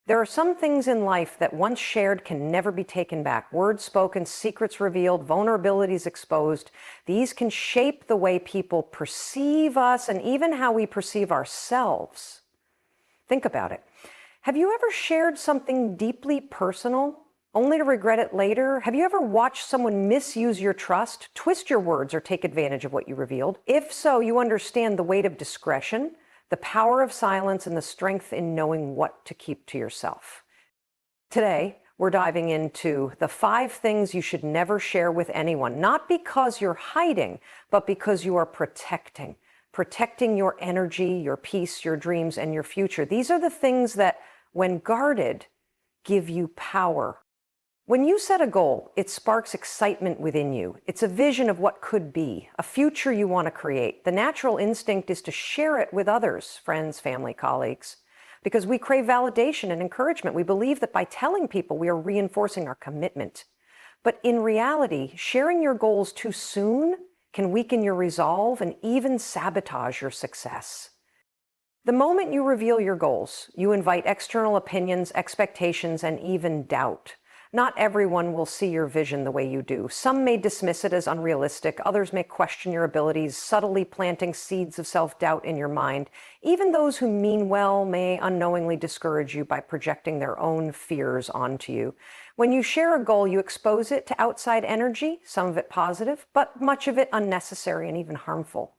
There are some things in life that once shared can never be taken back. Words spoken, secrets revealed, vulnerabilities exposed. These can shape the way people perceive us and even how we perceive ourselves. Think about it. Have you ever shared something deeply personal, only to regret it later? Have you ever watched someone misuse your trust, twist your words, or take advantage of what you revealed? If so, you understand the weight of discretion, the power of silence, and the strength in knowing what to keep to yourself. Today, we're diving into the 5 things you should never share with anyone, not because you're hiding, but because you are protecting your energy, your peace, your dreams, and your future. These are the things that, when guarded, give you power. When you set a goal, it sparks excitement within you. It's a vision of what could be, a future you want to create. The natural instinct is to share it with others, friends, family, colleagues, because we crave validation and encouragement. We believe that by telling people, we are reinforcing our commitment. But in reality, sharing your goals too soon can weaken your resolve and even sabotage your success. The moment you reveal your goals, you invite external opinions, expectations, and even doubt. Not everyone will see your vision the way you do. Some may dismiss it as unrealistic. Others may question your abilities, subtly planting seeds of self-doubt in your mind. Even those who mean well may unknowingly discourage you by projecting their own fears onto you. When you share a goal, you expose it to outside energy, some of it positive, but much of it unnecessary and even harmful.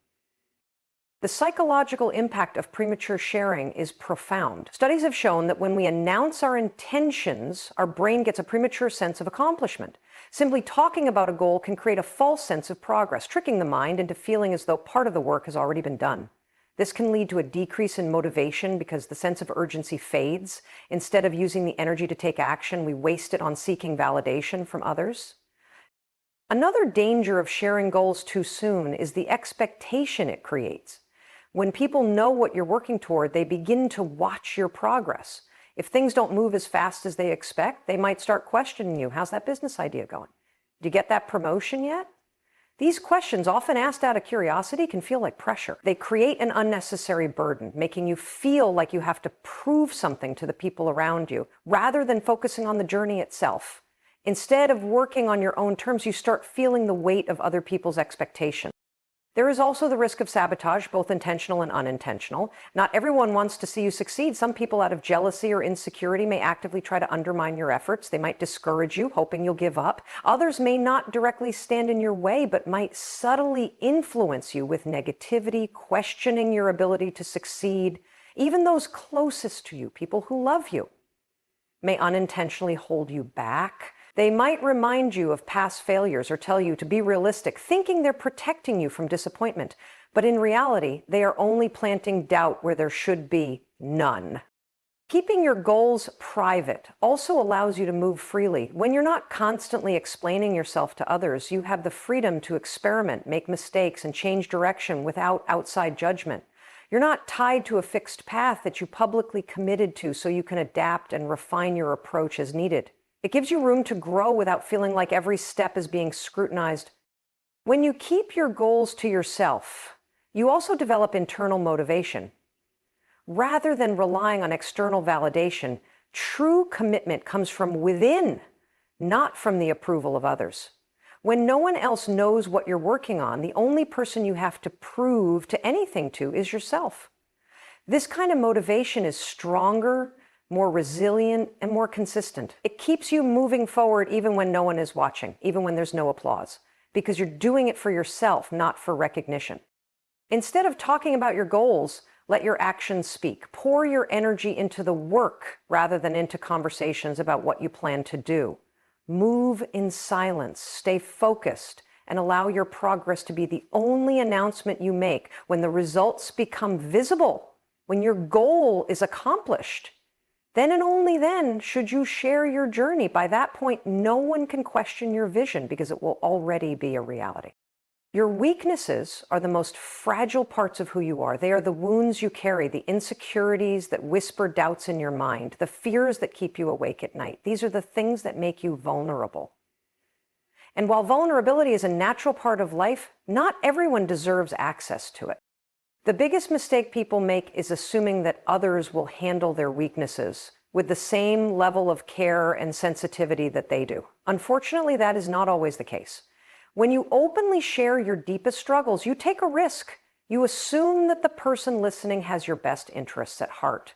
The psychological impact of premature sharing is profound. Studies have shown that when we announce our intentions, our brain gets a premature sense of accomplishment. Simply talking about a goal can create a false sense of progress, tricking the mind into feeling as though part of the work has already been done. This can lead to a decrease in motivation because the sense of urgency fades. Instead of using the energy to take action, we waste it on seeking validation from others. Another danger of sharing goals too soon is the expectation it creates. When people know what you're working toward, they begin to watch your progress. If things don't move as fast as they expect, they might start questioning you. How's that business idea going? Did you get that promotion yet? These questions, often asked out of curiosity, can feel like pressure. They create an unnecessary burden, making you feel like you have to prove something to the people around you, rather than focusing on the journey itself. Instead of working on your own terms, you start feeling the weight of other people's expectations. There is also the risk of sabotage, both intentional and unintentional. Not everyone wants to see you succeed. Some people, out of jealousy or insecurity, may actively try to undermine your efforts. They might discourage you, hoping you'll give up. Others may not directly stand in your way, but might subtly influence you with negativity, questioning your ability to succeed. Even those closest to you, people who love you, may unintentionally hold you back. They might remind you of past failures or tell you to be realistic, thinking they're protecting you from disappointment. But in reality, they are only planting doubt where there should be none. Keeping your goals private also allows you to move freely. When you're not constantly explaining yourself to others, you have the freedom to experiment, make mistakes, and change direction without outside judgment. You're not tied to a fixed path that you publicly committed to, so you can adapt and refine your approach as needed. It gives you room to grow without feeling like every step is being scrutinized. When you keep your goals to yourself, you also develop internal motivation. Rather than relying on external validation, true commitment comes from within, not from the approval of others. When no one else knows what you're working on, the only person you have to prove to anything to is yourself. This kind of motivation is stronger, more resilient, and more consistent. It keeps you moving forward even when no one is watching, even when there's no applause, because you're doing it for yourself, not for recognition. Instead of talking about your goals, let your actions speak. Pour your energy into the work rather than into conversations about what you plan to do. Move in silence, stay focused, and allow your progress to be the only announcement you make. When the results become visible, when your goal is accomplished, then and only then should you share your journey. By that point, no one can question your vision because it will already be a reality. Your weaknesses are the most fragile parts of who you are. They are the wounds you carry, the insecurities that whisper doubts in your mind, the fears that keep you awake at night. These are the things that make you vulnerable. And while vulnerability is a natural part of life, not everyone deserves access to it. The biggest mistake people make is assuming that others will handle their weaknesses with the same level of care and sensitivity that they do. Unfortunately, that is not always the case. When you openly share your deepest struggles, you take a risk. You assume that the person listening has your best interests at heart.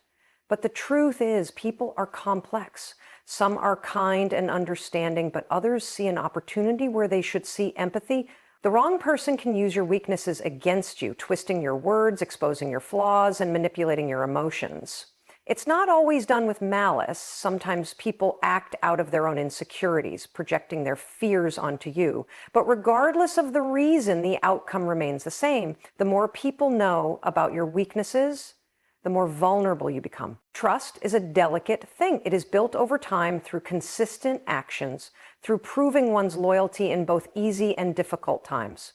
But the truth is, people are complex. Some are kind and understanding, but others see an opportunity where they should see empathy. The wrong person can use your weaknesses against you, twisting your words, exposing your flaws, and manipulating your emotions. It's not always done with malice. Sometimes people act out of their own insecurities, projecting their fears onto you. But regardless of the reason, the outcome remains the same. The more people know about your weaknesses, the more vulnerable you become. Trust is a delicate thing. It is built over time through consistent actions, through proving one's loyalty in both easy and difficult times.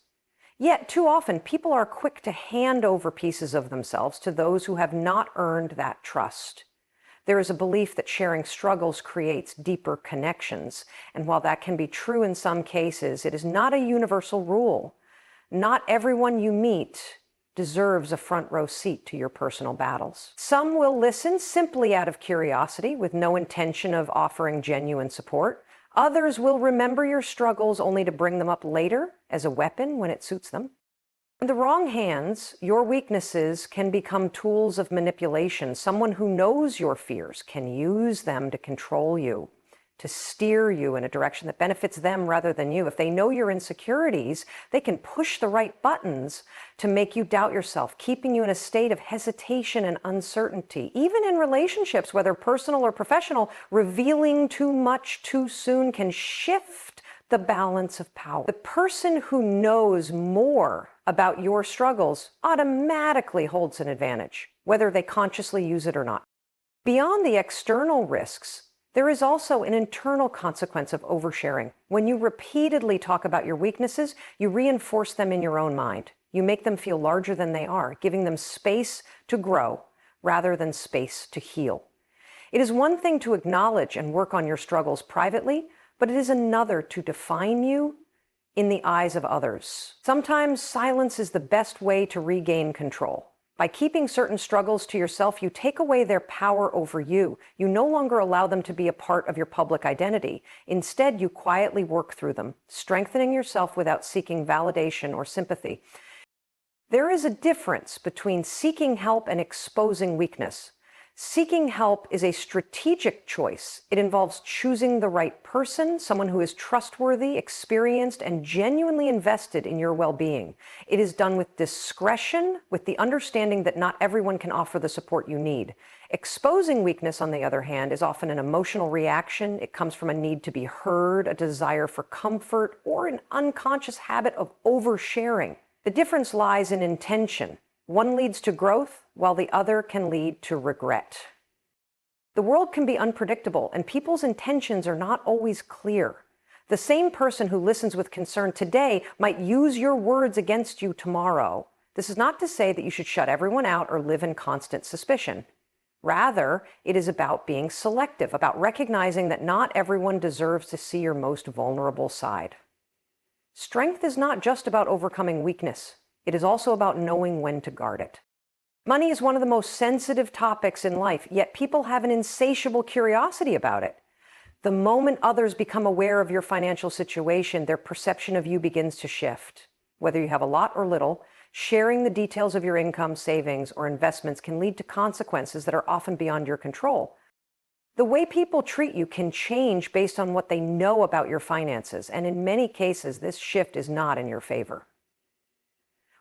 Yet, too often, people are quick to hand over pieces of themselves to those who have not earned that trust. There is a belief that sharing struggles creates deeper connections, and while that can be true in some cases, it is not a universal rule. Not everyone you meet deserves a front row seat to your personal battles. Some will listen simply out of curiosity with no intention of offering genuine support. Others will remember your struggles only to bring them up later as a weapon when it suits them. In the wrong hands, your weaknesses can become tools of manipulation. Someone who knows your fears can use them to control you, to steer you in a direction that benefits them rather than you. If they know your insecurities, they can push the right buttons to make you doubt yourself, keeping you in a state of hesitation and uncertainty. Even in relationships, whether personal or professional, revealing too much too soon can shift the balance of power. The person who knows more about your struggles automatically holds an advantage, whether they consciously use it or not. Beyond the external risks, there is also an internal consequence of oversharing. When you repeatedly talk about your weaknesses, you reinforce them in your own mind. You make them feel larger than they are, giving them space to grow rather than space to heal. It is one thing to acknowledge and work on your struggles privately, but it is another to define you in the eyes of others. Sometimes silence is the best way to regain control. By keeping certain struggles to yourself, you take away their power over you. You no longer allow them to be a part of your public identity. Instead, you quietly work through them, strengthening yourself without seeking validation or sympathy. There is a difference between seeking help and exposing weakness. Seeking help is a strategic choice. It involves choosing the right person, someone who is trustworthy, experienced, and genuinely invested in your well-being. It is done with discretion, with the understanding that not everyone can offer the support you need. Exposing weakness, on the other hand, is often an emotional reaction. It comes from a need to be heard, a desire for comfort, or an unconscious habit of oversharing. The difference lies in intention. One leads to growth, while the other can lead to regret. The world can be unpredictable, and people's intentions are not always clear. The same person who listens with concern today might use your words against you tomorrow. This is not to say that you should shut everyone out or live in constant suspicion. Rather, it is about being selective, about recognizing that not everyone deserves to see your most vulnerable side. Strength is not just about overcoming weakness. It is also about knowing when to guard it. Money is one of the most sensitive topics in life, yet people have an insatiable curiosity about it. The moment others become aware of your financial situation, their perception of you begins to shift. Whether you have a lot or little, sharing the details of your income, savings, or investments can lead to consequences that are often beyond your control. The way people treat you can change based on what they know about your finances, and in many cases, this shift is not in your favor.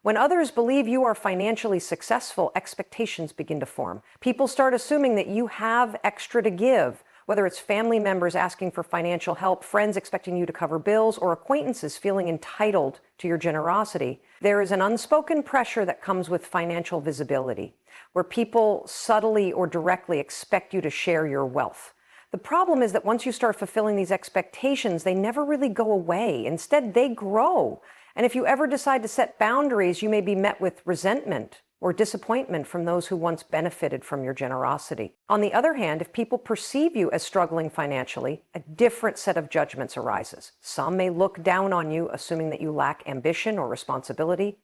When others believe you are financially successful, expectations begin to form. People start assuming that you have extra to give, whether it's family members asking for financial help, friends expecting you to cover bills, or acquaintances feeling entitled to your generosity. There is an unspoken pressure that comes with financial visibility, where people subtly or directly expect you to share your wealth. The problem is that once you start fulfilling these expectations, they never really go away. Instead, they grow. And if you ever decide to set boundaries, you may be met with resentment or disappointment from those who once benefited from your generosity. On the other hand, if people perceive you as struggling financially, a different set of judgments arises. Some may look down on you, assuming that you lack ambition or responsibility.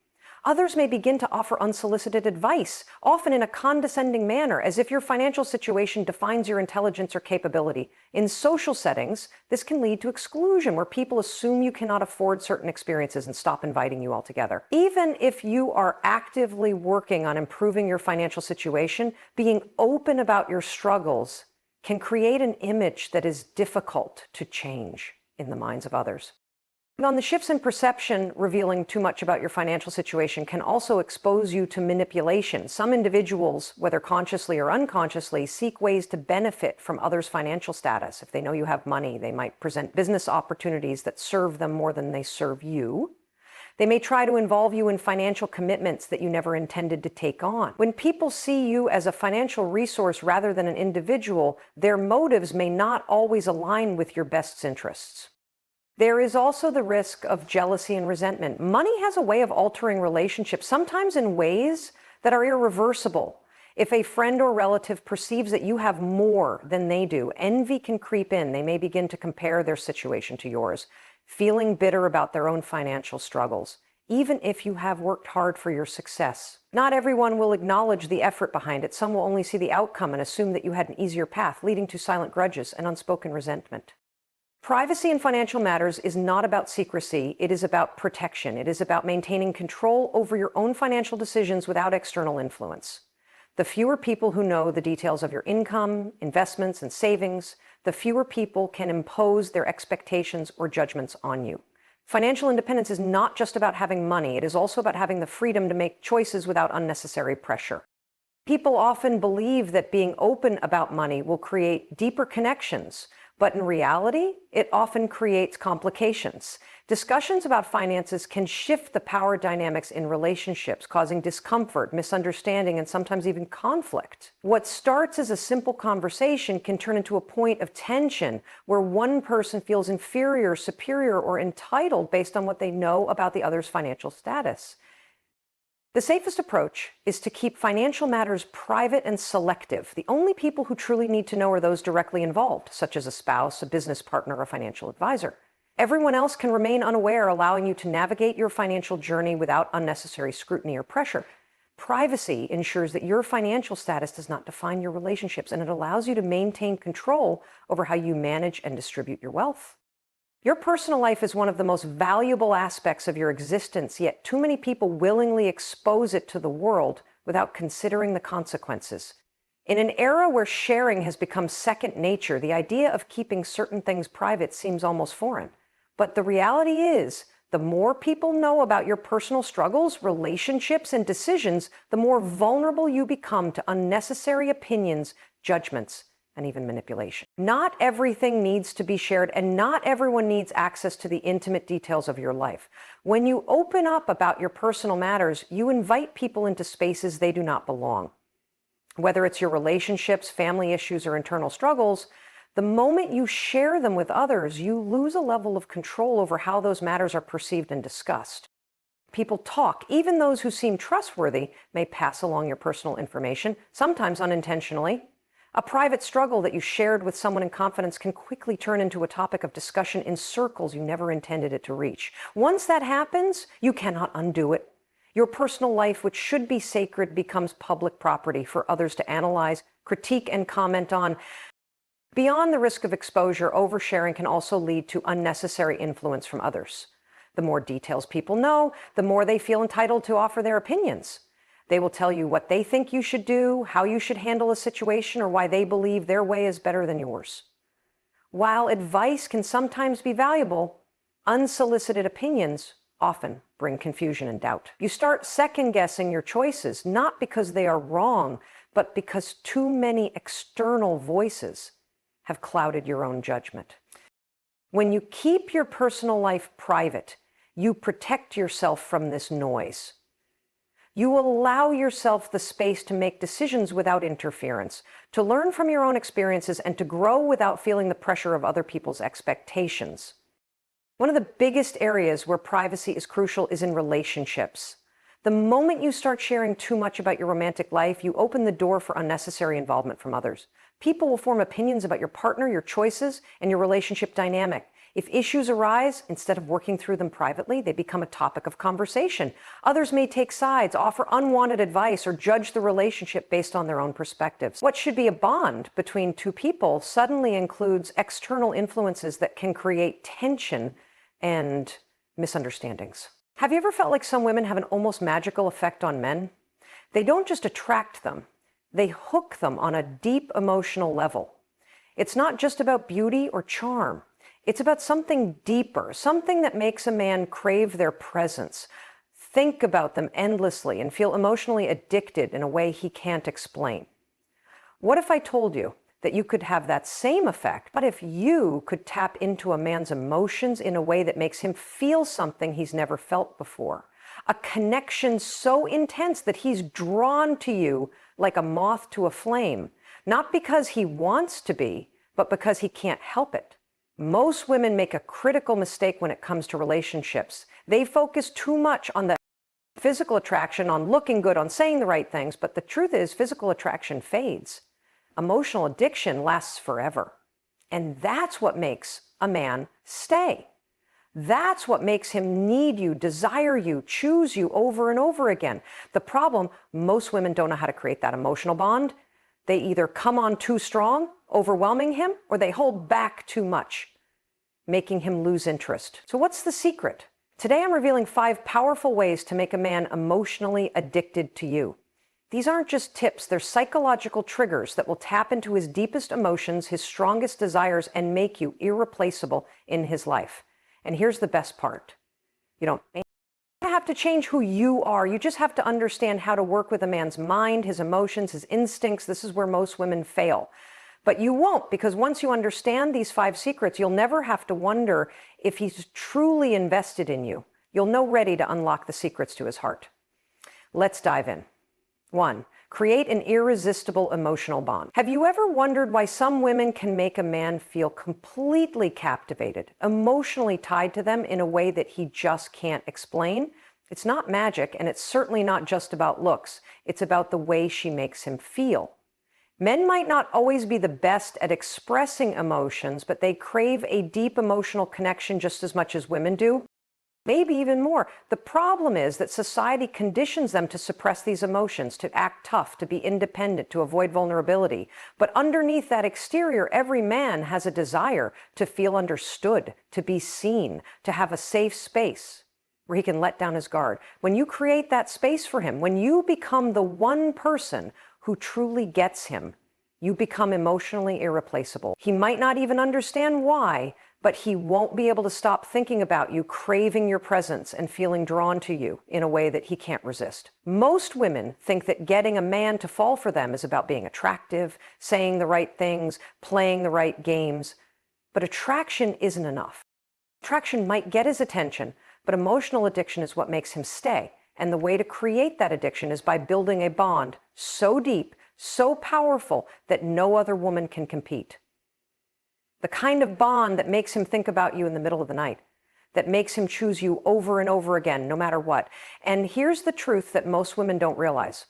Others may begin to offer unsolicited advice, often in a condescending manner, as if your financial situation defines your intelligence or capability. In social settings, this can lead to exclusion, where people assume you cannot afford certain experiences and stop inviting you altogether. Even if you are actively working on improving your financial situation, being open about your struggles can create an image that is difficult to change in the minds of others. On the shifts in perception, revealing too much about your financial situation can also expose you to manipulation. Some individuals, whether consciously or unconsciously, seek ways to benefit from others' financial status. If they know you have money, they might present business opportunities that serve them more than they serve you. They may try to involve you in financial commitments that you never intended to take on. When people see you as a financial resource rather than an individual, their motives may not always align with your best interests. There is also the risk of jealousy and resentment. Money has a way of altering relationships, sometimes in ways that are irreversible. If a friend or relative perceives that you have more than they do, envy can creep in. They may begin to compare their situation to yours, feeling bitter about their own financial struggles, even if you have worked hard for your success. Not everyone will acknowledge the effort behind it. Some will only see the outcome and assume that you had an easier path, leading to silent grudges and unspoken resentment. Privacy in financial matters is not about secrecy. It is about protection. It is about maintaining control over your own financial decisions without external influence. The fewer people who know the details of your income, investments, and savings, the fewer people can impose their expectations or judgments on you. Financial independence is not just about having money. It is also about having the freedom to make choices without unnecessary pressure. People often believe that being open about money will create deeper connections, but in reality, it often creates complications. Discussions about finances can shift the power dynamics in relationships, causing discomfort, misunderstanding, and sometimes even conflict. What starts as a simple conversation can turn into a point of tension where one person feels inferior, superior, or entitled based on what they know about the other's financial status. The safest approach is to keep financial matters private and selective. The only people who truly need to know are those directly involved, such as a spouse, a business partner, or a financial advisor. Everyone else can remain unaware, allowing you to navigate your financial journey without unnecessary scrutiny or pressure. Privacy ensures that your financial status does not define your relationships, and it allows you to maintain control over how you manage and distribute your wealth. Your personal life is one of the most valuable aspects of your existence, yet too many people willingly expose it to the world without considering the consequences. In an era where sharing has become second nature, the idea of keeping certain things private seems almost foreign. But the reality is, the more people know about your personal struggles, relationships, and decisions, the more vulnerable you become to unnecessary opinions, judgments, and even manipulation. Not everything needs to be shared, and not everyone needs access to the intimate details of your life. When you open up about your personal matters, you invite people into spaces they do not belong. Whether it's your relationships, family issues, or internal struggles, the moment you share them with others, you lose a level of control over how those matters are perceived and discussed. People talk. Even those who seem trustworthy may pass along your personal information, sometimes unintentionally. A private struggle that you shared with someone in confidence can quickly turn into a topic of discussion in circles you never intended it to reach. Once that happens, you cannot undo it. Your personal life, which should be sacred, becomes public property for others to analyze, critique, and comment on. Beyond the risk of exposure, oversharing can also lead to unnecessary influence from others. The more details people know, the more they feel entitled to offer their opinions. They will tell you what they think you should do, how you should handle a situation, or why they believe their way is better than yours. While advice can sometimes be valuable, unsolicited opinions often bring confusion and doubt. You start second-guessing your choices, not because they are wrong, but because too many external voices have clouded your own judgment. When you keep your personal life private, you protect yourself from this noise. You will allow yourself the space to make decisions without interference, to learn from your own experiences, and to grow without feeling the pressure of other people's expectations. One of the biggest areas where privacy is crucial is in relationships. The moment you start sharing too much about your romantic life, you open the door for unnecessary involvement from others. People will form opinions about your partner, your choices, and your relationship dynamic. If issues arise, instead of working through them privately, they become a topic of conversation. Others may take sides, offer unwanted advice, or judge the relationship based on their own perspectives. What should be a bond between two people suddenly includes external influences that can create tension and misunderstandings. Have you ever felt like some women have an almost magical effect on men? They don't just attract them, they hook them on a deep emotional level. It's not just about beauty or charm. It's about something deeper, something that makes a man crave their presence, think about them endlessly, and feel emotionally addicted in a way he can't explain. What if I told you that you could have that same effect, but if you could tap into a man's emotions in a way that makes him feel something he's never felt before? A connection so intense that he's drawn to you like a moth to a flame, not because he wants to be, but because he can't help it. Most women make a critical mistake when it comes to relationships. They focus too much on the physical attraction, on looking good, on saying the right things, but the truth is physical attraction fades. Emotional addiction lasts forever. And that's what makes a man stay. That's what makes him need you, desire you, choose you over and over again. The problem, most women don't know how to create that emotional bond. They either come on too strong, overwhelming him, or they hold back too much, making him lose interest. So what's the secret? Today I'm revealing 5 powerful ways to make a man emotionally addicted to you. These aren't just tips, they're psychological triggers that will tap into his deepest emotions, his strongest desires, and make you irreplaceable in his life. And here's the best part. You don't have to change who you are. You just have to understand how to work with a man's mind, his emotions, his instincts. This is where most women fail. But you won't, because once you understand these 5 secrets, you'll never have to wonder if he's truly invested in you. You'll know ready to unlock the secrets to his heart. Let's dive in. 1. Create an irresistible emotional bond. Have you ever wondered why some women can make a man feel completely captivated, emotionally tied to them in a way that he just can't explain? It's not magic, and it's certainly not just about looks. It's about the way she makes him feel. Men might not always be the best at expressing emotions, but they crave a deep emotional connection just as much as women do. Maybe even more. The problem is that society conditions them to suppress these emotions, to act tough, to be independent, to avoid vulnerability. But underneath that exterior, every man has a desire to feel understood, to be seen, to have a safe space where he can let down his guard. When you create that space for him, when you become the one person who truly gets him, you become emotionally irreplaceable. He might not even understand why, but he won't be able to stop thinking about you, craving your presence and feeling drawn to you in a way that he can't resist. Most women think that getting a man to fall for them is about being attractive, saying the right things, playing the right games. But attraction isn't enough. Attraction might get his attention, but emotional addiction is what makes him stay. And the way to create that addiction is by building a bond so deep, so powerful that no other woman can compete. The kind of bond that makes him think about you in the middle of the night, that makes him choose you over and over again, no matter what. And here's the truth that most women don't realize.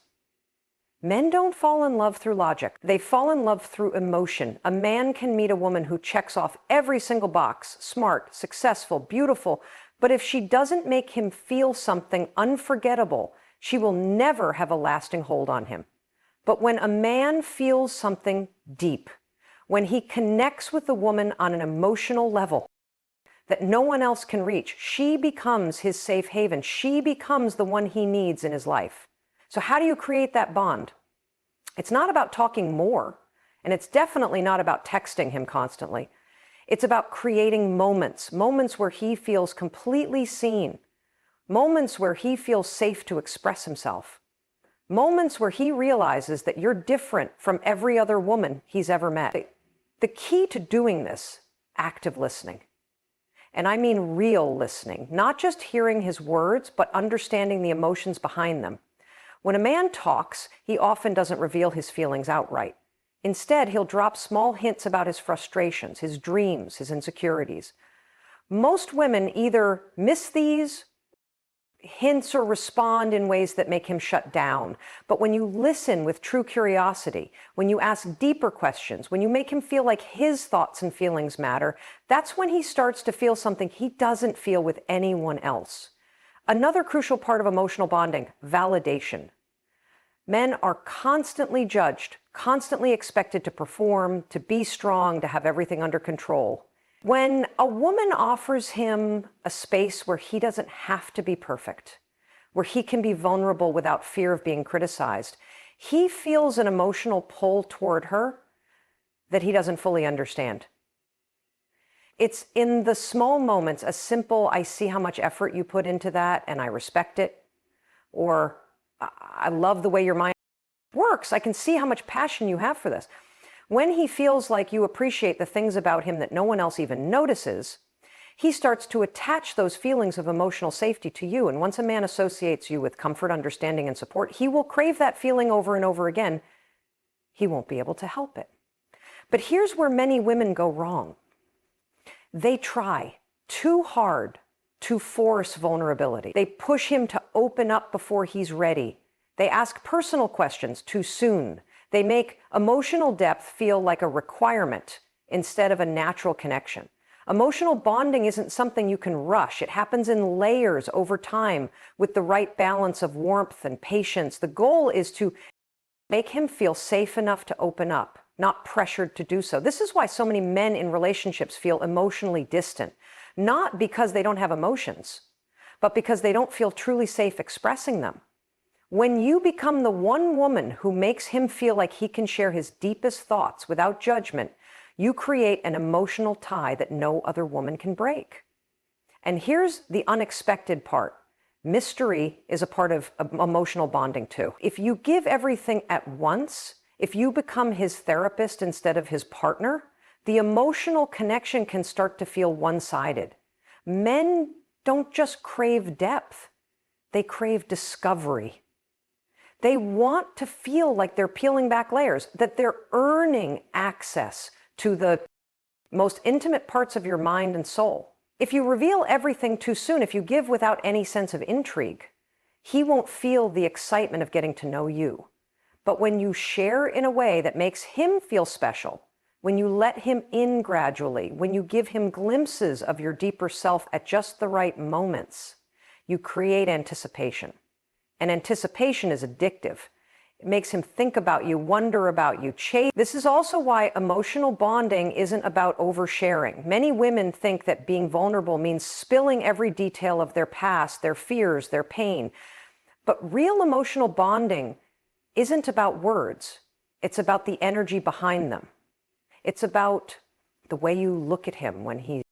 Men don't fall in love through logic. They fall in love through emotion. A man can meet a woman who checks off every single box, smart, successful, beautiful, but if she doesn't make him feel something unforgettable, she will never have a lasting hold on him. But when a man feels something deep, when he connects with a woman on an emotional level that no one else can reach, she becomes his safe haven. She becomes the one he needs in his life. So how do you create that bond? It's not about talking more, and it's definitely not about texting him constantly. It's about creating moments where he feels completely seen, moments where he feels safe to express himself, moments where he realizes that you're different from every other woman he's ever met. The key to doing this, active listening. And I mean real listening, not just hearing his words, but understanding the emotions behind them. When a man talks, he often doesn't reveal his feelings outright. Instead, he'll drop small hints about his frustrations, his dreams, his insecurities. Most women either miss these hints or respond in ways that make him shut down. But when you listen with true curiosity, when you ask deeper questions, when you make him feel like his thoughts and feelings matter, that's when he starts to feel something he doesn't feel with anyone else. Another crucial part of emotional bonding, validation. Men are constantly judged, constantly expected to perform, to be strong, to have everything under control. When a woman offers him a space where he doesn't have to be perfect, where he can be vulnerable without fear of being criticized, he feels an emotional pull toward her that he doesn't fully understand. It's in the small moments, a simple, I see how much effort you put into that and I respect it, or I love the way your mind works. I can see how much passion you have for this. When he feels like you appreciate the things about him that no one else even notices, he starts to attach those feelings of emotional safety to you. And once a man associates you with comfort, understanding, and support, he will crave that feeling over and over again. He won't be able to help it. But here's where many women go wrong. They try too hard to force vulnerability. They push him to open up before he's ready. They ask personal questions too soon. They make emotional depth feel like a requirement instead of a natural connection. Emotional bonding isn't something you can rush. It happens in layers over time with the right balance of warmth and patience. The goal is to make him feel safe enough to open up, not pressured to do so. This is why so many men in relationships feel emotionally distant, not because they don't have emotions, but because they don't feel truly safe expressing them. When you become the one woman who makes him feel like he can share his deepest thoughts without judgment, you create an emotional tie that no other woman can break. And here's the unexpected part. Mystery is a part of emotional bonding too. If you give everything at once, if you become his therapist instead of his partner, the emotional connection can start to feel one-sided. Men don't just crave depth, they crave discovery. They want to feel like they're peeling back layers, that they're earning access to the most intimate parts of your mind and soul. If you reveal everything too soon, if you give without any sense of intrigue, he won't feel the excitement of getting to know you. But when you share in a way that makes him feel special, when you let him in gradually, when you give him glimpses of your deeper self at just the right moments, you create anticipation. And anticipation is addictive. It makes him think about you, wonder about you, chase. This is also why emotional bonding isn't about oversharing. Many women think that being vulnerable means spilling every detail of their past, their fears, their pain. But real emotional bonding isn't about words. It's about the energy behind them. It's about the way you look at him when he's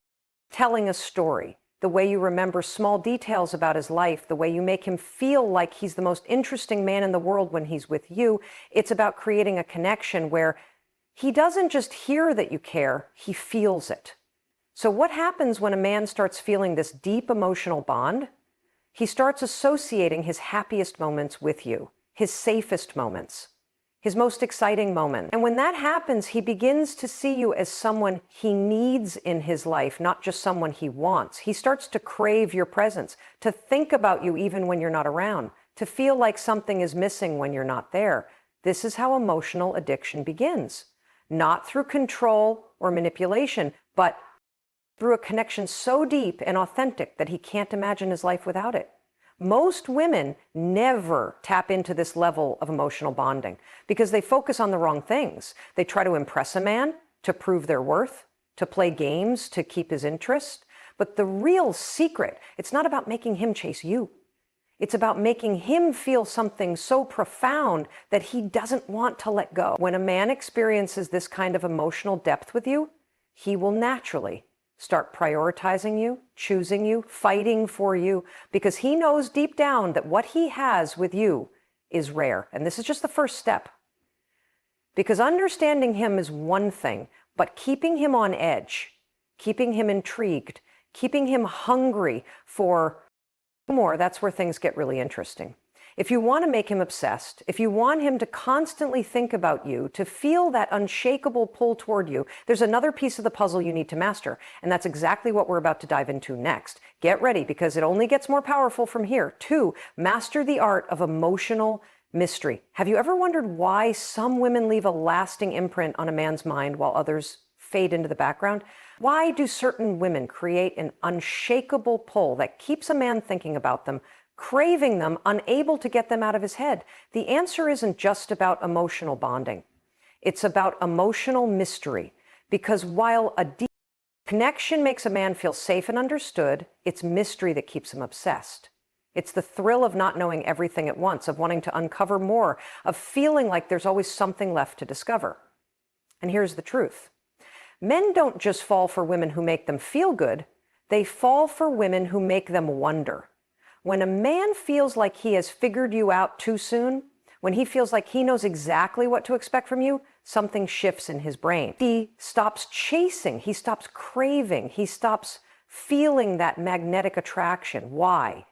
telling a story, the way you remember small details about his life, the way you make him feel like he's the most interesting man in the world when he's with you. It's about creating a connection where he doesn't just hear that you care, he feels it. So what happens when a man starts feeling this deep emotional bond? He starts associating his happiest moments with you, his safest moments, his most exciting moments. And when that happens, he begins to see you as someone he needs in his life, not just someone he wants. He starts to crave your presence, to think about you even when you're not around, to feel like something is missing when you're not there. This is how emotional addiction begins. Not through control or manipulation, but through a connection so deep and authentic that he can't imagine his life without it. Most women never tap into this level of emotional bonding because they focus on the wrong things. They try to impress a man, to prove their worth, to play games, to keep his interest. But the real secret, it's not about making him chase you. It's about making him feel something so profound that he doesn't want to let go. When a man experiences this kind of emotional depth with you, he will naturally start prioritizing you, choosing you, fighting for you, because he knows deep down that what he has with you is rare. And this is just the first step. Because understanding him is one thing, but keeping him on edge, keeping him intrigued, keeping him hungry for more, that's where things get really interesting. If you want to make him obsessed, if you want him to constantly think about you, to feel that unshakable pull toward you, there's another piece of the puzzle you need to master. And that's exactly what we're about to dive into next. Get ready, because it only gets more powerful from here. 2, master the art of emotional mystery. Have you ever wondered why some women leave a lasting imprint on a man's mind while others fade into the background? Why do certain women create an unshakable pull that keeps a man thinking about them, craving them, unable to get them out of his head? The answer isn't just about emotional bonding. It's about emotional mystery. Because while a deep connection makes a man feel safe and understood, it's mystery that keeps him obsessed. It's the thrill of not knowing everything at once, of wanting to uncover more, of feeling like there's always something left to discover. And here's the truth. Men don't just fall for women who make them feel good, they fall for women who make them wonder. When a man feels like he has figured you out too soon, when he feels like he knows exactly what to expect from you, something shifts in his brain. He stops chasing, he stops craving, he stops feeling that magnetic attraction. Why?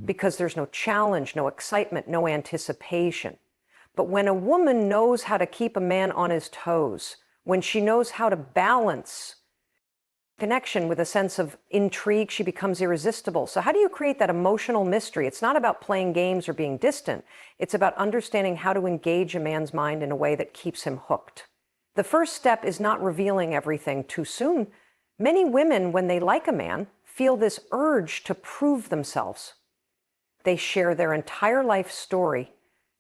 Because there's no challenge, no excitement, no anticipation. But when a woman knows how to keep a man on his toes, when she knows how to balance connection with a sense of intrigue, she becomes irresistible. So how do you create that emotional mystery? It's not about playing games or being distant. It's about understanding how to engage a man's mind in a way that keeps him hooked. The first step is not revealing everything too soon. Many women, when they like a man, feel this urge to prove themselves. They share their entire life story.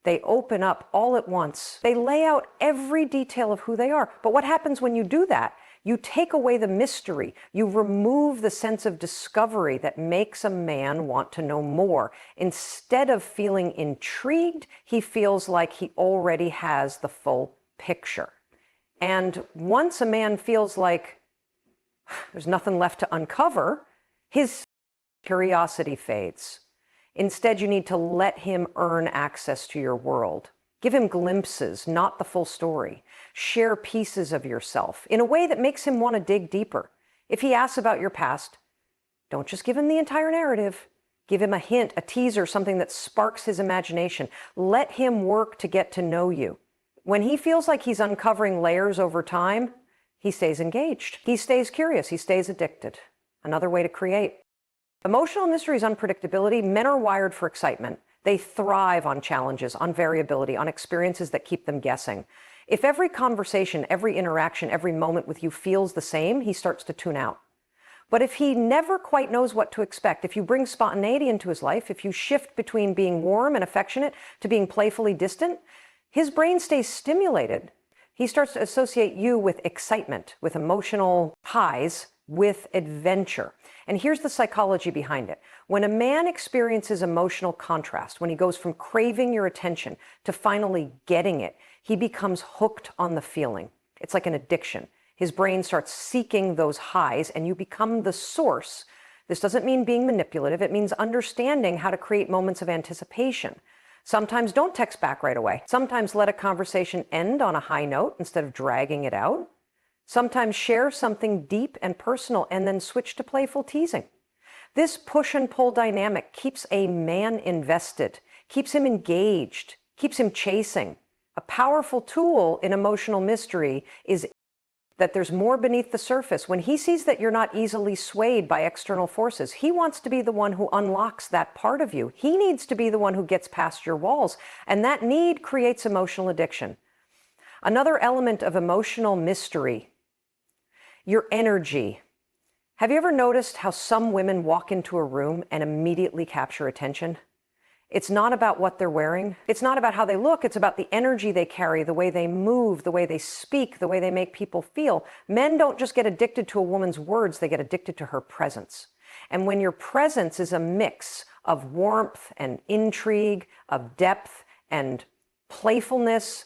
They open up all at once. They lay out every detail of who they are. But what happens when you do that? You take away the mystery. You remove the sense of discovery that makes a man want to know more. Instead of feeling intrigued, he feels like he already has the full picture. And once a man feels like there's nothing left to uncover, his curiosity fades. Instead, you need to let him earn access to your world. Give him glimpses, not the full story. Share pieces of yourself in a way that makes him want to dig deeper. If he asks about your past, don't just give him the entire narrative. Give him a hint, a teaser, something that sparks his imagination. Let him work to get to know you. When he feels like he's uncovering layers over time, he stays engaged. He stays curious. He stays addicted. Another way to create. Emotional mystery is unpredictability. Men are wired for excitement. They thrive on challenges, on variability, on experiences that keep them guessing. If every conversation, every interaction, every moment with you feels the same, he starts to tune out. But if he never quite knows what to expect, if you bring spontaneity into his life, if you shift between being warm and affectionate to being playfully distant, his brain stays stimulated. He starts to associate you with excitement, with emotional highs, with adventure. And here's the psychology behind it. When a man experiences emotional contrast, when he goes from craving your attention to finally getting it, he becomes hooked on the feeling. It's like an addiction. His brain starts seeking those highs, and you become the source. This doesn't mean being manipulative. It means understanding how to create moments of anticipation. Sometimes don't text back right away. Sometimes let a conversation end on a high note instead of dragging it out. Sometimes share something deep and personal and then switch to playful teasing. This push and pull dynamic keeps a man invested, keeps him engaged, keeps him chasing. A powerful tool in emotional mystery is that there's more beneath the surface. When he sees that you're not easily swayed by external forces, he wants to be the one who unlocks that part of you. He needs to be the one who gets past your walls, and that need creates emotional addiction. Another element of emotional mystery, your energy. Have you ever noticed how some women walk into a room and immediately capture attention? It's not about what they're wearing. It's not about how they look. It's about the energy they carry, the way they move, the way they speak, the way they make people feel. Men don't just get addicted to a woman's words, they get addicted to her presence. And when your presence is a mix of warmth and intrigue, of depth and playfulness,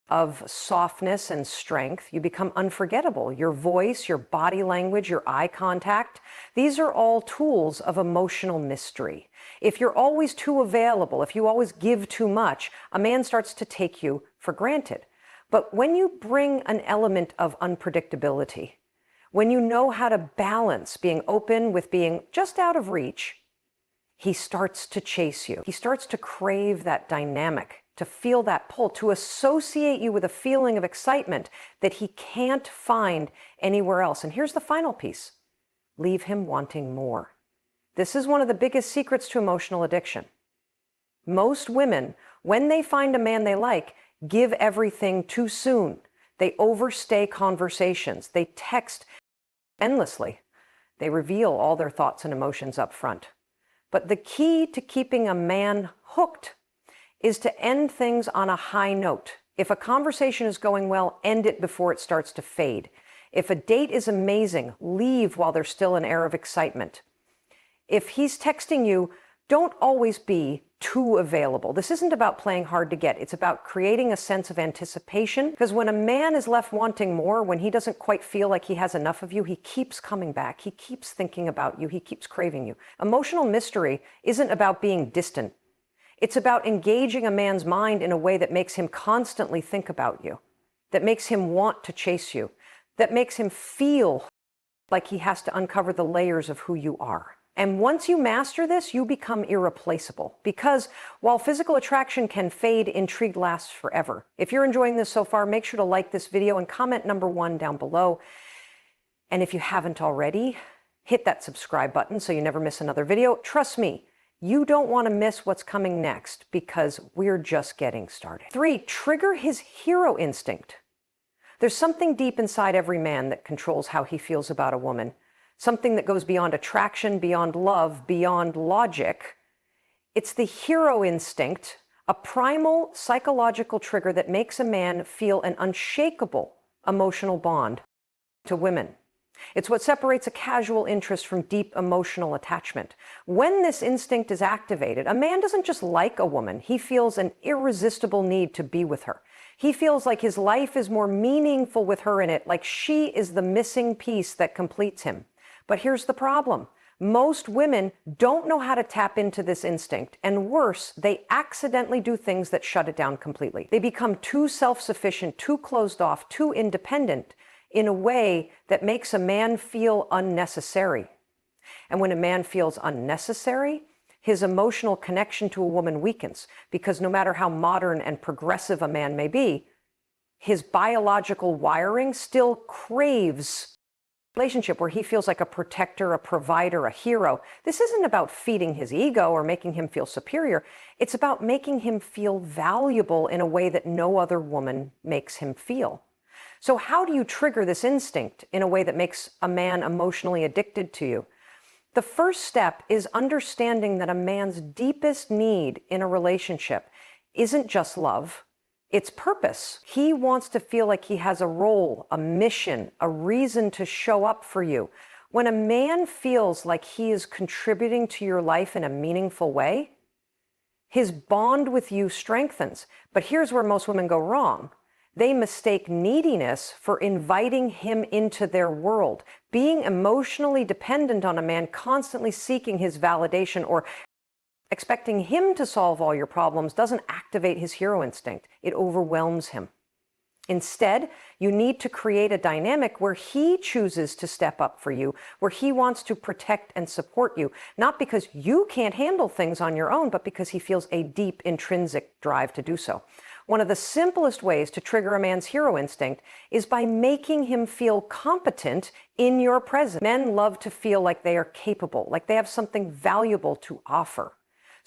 of softness and strength, you become unforgettable. Your voice, your body language, your eye contact, these are all tools of emotional mystery. If you're always too available, if you always give too much, a man starts to take you for granted. But when you bring an element of unpredictability, when you know how to balance being open with being just out of reach, he starts to chase you. He starts to crave that dynamic, to feel that pull, to associate you with a feeling of excitement that he can't find anywhere else. And here's the final piece. Leave him wanting more. This is one of the biggest secrets to emotional addiction. Most women, when they find a man they like, give everything too soon. They overstay conversations. They text endlessly. They reveal all their thoughts and emotions up front. But the key to keeping a man hooked is to end things on a high note. If a conversation is going well, end it before it starts to fade. If a date is amazing, leave while there's still an air of excitement. If he's texting you, don't always be too available. This isn't about playing hard to get. It's about creating a sense of anticipation. Because when a man is left wanting more, when he doesn't quite feel like he has enough of you, he keeps coming back. He keeps thinking about you. He keeps craving you. Emotional mystery isn't about being distant. It's about engaging a man's mind in a way that makes him constantly think about you, that makes him want to chase you, that makes him feel like he has to uncover the layers of who you are. And once you master this, you become irreplaceable. Because while physical attraction can fade, intrigue lasts forever. If you're enjoying this so far, make sure to like this video and comment number 1 down below. And if you haven't already, hit that subscribe button so you never miss another video. Trust me, you don't want to miss what's coming next because we're just getting started. 3, trigger his hero instinct. There's something deep inside every man that controls how he feels about a woman. Something that goes beyond attraction, beyond love, beyond logic. It's the hero instinct, a primal psychological trigger that makes a man feel an unshakable emotional bond to women. It's what separates a casual interest from deep emotional attachment. When this instinct is activated, a man doesn't just like a woman. He feels an irresistible need to be with her. He feels like his life is more meaningful with her in it, like she is the missing piece that completes him. But here's the problem. Most women don't know how to tap into this instinct, and worse, they accidentally do things that shut it down completely. They become too self-sufficient, too closed off, too independent in a way that makes a man feel unnecessary. And when a man feels unnecessary, his emotional connection to a woman weakens, because no matter how modern and progressive a man may be, his biological wiring still craves relationship where he feels like a protector, a provider, a hero. This isn't about feeding his ego or making him feel superior. It's about making him feel valuable in a way that no other woman makes him feel. So how do you trigger this instinct in a way that makes a man emotionally addicted to you? The first step is understanding that a man's deepest need in a relationship isn't just love. It's purpose. He wants to feel like he has a role, a mission, a reason to show up for you. When a man feels like he is contributing to your life in a meaningful way, his bond with you strengthens. But here's where most women go wrong. They mistake neediness for inviting him into their world. Being emotionally dependent on a man, constantly seeking his validation or expecting him to solve all your problems doesn't activate his hero instinct. It overwhelms him. Instead, you need to create a dynamic where he chooses to step up for you, where he wants to protect and support you, not because you can't handle things on your own, but because he feels a deep intrinsic drive to do so. One of the simplest ways to trigger a man's hero instinct is by making him feel competent in your presence. Men love to feel like they are capable, like they have something valuable to offer.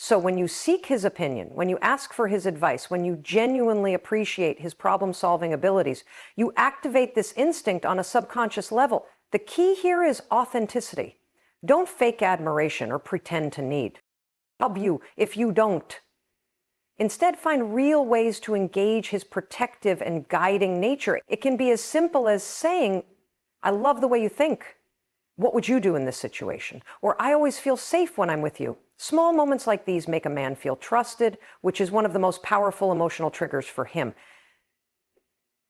So when you seek his opinion, when you ask for his advice, when you genuinely appreciate his problem-solving abilities, you activate this instinct on a subconscious level. The key here is authenticity. Don't fake admiration or pretend to need. I'll help you if you don't. Instead, find real ways to engage his protective and guiding nature. It can be as simple as saying, "I love the way you think. What would you do in this situation?" Or, "I always feel safe when I'm with you." Small moments like these make a man feel trusted, which is one of the most powerful emotional triggers for him.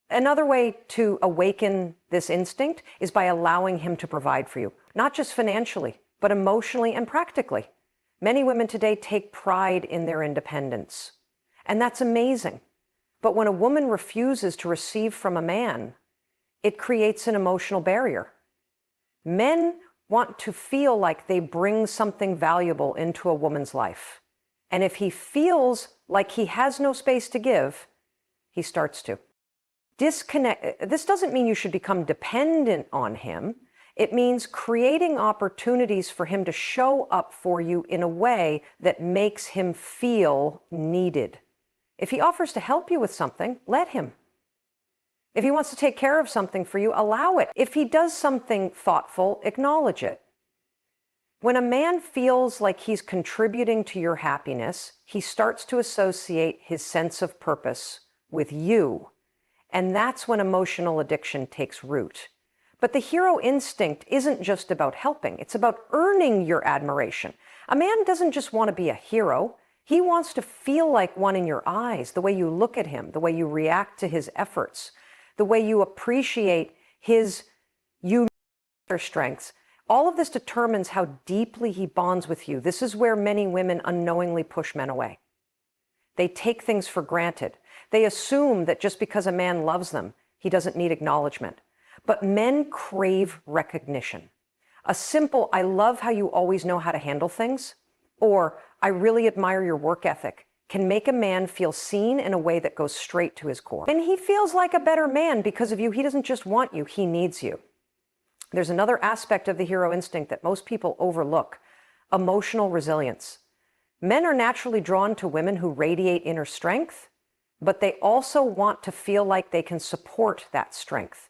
Another way to awaken this instinct is by allowing him to provide for you, not just financially, but emotionally and practically. Many women today take pride in their independence, and that's amazing. But when a woman refuses to receive from a man, it creates an emotional barrier. Men want to feel like they bring something valuable into a woman's life. And if he feels like he has no space to give, he starts to disconnect. This doesn't mean you should become dependent on him. It means creating opportunities for him to show up for you in a way that makes him feel needed. If he offers to help you with something, let him. If he wants to take care of something for you, allow it. If he does something thoughtful, acknowledge it. When a man feels like he's contributing to your happiness, he starts to associate his sense of purpose with you. And that's when emotional addiction takes root. But the hero instinct isn't just about helping. It's about earning your admiration. A man doesn't just want to be a hero. He wants to feel like one in your eyes, the way you look at him, the way you react to his efforts, the way you appreciate his unique strengths. All of this determines how deeply he bonds with you. This is where many women unknowingly push men away. They take things for granted. They assume that just because a man loves them, he doesn't need acknowledgement. But men crave recognition. A simple, "I love how you always know how to handle things," or "I really admire your work ethic," can make a man feel seen in a way that goes straight to his core. And he feels like a better man because of you. He doesn't just want you, he needs you. There's another aspect of the hero instinct that most people overlook: emotional resilience. Men are naturally drawn to women who radiate inner strength, but they also want to feel like they can support that strength.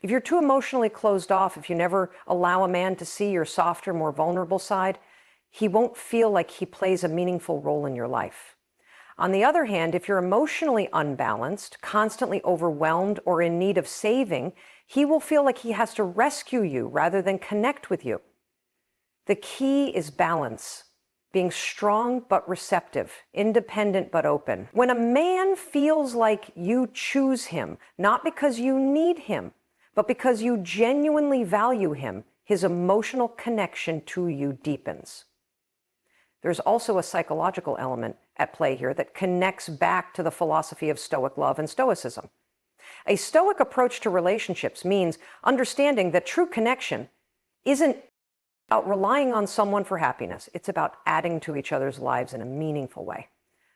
If you're too emotionally closed off, if you never allow a man to see your softer, more vulnerable side, he won't feel like he plays a meaningful role in your life. On the other hand, if you're emotionally unbalanced, constantly overwhelmed, or in need of saving, he will feel like he has to rescue you rather than connect with you. The key is balance. Being strong but receptive, independent but open. When a man feels like you choose him, not because you need him, but because you genuinely value him, his emotional connection to you deepens. There's also a psychological element at play here that connects back to the philosophy of Stoic love and Stoicism. A Stoic approach to relationships means understanding that true connection isn't about relying on someone for happiness. It's about adding to each other's lives in a meaningful way.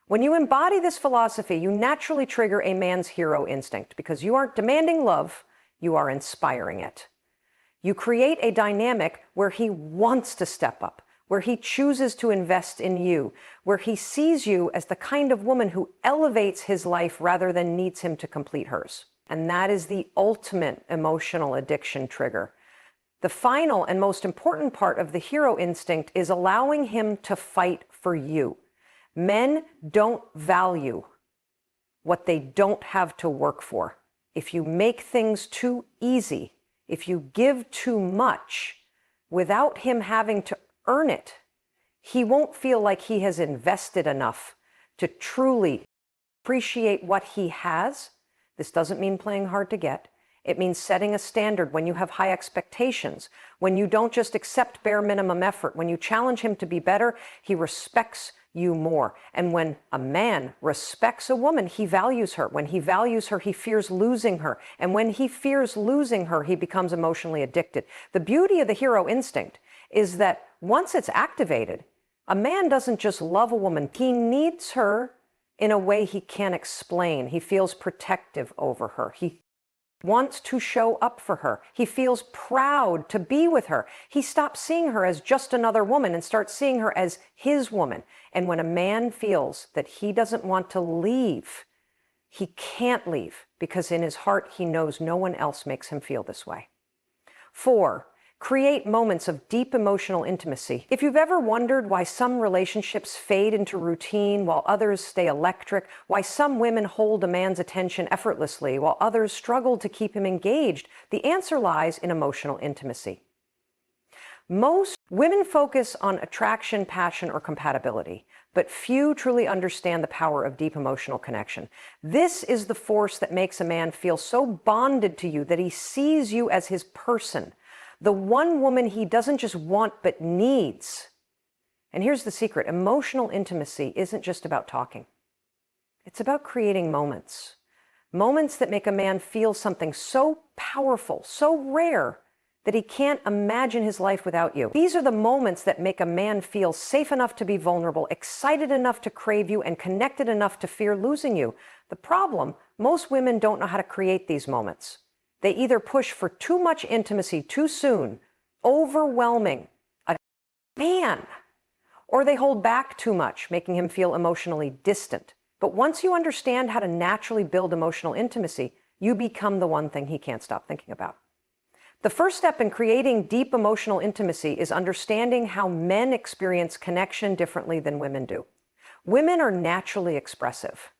When you embody this philosophy, you naturally trigger a man's hero instinct because you aren't demanding love, you are inspiring it. You create a dynamic where he wants to step up, where he chooses to invest in you, where he sees you as the kind of woman who elevates his life rather than needs him to complete hers. And that is the ultimate emotional addiction trigger. The final and most important part of the hero instinct is allowing him to fight for you. Men don't value what they don't have to work for. If you make things too easy, if you give too much without him having to earn it, he won't feel like he has invested enough to truly appreciate what he has. This doesn't mean playing hard to get. It means setting a standard when you have high expectations, when you don't just accept bare minimum effort. When you challenge him to be better, he respects you more. And when a man respects a woman, he values her. When he values her, he fears losing her. And when he fears losing her, he becomes emotionally addicted. The beauty of the hero instinct is that once it's activated, a man doesn't just love a woman. He needs her in a way he can't explain. He feels protective over her. He wants to show up for her. He feels proud to be with her. He stops seeing her as just another woman and starts seeing her as his woman. And when a man feels that he doesn't want to leave, he can't leave because in his heart he knows no one else makes him feel this way. 4, create moments of deep emotional intimacy. If you've ever wondered why some relationships fade into routine while others stay electric, why some women hold a man's attention effortlessly while others struggle to keep him engaged, the answer lies in emotional intimacy. Most women focus on attraction, passion, or compatibility, but few truly understand the power of deep emotional connection. This is the force that makes a man feel so bonded to you that he sees you as his person, the one woman he doesn't just want but needs. And here's the secret: emotional intimacy isn't just about talking. It's about creating moments. Moments that make a man feel something so powerful, so rare, that he can't imagine his life without you. These are the moments that make a man feel safe enough to be vulnerable, excited enough to crave you, and connected enough to fear losing you. The problem, most women don't know how to create these moments. They either push for too much intimacy too soon, overwhelming a man, or they hold back too much, making him feel emotionally distant. But once you understand how to naturally build emotional intimacy, you become the one thing he can't stop thinking about. The first step in creating deep emotional intimacy is understanding how men experience connection differently than women do. Women are naturally expressive.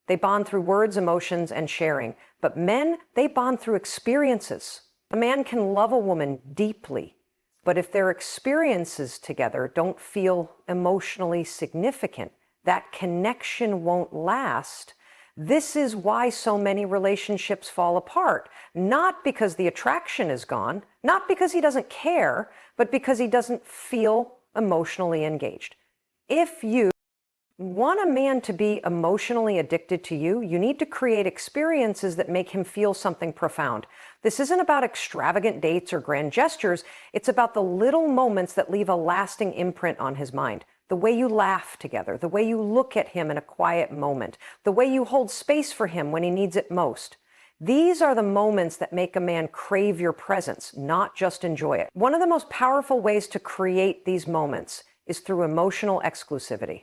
They bond through words, emotions, and sharing. But men, they bond through experiences. A man can love a woman deeply, but if their experiences together don't feel emotionally significant, that connection won't last. This is why so many relationships fall apart. Not because the attraction is gone, not because he doesn't care, but because he doesn't feel emotionally engaged. If you want a man to be emotionally addicted to you, you need to create experiences that make him feel something profound. This isn't about extravagant dates or grand gestures. It's about the little moments that leave a lasting imprint on his mind. The way you laugh together, the way you look at him in a quiet moment, the way you hold space for him when he needs it most. These are the moments that make a man crave your presence, not just enjoy it. One of the most powerful ways to create these moments is through emotional exclusivity.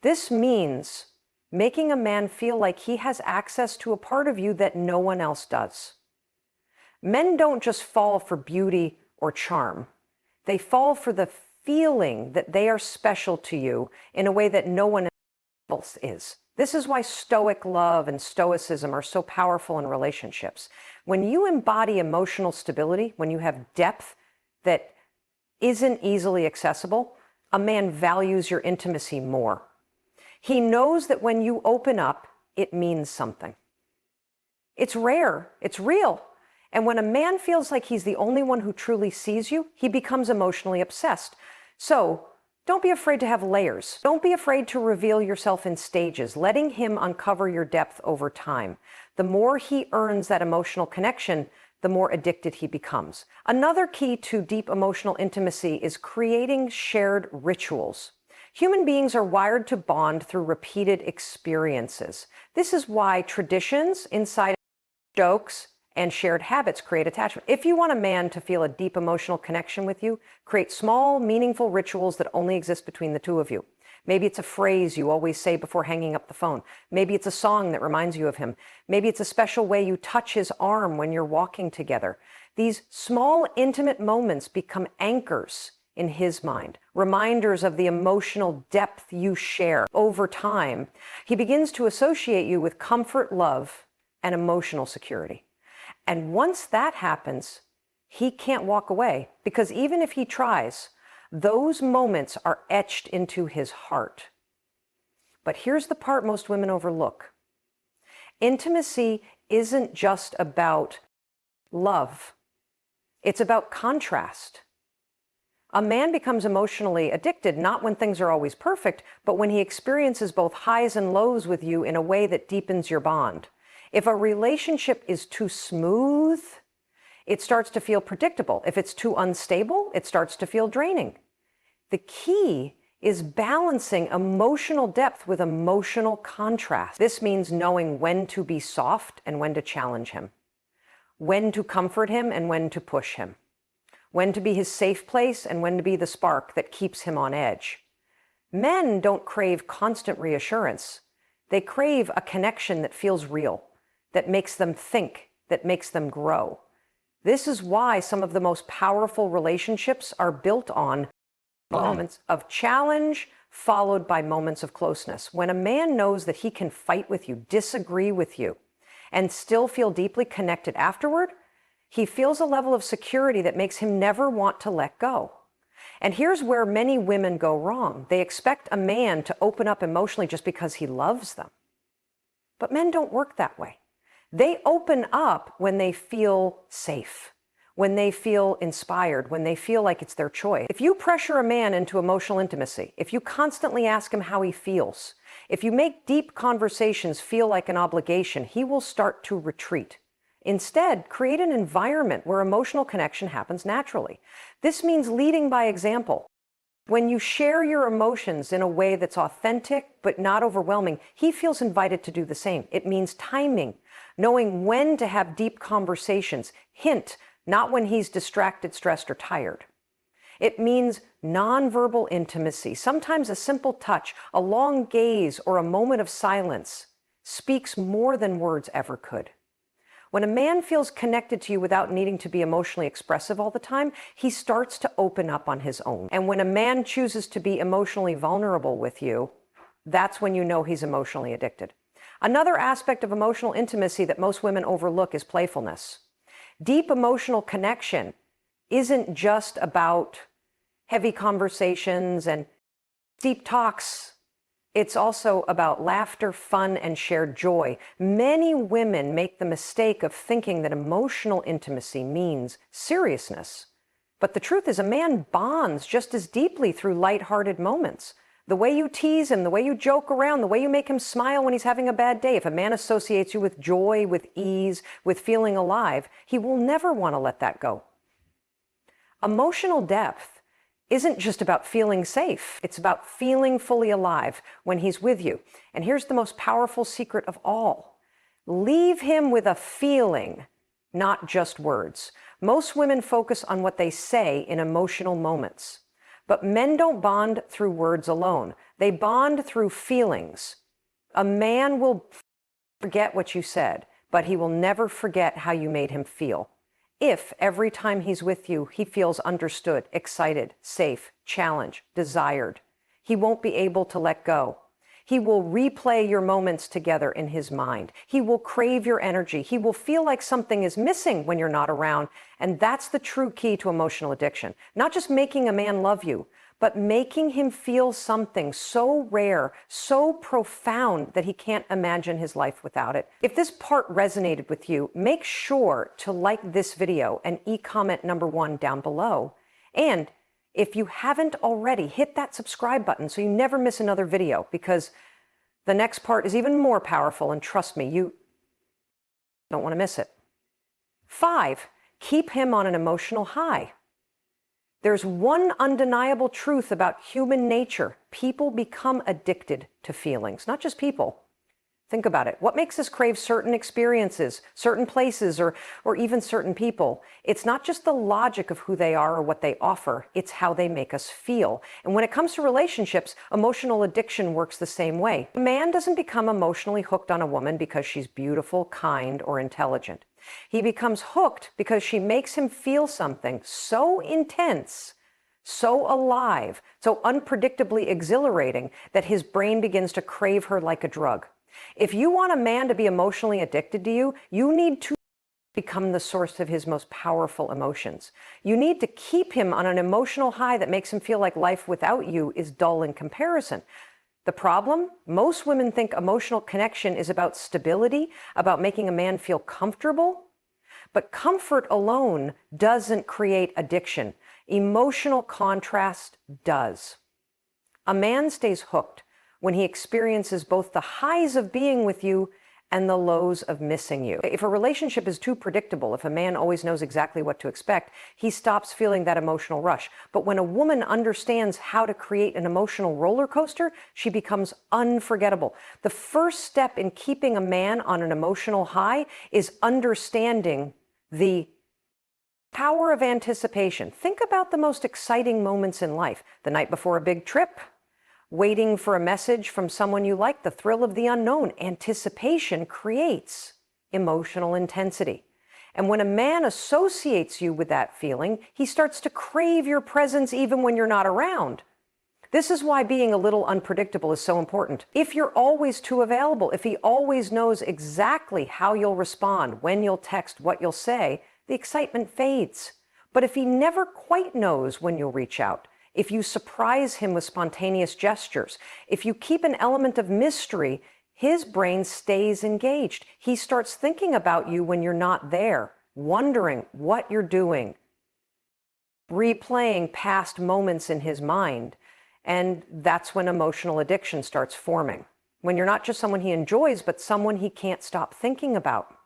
This means making a man feel like he has access to a part of you that no one else does. Men don't just fall for beauty or charm. They fall for the feeling that they are special to you in a way that no one else is. This is why stoic love and stoicism are so powerful in relationships. When you embody emotional stability, when you have depth that isn't easily accessible, a man values your intimacy more. He knows that when you open up, it means something. It's rare, it's real. And when a man feels like he's the only one who truly sees you, he becomes emotionally obsessed. So, don't be afraid to have layers. Don't be afraid to reveal yourself in stages, letting him uncover your depth over time. The more he earns that emotional connection, the more addicted he becomes. Another key to deep emotional intimacy is creating shared rituals. Human beings are wired to bond through repeated experiences. This is why traditions, inside jokes, and shared habits create attachment. If you want a man to feel a deep emotional connection with you, create small, meaningful rituals that only exist between the two of you. Maybe it's a phrase you always say before hanging up the phone. Maybe it's a song that reminds you of him. Maybe it's a special way you touch his arm when you're walking together. These small, intimate moments become anchors in his mind, reminders of the emotional depth you share. Over time, he begins to associate you with comfort, love, and emotional security. And once that happens, he can't walk away, because even if he tries, those moments are etched into his heart. But here's the part most women overlook. Intimacy isn't just about love. It's about contrast. A man becomes emotionally addicted not when things are always perfect, but when he experiences both highs and lows with you in a way that deepens your bond. If a relationship is too smooth, it starts to feel predictable. If it's too unstable, it starts to feel draining. The key is balancing emotional depth with emotional contrast. This means knowing when to be soft and when to challenge him, when to comfort him and when to push him, when to be his safe place and when to be the spark that keeps him on edge. Men don't crave constant reassurance. They crave a connection that feels real, that makes them think, that makes them grow. This is why some of the most powerful relationships are built on moments of challenge followed by moments of closeness. When a man knows that he can fight with you, disagree with you, and still feel deeply connected afterward, he feels a level of security that makes him never want to let go. And here's where many women go wrong. They expect a man to open up emotionally just because he loves them. But men don't work that way. They open up when they feel safe, when they feel inspired, when they feel like it's their choice. If you pressure a man into emotional intimacy, if you constantly ask him how he feels, if you make deep conversations feel like an obligation, he will start to retreat. Instead, create an environment where emotional connection happens naturally. This means leading by example. When you share your emotions in a way that's authentic but not overwhelming, he feels invited to do the same. It means timing, knowing when to have deep conversations. Hint, not when he's distracted, stressed, or tired. It means nonverbal intimacy. Sometimes a simple touch, a long gaze, or a moment of silence speaks more than words ever could. When a man feels connected to you without needing to be emotionally expressive all the time, he starts to open up on his own. And when a man chooses to be emotionally vulnerable with you, that's when you know he's emotionally addicted. Another aspect of emotional intimacy that most women overlook is playfulness. Deep emotional connection isn't just about heavy conversations and deep talks. It's also about laughter, fun, and shared joy. Many women make the mistake of thinking that emotional intimacy means seriousness. But the truth is, a man bonds just as deeply through lighthearted moments. The way you tease him, the way you joke around, the way you make him smile when he's having a bad day. If a man associates you with joy, with ease, with feeling alive, he will never want to let that go. Emotional depth isn't just about feeling safe. It's about feeling fully alive when he's with you. And here's the most powerful secret of all. Leave him with a feeling, not just words. Most women focus on what they say in emotional moments. But men don't bond through words alone. They bond through feelings. A man will forget what you said, but he will never forget how you made him feel. If every time he's with you, he feels understood, excited, safe, challenged, desired, he won't be able to let go. He will replay your moments together in his mind. He will crave your energy. He will feel like something is missing when you're not around. And that's the true key to emotional addiction. Not just making a man love you, but making him feel something so rare, so profound that he can't imagine his life without it. If this part resonated with you, make sure to like this video and comment number 1 down below. And if you haven't already, hit that subscribe button so you never miss another video, because the next part is even more powerful, and trust me, you don't want to miss it. 5, keep him on an emotional high. There's one undeniable truth about human nature. People become addicted to feelings, not just people. Think about it. What makes us crave certain experiences, certain places, or even certain people? It's not just the logic of who they are or what they offer. It's how they make us feel. And when it comes to relationships, emotional addiction works the same way. A man doesn't become emotionally hooked on a woman because she's beautiful, kind, or intelligent. He becomes hooked because she makes him feel something so intense, so alive, so unpredictably exhilarating that his brain begins to crave her like a drug. If you want a man to be emotionally addicted to you, you need to become the source of his most powerful emotions. You need to keep him on an emotional high that makes him feel like life without you is dull in comparison. The problem? Most women think emotional connection is about stability, about making a man feel comfortable. But comfort alone doesn't create addiction. Emotional contrast does. A man stays hooked when he experiences both the highs of being with you and the lows of missing you. If a relationship is too predictable, if a man always knows exactly what to expect, he stops feeling that emotional rush. But when a woman understands how to create an emotional roller coaster, she becomes unforgettable. The first step in keeping a man on an emotional high is understanding the power of anticipation. Think about the most exciting moments in life. The night before a big trip, waiting for a message from someone you like, the thrill of the unknown. Anticipation creates emotional intensity. And when a man associates you with that feeling, he starts to crave your presence even when you're not around. This is why being a little unpredictable is so important. If you're always too available, if he always knows exactly how you'll respond, when you'll text, what you'll say, the excitement fades. But if he never quite knows when you'll reach out, if you surprise him with spontaneous gestures, if you keep an element of mystery, his brain stays engaged. He starts thinking about you when you're not there, wondering what you're doing, replaying past moments in his mind. And that's when emotional addiction starts forming. When you're not just someone he enjoys, but someone he can't stop thinking about.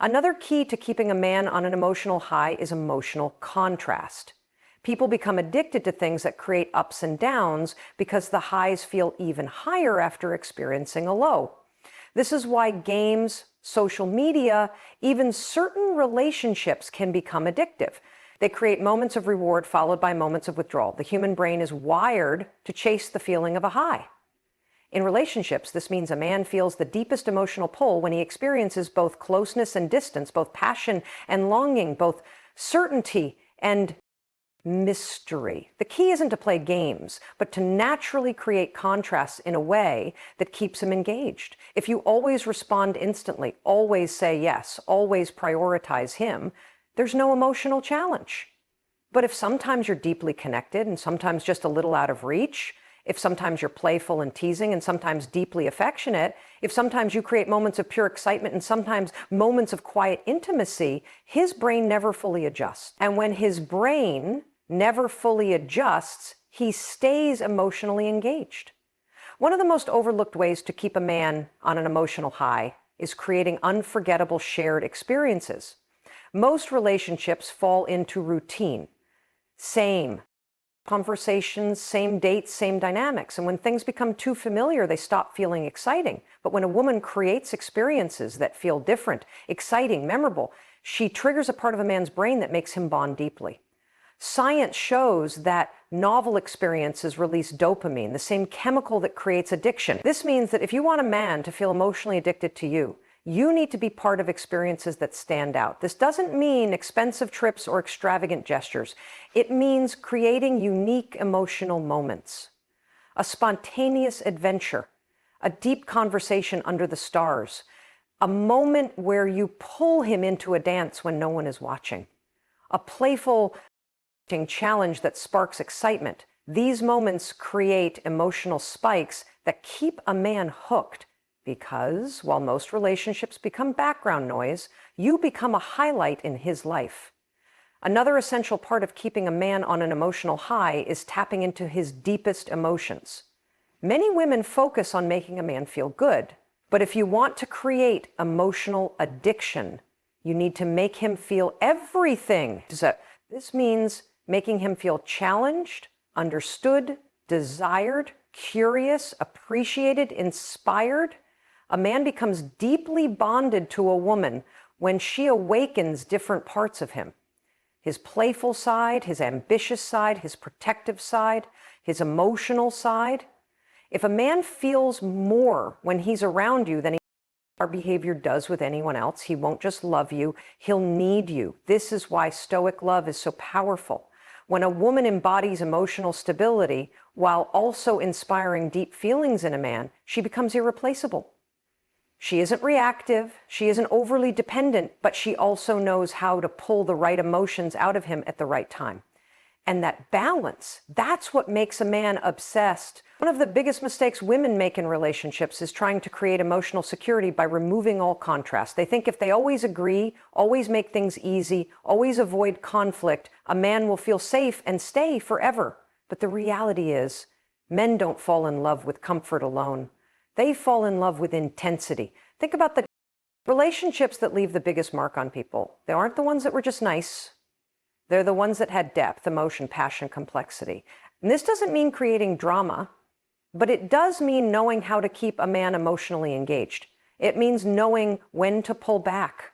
Another key to keeping a man on an emotional high is emotional contrast. People become addicted to things that create ups and downs because the highs feel even higher after experiencing a low. This is why games, social media, even certain relationships can become addictive. They create moments of reward followed by moments of withdrawal. The human brain is wired to chase the feeling of a high. In relationships, this means a man feels the deepest emotional pull when he experiences both closeness and distance, both passion and longing, both certainty and mystery. The key isn't to play games, but to naturally create contrasts in a way that keeps him engaged. If you always respond instantly, always say yes, always prioritize him, there's no emotional challenge. But if sometimes you're deeply connected and sometimes just a little out of reach, if sometimes you're playful and teasing and sometimes deeply affectionate, if sometimes you create moments of pure excitement and sometimes moments of quiet intimacy, his brain never fully adjusts. And when his brain never fully adjusts, he stays emotionally engaged. One of the most overlooked ways to keep a man on an emotional high is creating unforgettable shared experiences. Most relationships fall into routine. Same conversations, same dates, same dynamics. And when things become too familiar, they stop feeling exciting. But when a woman creates experiences that feel different, exciting, memorable, she triggers a part of a man's brain that makes him bond deeply. Science shows that novel experiences release dopamine, the same chemical that creates addiction. This means that if you want a man to feel emotionally addicted to you, you need to be part of experiences that stand out. This doesn't mean expensive trips or extravagant gestures. It means creating unique emotional moments. A spontaneous adventure, a deep conversation under the stars, a moment where you pull him into a dance when no one is watching, a playful challenge that sparks excitement. These moments create emotional spikes that keep a man hooked. Because while most relationships become background noise, you become a highlight in his life. Another essential part of keeping a man on an emotional high is tapping into his deepest emotions. Many women focus on making a man feel good, but if you want to create emotional addiction, you need to make him feel everything. So this means making him feel challenged, understood, desired, curious, appreciated, inspired. A man becomes deeply bonded to a woman when she awakens different parts of him. His playful side, his ambitious side, his protective side, his emotional side. If a man feels more when he's around you than our behavior does with anyone else, he won't just love you, he'll need you. This is why stoic love is so powerful. When a woman embodies emotional stability while also inspiring deep feelings in a man, she becomes irreplaceable. She isn't reactive, she isn't overly dependent, but she also knows how to pull the right emotions out of him at the right time. And that balance, that's what makes a man obsessed. One of the biggest mistakes women make in relationships is trying to create emotional security by removing all contrast. They think if they always agree, always make things easy, always avoid conflict, a man will feel safe and stay forever. But the reality is, men don't fall in love with comfort alone. They fall in love with intensity. Think about the relationships that leave the biggest mark on people. They aren't the ones that were just nice. They're the ones that had depth, emotion, passion, complexity. And this doesn't mean creating drama, but it does mean knowing how to keep a man emotionally engaged. It means knowing when to pull back,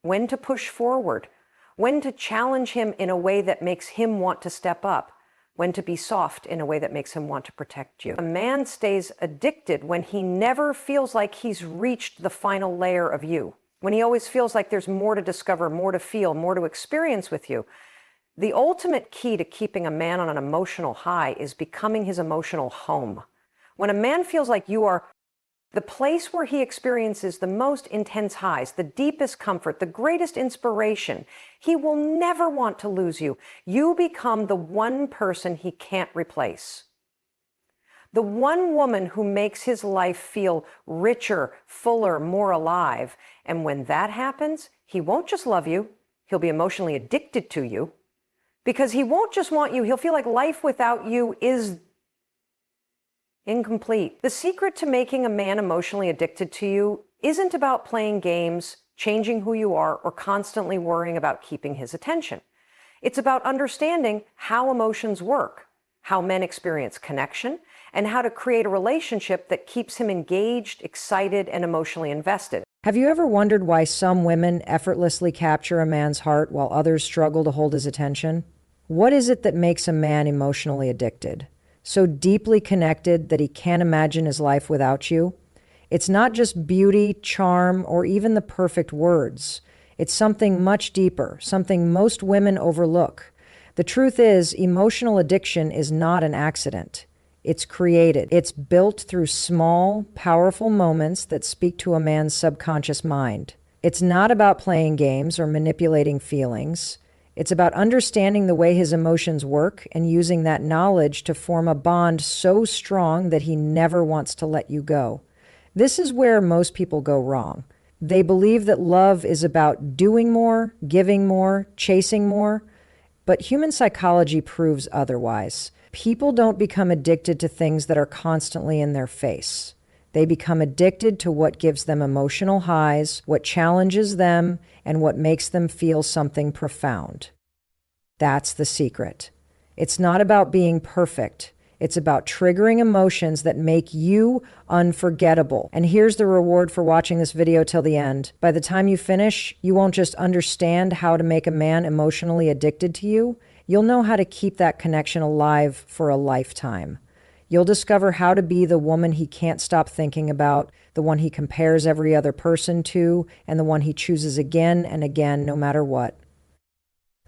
when to push forward, when to challenge him in a way that makes him want to step up, when to be soft in a way that makes him want to protect you. A man stays addicted when he never feels like he's reached the final layer of you, when he always feels like there's more to discover, more to feel, more to experience with you. The ultimate key to keeping a man on an emotional high is becoming his emotional home. When a man feels like you are the place where he experiences the most intense highs, the deepest comfort, the greatest inspiration, he will never want to lose you. You become the one person he can't replace. The one woman who makes his life feel richer, fuller, more alive. And when that happens, he won't just love you, he'll be emotionally addicted to you. Because he won't just want you, he'll feel like life without you is incomplete. The secret to making a man emotionally addicted to you isn't about playing games, changing who you are, or constantly worrying about keeping his attention. It's about understanding how emotions work, how men experience connection, and how to create a relationship that keeps him engaged, excited, and emotionally invested. Have you ever wondered why some women effortlessly capture a man's heart while others struggle to hold his attention? What is it that makes a man emotionally addicted, so deeply connected that he can't imagine his life without you? It's not just beauty, charm, or even the perfect words. It's something much deeper, something most women overlook. The truth is, emotional addiction is not an accident. It's created. It's built through small, powerful moments that speak to a man's subconscious mind. It's not about playing games or manipulating feelings. It's about understanding the way his emotions work and using that knowledge to form a bond so strong that he never wants to let you go. This is where most people go wrong. They believe that love is about doing more, giving more, chasing more, but human psychology proves otherwise. People don't become addicted to things that are constantly in their face. They become addicted to what gives them emotional highs, what challenges them, and what makes them feel something profound. That's the secret. It's not about being perfect. It's about triggering emotions that make you unforgettable. And here's the reward for watching this video till the end. By the time you finish, you won't just understand how to make a man emotionally addicted to you. You'll know how to keep that connection alive for a lifetime. You'll discover how to be the woman he can't stop thinking about, the one he compares every other person to, and the one he chooses again and again, no matter what.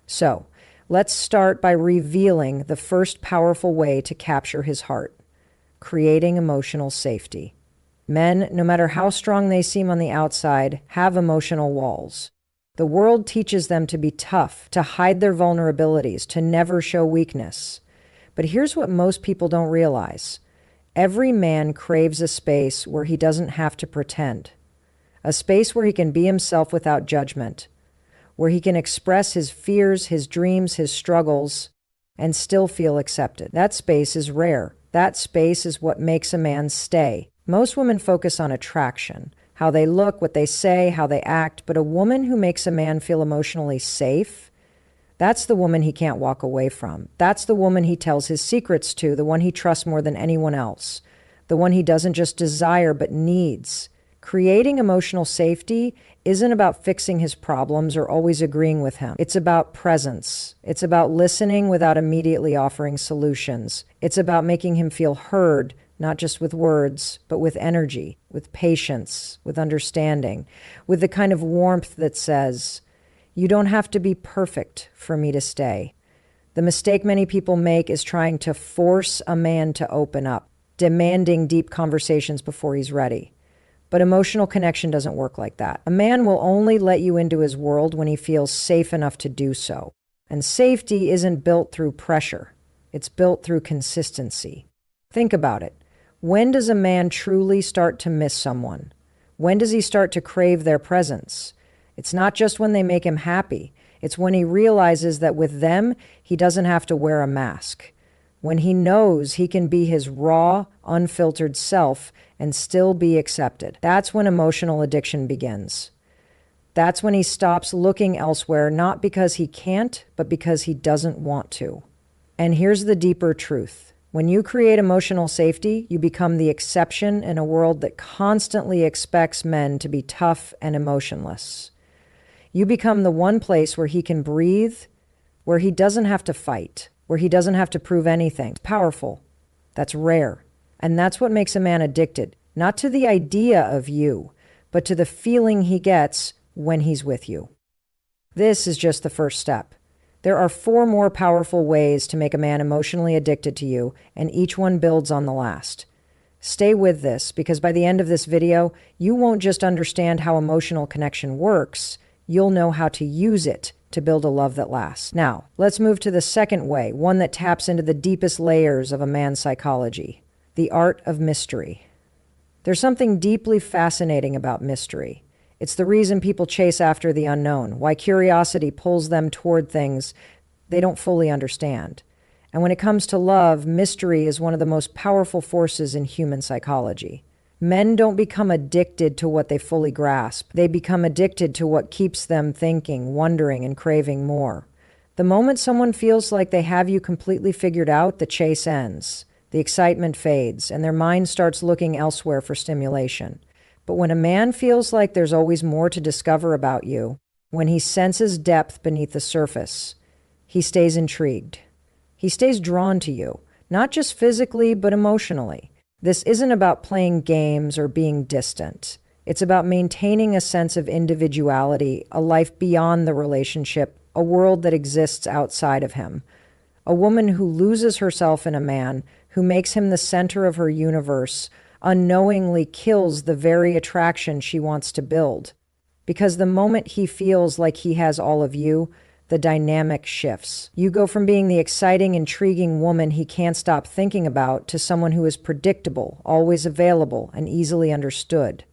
So, let's start by revealing the first powerful way to capture his heart: creating emotional safety. Men, no matter how strong they seem on the outside, have emotional walls. The world teaches them to be tough, to hide their vulnerabilities, to never show weakness. But here's what most people don't realize. Every man craves a space where he doesn't have to pretend. A space where he can be himself without judgment, where he can express his fears, his dreams, his struggles, and still feel accepted. That space is rare. That space is what makes a man stay. Most women focus on attraction, how they look, what they say, how they act, but a woman who makes a man feel emotionally safe, that's the woman he can't walk away from. That's the woman he tells his secrets to, the one he trusts more than anyone else, the one he doesn't just desire but needs. Creating emotional safety isn't about fixing his problems or always agreeing with him. It's about presence. It's about listening without immediately offering solutions. It's about making him feel heard, not just with words, but with energy, with patience, with understanding, with the kind of warmth that says, "You don't have to be perfect for me to stay." The mistake many people make is trying to force a man to open up, demanding deep conversations before he's ready. But emotional connection doesn't work like that. A man will only let you into his world when he feels safe enough to do so. And safety isn't built through pressure. It's built through consistency. Think about it. When does a man truly start to miss someone? When does he start to crave their presence? It's not just when they make him happy. It's when he realizes that with them, he doesn't have to wear a mask. When he knows he can be his raw, unfiltered self and still be accepted. That's when emotional addiction begins. That's when he stops looking elsewhere, not because he can't, but because he doesn't want to. And here's the deeper truth. When you create emotional safety, you become the exception in a world that constantly expects men to be tough and emotionless. You become the one place where he can breathe, where he doesn't have to fight, where he doesn't have to prove anything. It's powerful. That's rare. And that's what makes a man addicted, not to the idea of you, but to the feeling he gets when he's with you. This is just the first step. There are 4 more powerful ways to make a man emotionally addicted to you, and each one builds on the last. Stay with this, because by the end of this video, you won't just understand how emotional connection works, you'll know how to use it to build a love that lasts. Now, let's move to the second way, one that taps into the deepest layers of a man's psychology: the art of mystery. There's something deeply fascinating about mystery. It's the reason people chase after the unknown, why curiosity pulls them toward things they don't fully understand. And when it comes to love, mystery is one of the most powerful forces in human psychology. Men don't become addicted to what they fully grasp. They become addicted to what keeps them thinking, wondering, and craving more. The moment someone feels like they have you completely figured out, the chase ends. The excitement fades, and their mind starts looking elsewhere for stimulation. But when a man feels like there's always more to discover about you, when he senses depth beneath the surface, he stays intrigued. He stays drawn to you, not just physically, but emotionally. This isn't about playing games or being distant. It's about maintaining a sense of individuality, a life beyond the relationship, a world that exists outside of him. A woman who loses herself in a man, who makes him the center of her universe, unknowingly kills the very attraction she wants to build. Because the moment he feels like he has all of you, the dynamic shifts. You go from being the exciting, intriguing woman he can't stop thinking about to someone who is predictable, always available, and easily understood.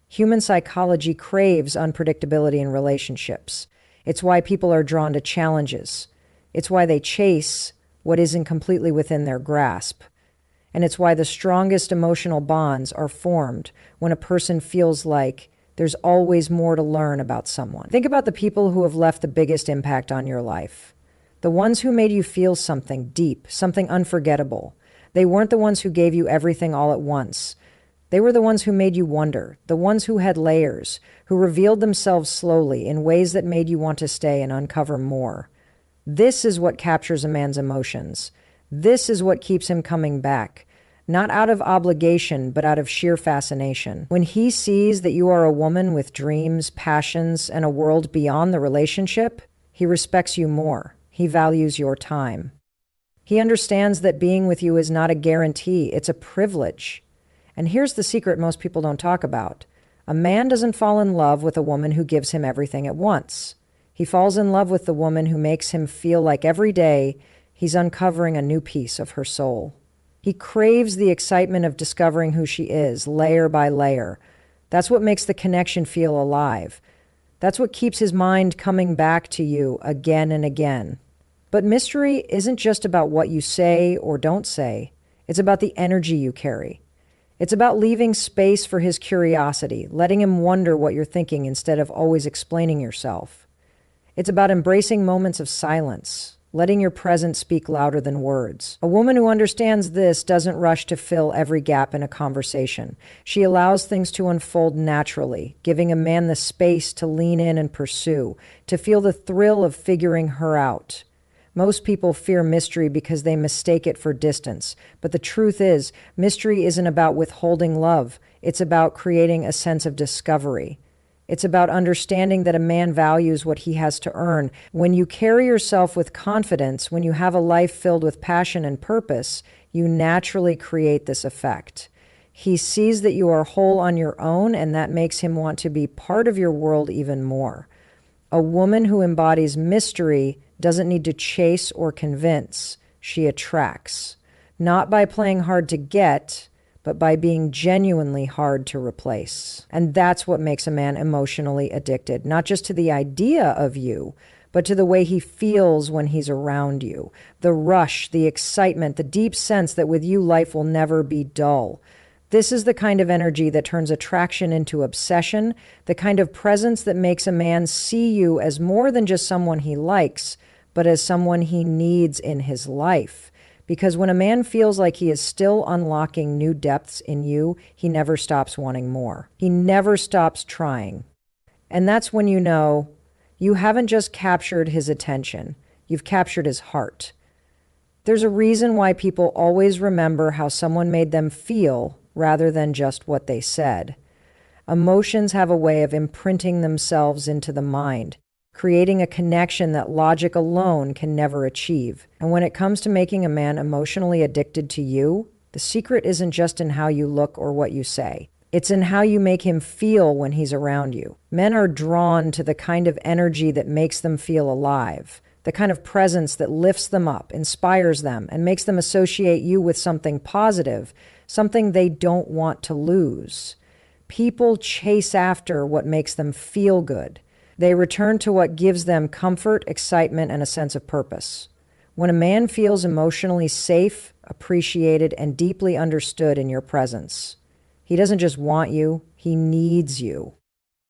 Human psychology craves unpredictability in relationships. It's why people are drawn to challenges. It's why they chase what isn't completely within their grasp. And it's why the strongest emotional bonds are formed when a person feels like there's always more to learn about someone. Think about the people who have left the biggest impact on your life. The ones who made you feel something deep, something unforgettable. They weren't the ones who gave you everything all at once. They were the ones who made you wonder, the ones who had layers, who revealed themselves slowly in ways that made you want to stay and uncover more. This is what captures a man's emotions. This is what keeps him coming back. Not out of obligation, but out of sheer fascination. When he sees that you are a woman with dreams, passions, and a world beyond the relationship, he respects you more. He values your time. He understands that being with you is not a guarantee, it's a privilege. And here's the secret most people don't talk about. A man doesn't fall in love with a woman who gives him everything at once. He falls in love with the woman who makes him feel like every day he's uncovering a new piece of her soul. He craves the excitement of discovering who she is, layer by layer. That's what makes the connection feel alive. That's what keeps his mind coming back to you again and again. But mystery isn't just about what you say or don't say. It's about the energy you carry. It's about leaving space for his curiosity, letting him wonder what you're thinking instead of always explaining yourself. It's about embracing moments of silence, letting your presence speak louder than words. A woman who understands this doesn't rush to fill every gap in a conversation. She allows things to unfold naturally, giving a man the space to lean in and pursue, to feel the thrill of figuring her out. Most people fear mystery because they mistake it for distance. But the truth is, mystery isn't about withholding love. It's about creating a sense of discovery. It's about understanding that a man values what he has to earn. When you carry yourself with confidence, when you have a life filled with passion and purpose, you naturally create this effect. He sees that you are whole on your own, and that makes him want to be part of your world even more. A woman who embodies mystery doesn't need to chase or convince. She attracts. Not by playing hard to get, but by being genuinely hard to replace. And that's what makes a man emotionally addicted, not just to the idea of you, but to the way he feels when he's around you. The rush, the excitement, the deep sense that with you life will never be dull. This is the kind of energy that turns attraction into obsession, the kind of presence that makes a man see you as more than just someone he likes, but as someone he needs in his life. Because when a man feels like he is still unlocking new depths in you, he never stops wanting more. He never stops trying. And that's when you know you haven't just captured his attention, you've captured his heart. There's a reason why people always remember how someone made them feel rather than just what they said. Emotions have a way of imprinting themselves into the mind, creating a connection that logic alone can never achieve. And when it comes to making a man emotionally addicted to you, the secret isn't just in how you look or what you say. It's in how you make him feel when he's around you. Men are drawn to the kind of energy that makes them feel alive, the kind of presence that lifts them up, inspires them, and makes them associate you with something positive, something they don't want to lose. People chase after what makes them feel good. They return to what gives them comfort, excitement, and a sense of purpose. When a man feels emotionally safe, appreciated, and deeply understood in your presence, He doesn't just want you, he needs you.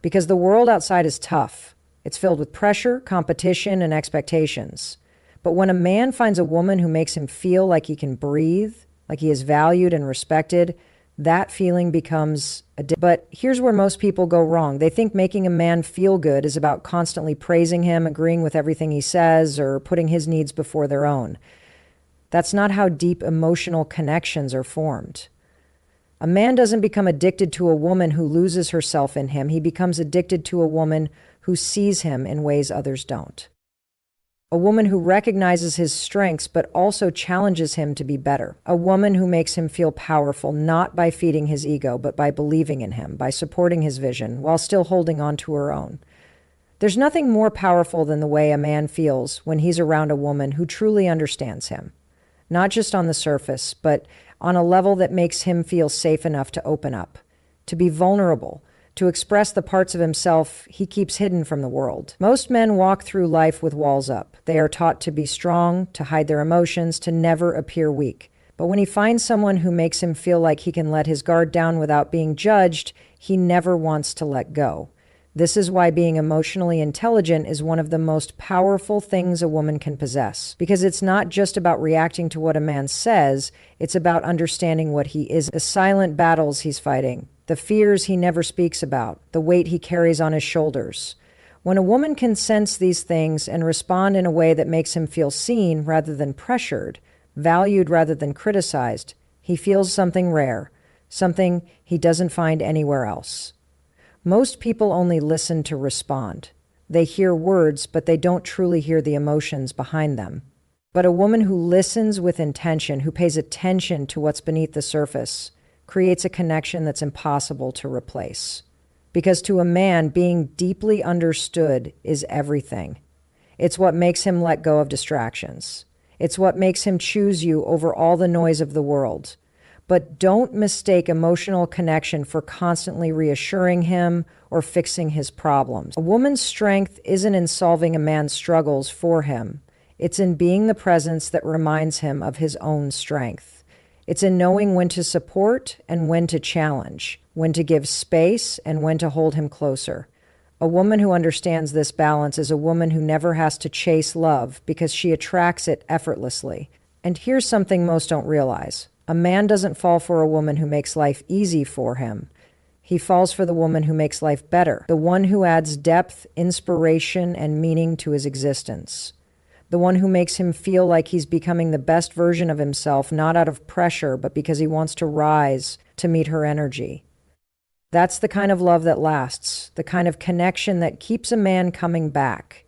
Because the world outside is tough. It's filled with pressure, competition, and expectations. But when a man finds a woman who makes him feel like he can breathe, like he is valued and respected, that feeling becomes But here's where most people go wrong. They think making a man feel good is about constantly praising him, agreeing with everything he says, or putting his needs before their own. That's not how deep emotional connections are formed. A man doesn't become addicted to a woman who loses herself in him. He becomes addicted to a woman who sees him in ways others don't. A woman who recognizes his strengths but also challenges him to be better. A woman who makes him feel powerful, not by feeding his ego, but by believing in him, by supporting his vision, while still holding on to her own. There's nothing more powerful than the way a man feels when he's around a woman who truly understands him. Not just on the surface, but on a level that makes him feel safe enough to open up, to be vulnerable, to express the parts of himself he keeps hidden from the world. Most men walk through life with walls up. They are taught to be strong, to hide their emotions, to never appear weak. But when he finds someone who makes him feel like he can let his guard down without being judged, he never wants to let go. This is why being emotionally intelligent is one of the most powerful things a woman can possess. Because it's not just about reacting to what a man says, it's about understanding what he is, the silent battles he's fighting, the fears he never speaks about, the weight he carries on his shoulders. When a woman can sense these things and respond in a way that makes him feel seen rather than pressured, valued rather than criticized, he feels something rare, something he doesn't find anywhere else. Most people only listen to respond. They hear words, but they don't truly hear the emotions behind them. But a woman who listens with intention, who pays attention to what's beneath the surface, creates a connection that's impossible to replace. Because to a man, being deeply understood is everything. It's what makes him let go of distractions. It's what makes him choose you over all the noise of the world. But don't mistake emotional connection for constantly reassuring him or fixing his problems. A woman's strength isn't in solving a man's struggles for him. It's in being the presence that reminds him of his own strength. It's in knowing when to support and when to challenge, when to give space and when to hold him closer. A woman who understands this balance is a woman who never has to chase love because she attracts it effortlessly. And here's something most don't realize. A man doesn't fall for a woman who makes life easy for him. He falls for the woman who makes life better, the one who adds depth, inspiration, and meaning to his existence. The one who makes him feel like he's becoming the best version of himself, not out of pressure, but because he wants to rise to meet her energy. That's the kind of love that lasts, the kind of connection that keeps a man coming back.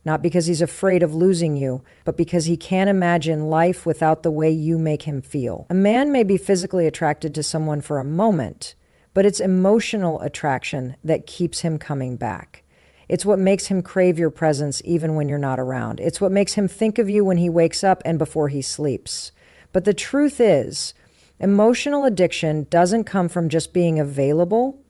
Not because he's afraid of losing you, but because he can't imagine life without the way you make him feel. A man may be physically attracted to someone for a moment, but it's emotional attraction that keeps him coming back. It's what makes him crave your presence even when you're not around. It's what makes him think of you when he wakes up and before he sleeps. But the truth is, emotional addiction doesn't come from just being available.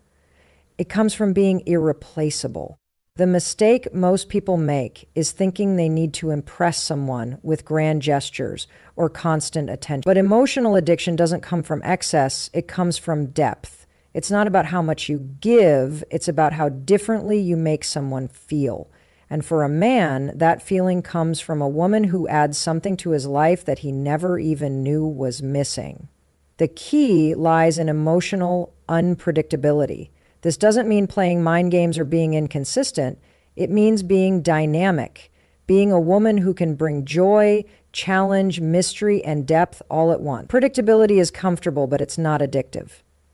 It comes from being irreplaceable. The mistake most people make is thinking they need to impress someone with grand gestures or constant attention. But emotional addiction doesn't come from excess, it comes from depth. It's not about how much you give, it's about how differently you make someone feel. And for a man, that feeling comes from a woman who adds something to his life that he never even knew was missing. The key lies in emotional unpredictability. This doesn't mean playing mind games or being inconsistent. It means being dynamic, being a woman who can bring joy, challenge, mystery, and depth all at once. Predictability is comfortable, but it's not addictive.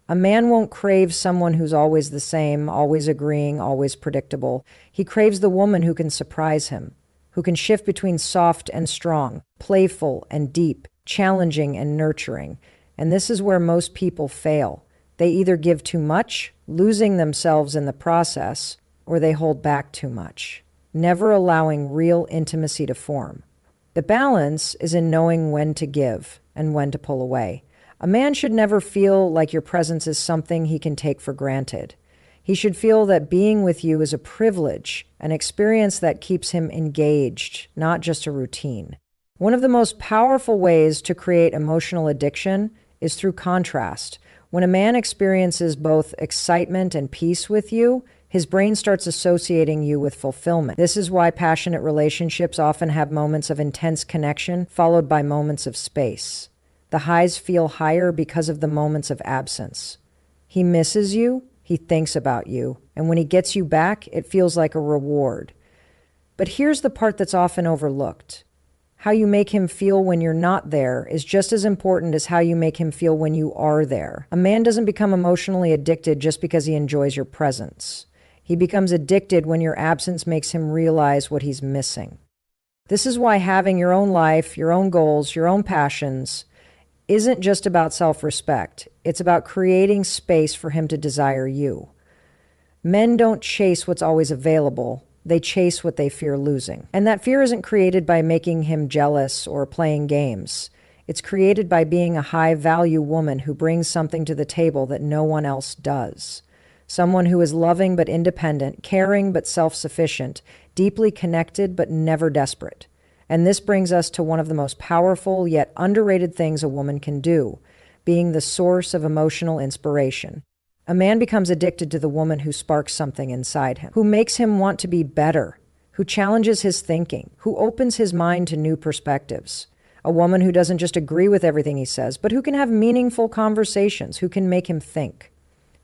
A man won't crave someone who's always the same, always agreeing, always predictable. He craves the woman who can surprise him, who can shift between soft and strong, playful and deep, challenging and nurturing. And this is where most people fail. They either give too much, losing themselves in the process, or they hold back too much, never allowing real intimacy to form. The balance is in knowing when to give and when to pull away. A man should never feel like your presence is something he can take for granted. He should feel that being with you is a privilege, an experience that keeps him engaged, not just a routine. One of the most powerful ways to create emotional addiction is through contrast. When a man experiences both excitement and peace with you, his brain starts associating you with fulfillment. This is why passionate relationships often have moments of intense connection, followed by moments of space. The highs feel higher because of the moments of absence. He misses you, he thinks about you, and when he gets you back, it feels like a reward. But here's the part that's often overlooked. How you make him feel when you're not there is just as important as how you make him feel when you are there. A man doesn't become emotionally addicted just because he enjoys your presence. He becomes addicted when your absence makes him realize what he's missing. This is why having your own life, your own goals, your own passions isn't just about self-respect. It's about creating space for him to desire you. Men don't chase what's always available. They chase what they fear losing. And that fear isn't created by making him jealous or playing games. It's created by being a high-value woman who brings something to the table that no one else does. Someone who is loving but independent, caring but self-sufficient, deeply connected but never desperate. And this brings us to one of the most powerful yet underrated things a woman can do, being the source of emotional inspiration. A man becomes addicted to the woman who sparks something inside him, who makes him want to be better, who challenges his thinking, who opens his mind to new perspectives. A woman who doesn't just agree with everything he says, but who can have meaningful conversations, who can make him think.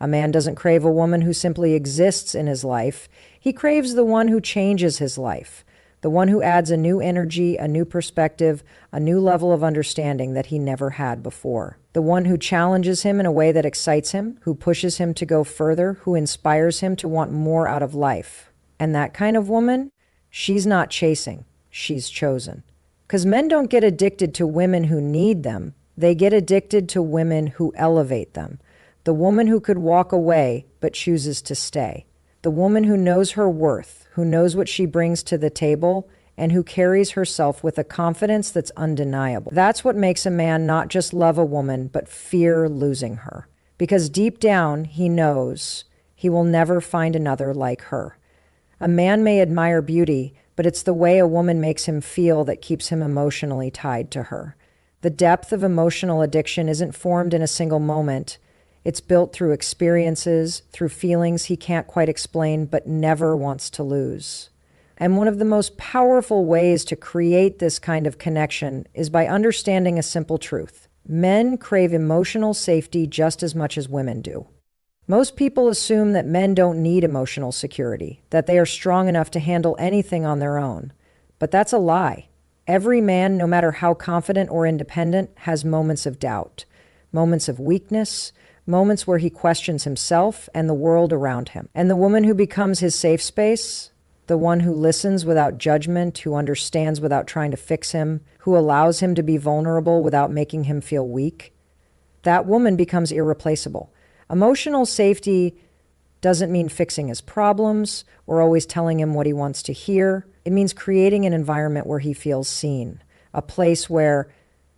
A man doesn't crave a woman who simply exists in his life. He craves the one who changes his life, the one who adds a new energy, a new perspective, a new level of understanding that he never had before. The one who challenges him in a way that excites him, who pushes him to go further, who inspires him to want more out of life. And that kind of woman, she's not chasing, she's chosen. Because men don't get addicted to women who need them. They get addicted to women who elevate them. The woman who could walk away but chooses to stay. The woman who knows her worth, who knows what she brings to the table, and who carries herself with a confidence that's undeniable. That's what makes a man not just love a woman, but fear losing her. Because deep down, he knows he will never find another like her. A man may admire beauty, but it's the way a woman makes him feel that keeps him emotionally tied to her. The depth of emotional addiction isn't formed in a single moment. It's built through experiences, through feelings he can't quite explain but never wants to lose. And one of the most powerful ways to create this kind of connection is by understanding a simple truth. Men crave emotional safety just as much as women do. Most people assume that men don't need emotional security, that they are strong enough to handle anything on their own. But that's a lie. Every man, no matter how confident or independent, has moments of doubt, moments of weakness, moments where he questions himself and the world around him. And the woman who becomes his safe space, the one who listens without judgment, who understands without trying to fix him, who allows him to be vulnerable without making him feel weak, that woman becomes irreplaceable. Emotional safety doesn't mean fixing his problems or always telling him what he wants to hear. It means creating an environment where he feels seen, a place where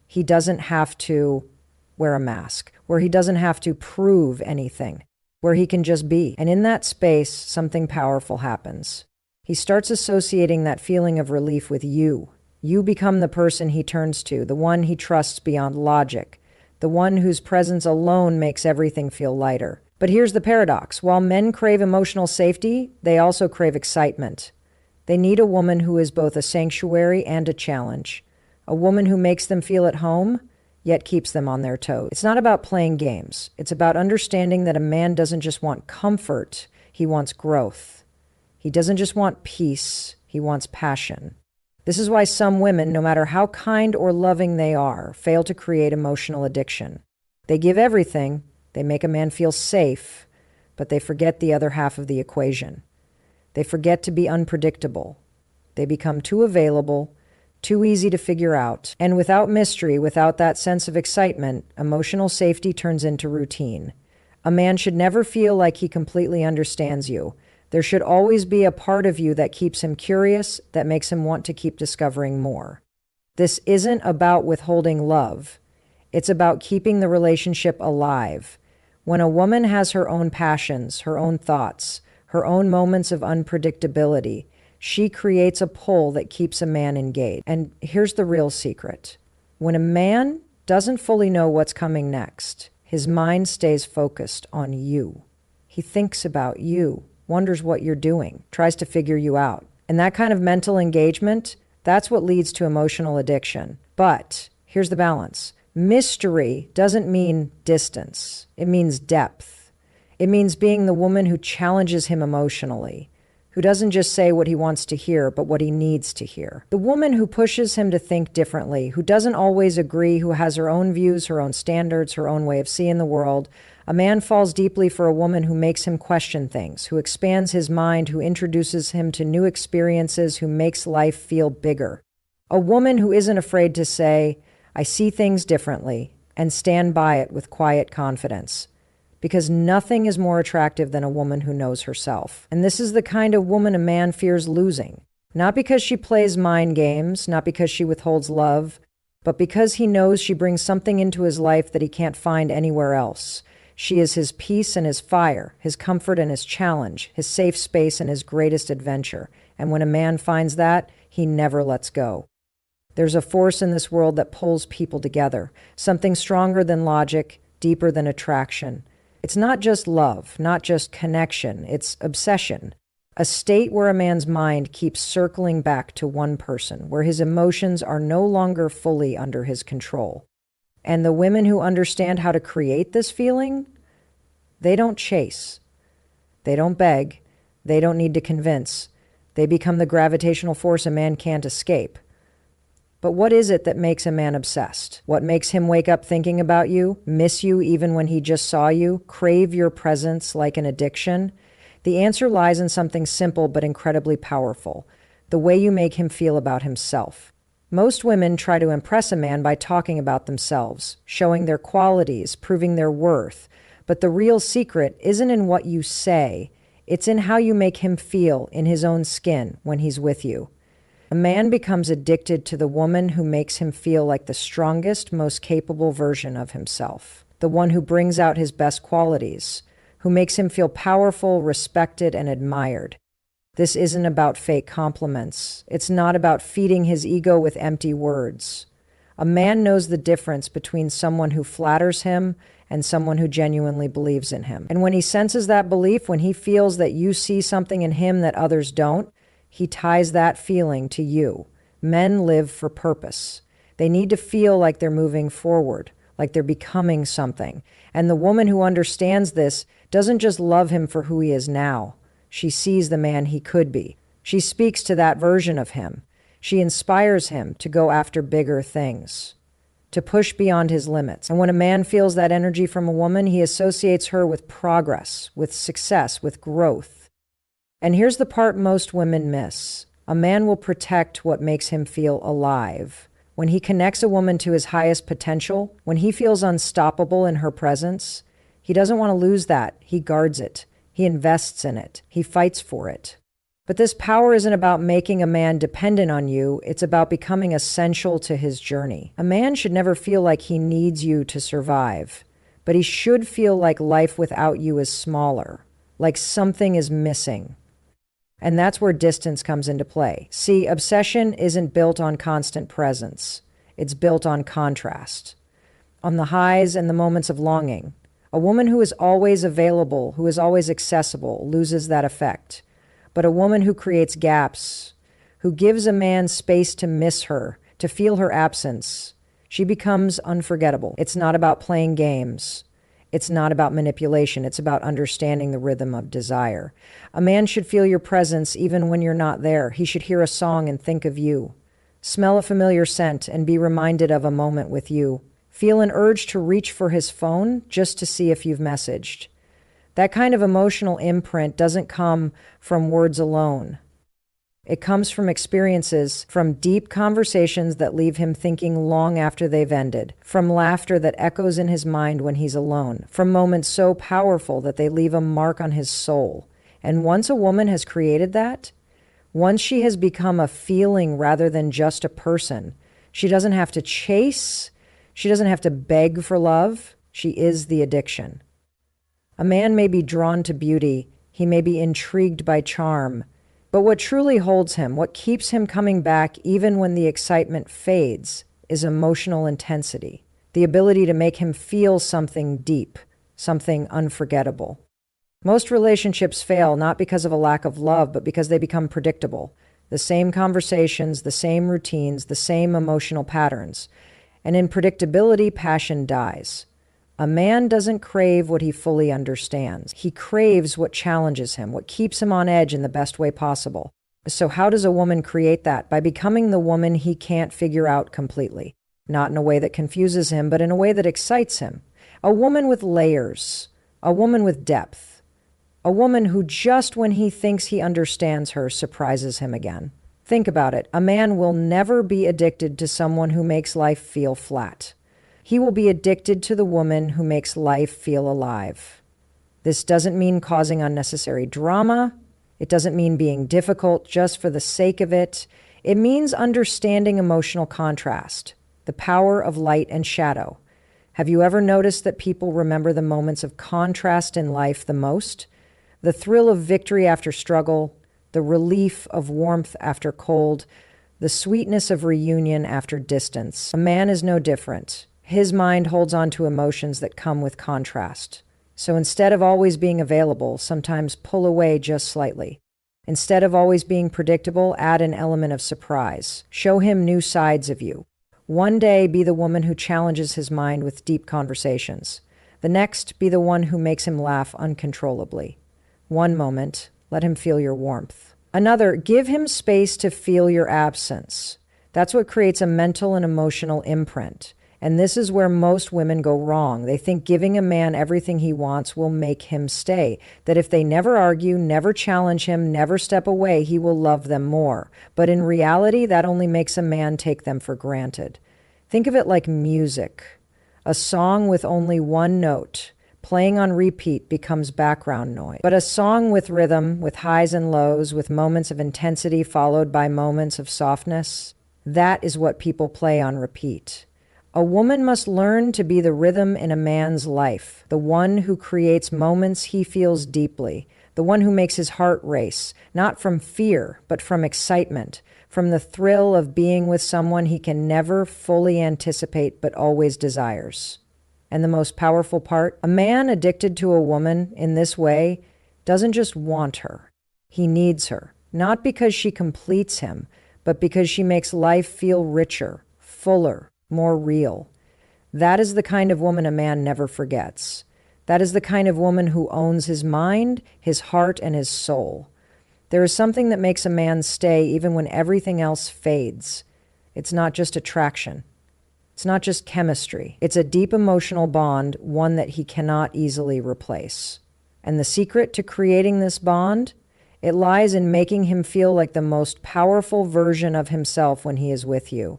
he doesn't have to wear a mask, where he doesn't have to prove anything, where he can just be. And in that space, something powerful happens. He starts associating that feeling of relief with you. You become the person he turns to, the one he trusts beyond logic, the one whose presence alone makes everything feel lighter. But here's the paradox. While men crave emotional safety, they also crave excitement. They need a woman who is both a sanctuary and a challenge, a woman who makes them feel at home, yet keeps them on their toes. It's not about playing games. It's about understanding that a man doesn't just want comfort, he wants growth. He doesn't just want peace, he wants passion. This is why some women, no matter how kind or loving they are, fail to create emotional addiction. They give everything, they make a man feel safe, but they forget the other half of the equation. They forget to be unpredictable. They become too available, too easy to figure out. And without mystery, without that sense of excitement, emotional safety turns into routine. A man should never feel like he completely understands you. There should always be a part of you that keeps him curious, that makes him want to keep discovering more. This isn't about withholding love. It's about keeping the relationship alive. When a woman has her own passions, her own thoughts, her own moments of unpredictability, she creates a pull that keeps a man engaged. And here's the real secret. When a man doesn't fully know what's coming next, His mind stays focused on you. He thinks about you, wonders what you're doing, tries to figure you out. And that kind of mental engagement, that's what leads to emotional addiction. But here's the balance. Mystery doesn't mean distance. It means depth. It means being the woman who challenges him emotionally, who doesn't just say what he wants to hear, but what he needs to hear. The woman who pushes him to think differently, who doesn't always agree, who has her own views, her own standards, her own way of seeing the world. A man falls deeply for a woman who makes him question things, who expands his mind, who introduces him to new experiences, who makes life feel bigger. A woman who isn't afraid to say, I see things differently, and stand by it with quiet confidence. Because nothing is more attractive than a woman who knows herself. And this is the kind of woman a man fears losing. Not because she plays mind games, not because she withholds love, but because he knows she brings something into his life that he can't find anywhere else. She is his peace and his fire, his comfort and his challenge, his safe space and his greatest adventure. And when a man finds that, he never lets go. There's a force in this world that pulls people together, something stronger than logic, deeper than attraction. It's not just love, not just connection, it's obsession. A state where a man's mind keeps circling back to one person, where his emotions are no longer fully under his control. And the women who understand how to create this feeling, they don't chase. They don't beg. They don't need to convince. They become the gravitational force a man can't escape. But what is it that makes a man obsessed? What makes him wake up thinking about you, miss you even when he just saw you, crave your presence like an addiction? The answer lies in something simple but incredibly powerful: the way you make him feel about himself. Most women try to impress a man by talking about themselves, showing their qualities, proving their worth. But the real secret isn't in what you say, it's in how you make him feel in his own skin when he's with you. A man becomes addicted to the woman who makes him feel like the strongest, most capable version of himself, the one who brings out his best qualities, who makes him feel powerful, respected, and admired. This isn't about fake compliments. It's not about feeding his ego with empty words. A man knows the difference between someone who flatters him and someone who genuinely believes in him. And when he senses that belief, when he feels that you see something in him that others don't, he ties that feeling to you. Men live for purpose. They need to feel like they're moving forward, like they're becoming something. And the woman who understands this doesn't just love him for who he is now. She sees the man he could be. She speaks to that version of him. She inspires him to go after bigger things, to push beyond his limits. And when a man feels that energy from a woman, he associates her with progress, with success, with growth. And here's the part most women miss. A man will protect what makes him feel alive. When he connects a woman to his highest potential, when he feels unstoppable in her presence, he doesn't want to lose that. He guards it. He invests in it. He fights for it. But this power isn't about making a man dependent on you. It's about becoming essential to his journey. A man should never feel like he needs you to survive, but he should feel like life without you is smaller, like something is missing. And that's where distance comes into play. See, obsession isn't built on constant presence. It's built on contrast, on the highs and the moments of longing. A woman who is always available, who is always accessible, loses that effect. But a woman who creates gaps, who gives a man space to miss her, to feel her absence, she becomes unforgettable. It's not about playing games. It's not about manipulation. It's about understanding the rhythm of desire. A man should feel your presence even when you're not there. He should hear a song and think of you. Smell a familiar scent and be reminded of a moment with you. Feel an urge to reach for his phone just to see if you've messaged. That kind of emotional imprint doesn't come from words alone. It comes from experiences, from deep conversations that leave him thinking long after they've ended, from laughter that echoes in his mind when he's alone, from moments so powerful that they leave a mark on his soul. And once a woman has created that, once she has become a feeling rather than just a person, she doesn't have to chase, she doesn't have to beg for love, she is the addiction. A man may be drawn to beauty, he may be intrigued by charm, but what truly holds him, what keeps him coming back even when the excitement fades, is emotional intensity. the ability to make him feel something deep, something unforgettable. Most relationships fail not because of a lack of love, but because they become predictable. The same conversations, the same routines, the same emotional patterns. And in predictability, passion dies. A man doesn't crave what he fully understands. He craves what challenges him, what keeps him on edge in the best way possible. So how does a woman create that? By becoming the woman he can't figure out completely. Not in a way that confuses him, but in a way that excites him. A woman with layers. A woman with depth. A woman who just when he thinks he understands her, surprises him again. Think about it. A man will never be addicted to someone who makes life feel flat. He will be addicted to the woman who makes life feel alive. This doesn't mean causing unnecessary drama. It doesn't mean being difficult just for the sake of it. It means understanding emotional contrast, the power of light and shadow. Have you ever noticed that people remember the moments of contrast in life the most? The thrill of victory after struggle, the relief of warmth after cold, the sweetness of reunion after distance. A man is no different. His mind holds on to emotions that come with contrast. So instead of always being available, sometimes pull away just slightly. Instead of always being predictable, add an element of surprise. Show him new sides of you. One day, be the woman who challenges his mind with deep conversations. The next, be the one who makes him laugh uncontrollably. One moment, let him feel your warmth. Another, give him space to feel your absence. That's what creates a mental and emotional imprint. And this is where most women go wrong. They think giving a man everything he wants will make him stay. That if they never argue, never challenge him, never step away, he will love them more. But in reality, that only makes a man take them for granted. Think of it like music. A song with only one note, playing on repeat, becomes background noise. But a song with rhythm, with highs and lows, with moments of intensity followed by moments of softness, that is what people play on repeat. A woman must learn to be the rhythm in a man's life, the one who creates moments he feels deeply, the one who makes his heart race, not from fear, but from excitement, from the thrill of being with someone he can never fully anticipate but always desires. And the most powerful part, a man addicted to a woman in this way doesn't just want her. He needs her, not because she completes him, but because she makes life feel richer, fuller, more real. That is the kind of woman a man never forgets. That is the kind of woman who owns his mind, his heart, and his soul. There is something that makes a man stay even when everything else fades. It's not just attraction. It's not just chemistry. It's a deep emotional bond, one that he cannot easily replace. And the secret to creating this bond? It lies in making him feel like the most powerful version of himself when he is with you.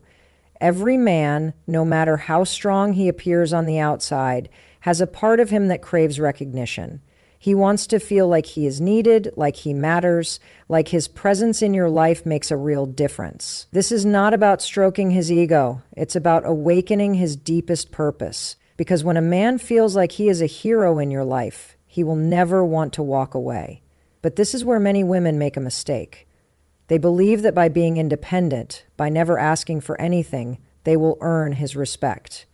Every man, no matter how strong he appears on the outside, has a part of him that craves recognition. He wants to feel like he is needed, like he matters, like his presence in your life makes a real difference. This is not about stroking his ego. It's about awakening his deepest purpose. Because when a man feels like he is a hero in your life, he will never want to walk away. But this is where many women make a mistake. They believe that by being independent, by never asking for anything, they will earn his respect.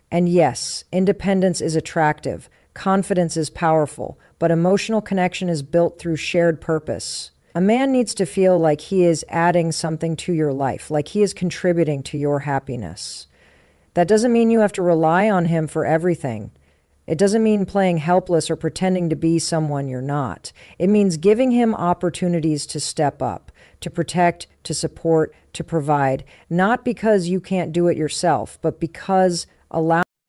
And yes, independence is attractive. Confidence is powerful, but emotional connection is built through shared purpose. A man needs to feel like he is adding something to your life, like he is contributing to your happiness. That doesn't mean you have to rely on him for everything. It doesn't mean playing helpless or pretending to be someone you're not. It means giving him opportunities to step up, to protect, to support, to provide, not because you can't do it yourself, but because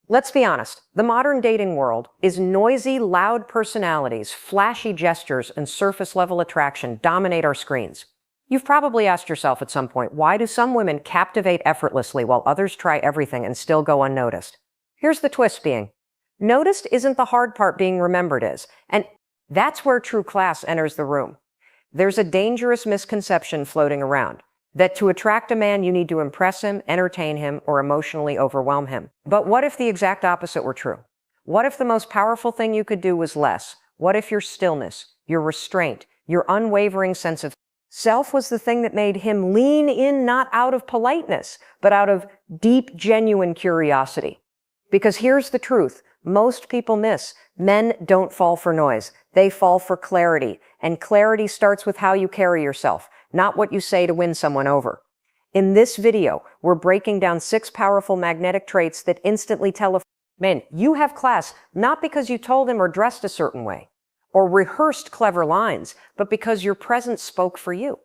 Let's be honest, the modern dating world is noisy, loud personalities, flashy gestures, and surface-level attraction dominate our screens. You've probably asked yourself at some point, why do some women captivate effortlessly while others try everything and still go unnoticed? Here's the twist being, noticed isn't the hard part, being remembered is. And that's where true class enters the room. There's a dangerous misconception floating around that to attract a man, you need to impress him, entertain him, or emotionally overwhelm him. But what if the exact opposite were true? What if the most powerful thing you could do was less? What if your stillness, your restraint, your unwavering sense of self was the thing that made him lean in, not out of politeness, but out of deep, genuine curiosity? Because here's the truth. Most people miss. Men don't fall for noise. They fall for clarity. And clarity starts with how you carry yourself, not what you say to win someone over. In this video, we're breaking down 6 powerful magnetic traits that instantly tell a man you have class, not because you told him or dressed a certain way, or rehearsed clever lines, but because your presence spoke for you.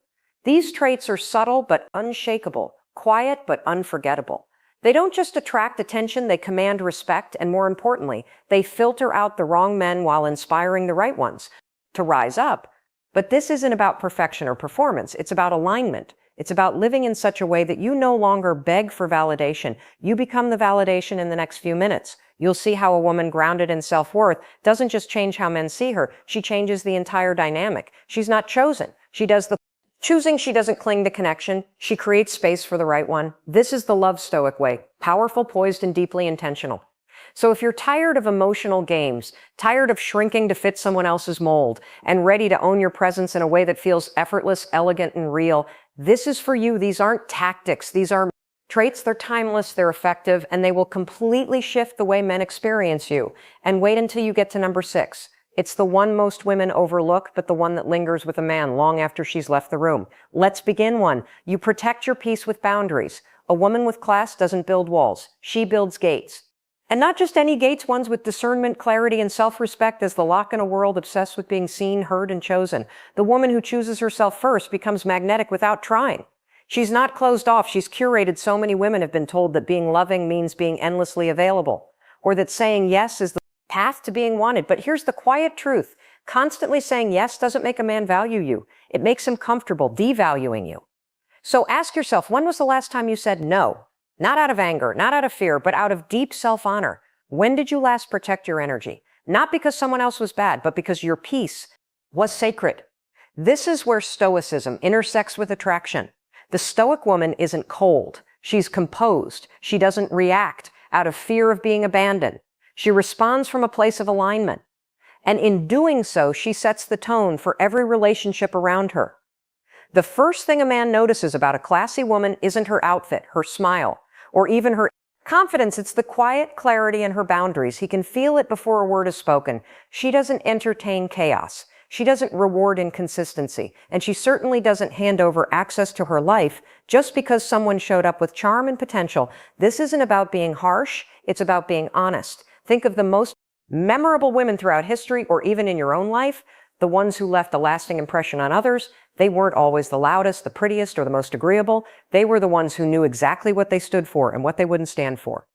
These traits are subtle but unshakable, quiet but unforgettable. They don't just attract attention, they command respect, and more importantly, they filter out the wrong men while inspiring the right ones to rise up. But this isn't about perfection or performance, it's about alignment. It's about living in such a way that you no longer beg for validation. You become the validation in the next few minutes. You'll see how a woman grounded in self-worth doesn't just change how men see her, she changes the entire dynamic. She's not chosen. She does the choosing. She doesn't cling to connection. She creates space for the right one. This is the love stoic way. Powerful, poised, and deeply intentional. So if you're tired of emotional games, tired of shrinking to fit someone else's mold, and ready to own your presence in a way that feels effortless, elegant, and real, this is for you. These aren't tactics. These are traits. They're timeless, they're effective, and they will completely shift the way men experience you. And wait until you get to number 6. It's the one most women overlook, but the one that lingers with a man long after she's left the room. Let's begin one. You protect your peace with boundaries. A woman with class doesn't build walls. She builds gates. And not just any gates, ones with discernment, clarity, and self-respect as the lock in a world obsessed with being seen, heard, and chosen. The woman who chooses herself first becomes magnetic without trying. She's not closed off. She's curated. So many women have been told that being loving means being endlessly available, or that saying yes is the path to being wanted. But here's the quiet truth. Constantly saying yes doesn't make a man value you. It makes him comfortable, devaluing you. So ask yourself, when was the last time you said no? Not out of anger, not out of fear, but out of deep self-honor. When did you last protect your energy? Not because someone else was bad, but because your peace was sacred. This is where stoicism intersects with attraction. The stoic woman isn't cold. She's composed. She doesn't react out of fear of being abandoned. She responds from a place of alignment. And in doing so, she sets the tone for every relationship around her. The first thing a man notices about a classy woman isn't her outfit, her smile, or even her confidence. It's the quiet clarity in her boundaries. He can feel it before a word is spoken. She doesn't entertain chaos. She doesn't reward inconsistency. And she certainly doesn't hand over access to her life just because someone showed up with charm and potential. This isn't about being harsh. It's about being honest. Think of the most memorable women throughout history, or even in your own life, the ones who left a lasting impression on others. They weren't always the loudest, the prettiest, or the most agreeable. They were the ones who knew exactly what they stood for and what they wouldn't stand for.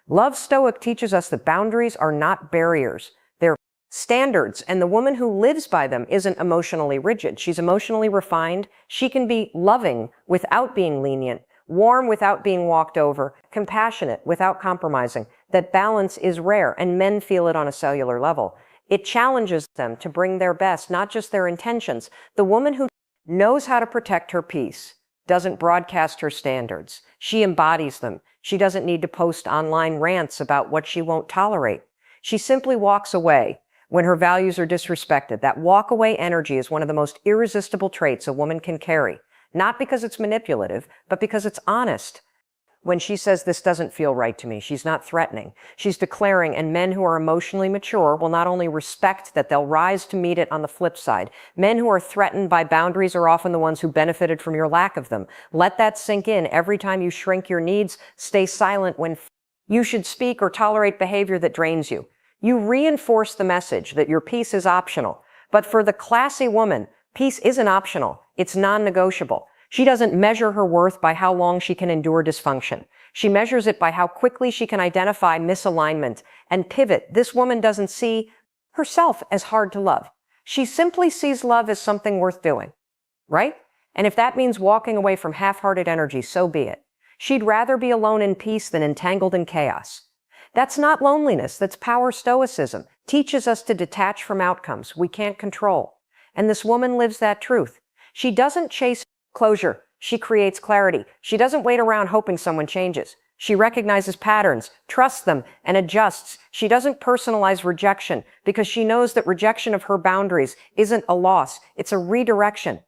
Love Stoic teaches us that boundaries are not barriers. They're standards, and the woman who lives by them isn't emotionally rigid. She's emotionally refined. She can be loving without being lenient, warm without being walked over, compassionate without compromising. That balance is rare, and men feel it on a cellular level. It challenges them to bring their best, not just their intentions. The woman who knows how to protect her peace doesn't broadcast her standards. She embodies them. She doesn't need to post online rants about what she won't tolerate. She simply walks away when her values are disrespected. That walk-away energy is one of the most irresistible traits a woman can carry. Not because it's manipulative, but because it's honest. When she says, "This doesn't feel right to me," she's not threatening. She's declaring, and men who are emotionally mature will not only respect that, they'll rise to meet it on the flip side. Men who are threatened by boundaries are often the ones who benefited from your lack of them. Let that sink in. Every time you shrink your needs, stay silent when you should speak, or tolerate behavior that drains you. You reinforce the message that your peace is optional. But for the classy woman, peace isn't optional. It's non-negotiable. She doesn't measure her worth by how long she can endure dysfunction. She measures it by how quickly she can identify misalignment and pivot. This woman doesn't see herself as hard to love. She simply sees love as something worth doing, right? And if that means walking away from half-hearted energy, so be it. She'd rather be alone in peace than entangled in chaos. That's not loneliness. That's power. Stoicism teaches us to detach from outcomes we can't control. And this woman lives that truth. She doesn't chase closure. She creates clarity. She doesn't wait around hoping someone changes. She recognizes patterns, trusts them, and adjusts. She doesn't personalize rejection because she knows that rejection of her boundaries isn't a loss. It's a redirection.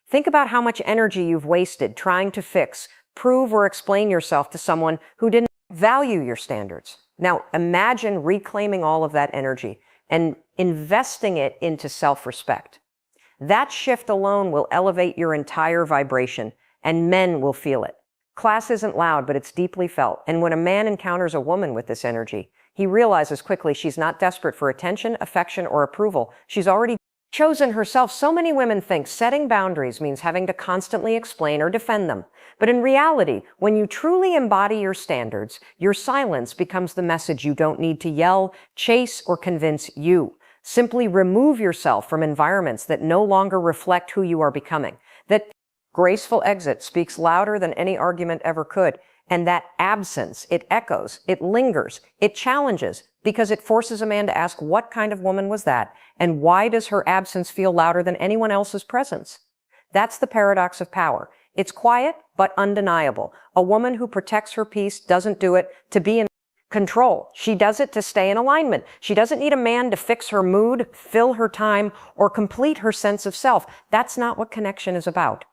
Think about how much energy you've wasted trying to fix, prove, or explain yourself to someone who didn't value your standards. Now, imagine reclaiming all of that energy and investing it into self-respect. That shift alone will elevate your entire vibration, and men will feel it. Class isn't loud, but it's deeply felt. And when a man encounters a woman with this energy, he realizes quickly she's not desperate for attention, affection, or approval. She's already chosen herself. So many women think setting boundaries means having to constantly explain or defend them. But in reality, when you truly embody your standards, your silence becomes the message. You don't need to yell, chase, or convince you. Simply remove yourself from environments that no longer reflect who you are becoming. That graceful exit speaks louder than any argument ever could. And that absence, it echoes, it lingers, it challenges, because it forces a man to ask, what kind of woman was that? And why does her absence feel louder than anyone else's presence? That's the paradox of power. It's quiet, but undeniable. A woman who protects her peace doesn't do it to be in control. She does it to stay in alignment. She doesn't need a man to fix her mood, fill her time, or complete her sense of self. That's not what connection is about.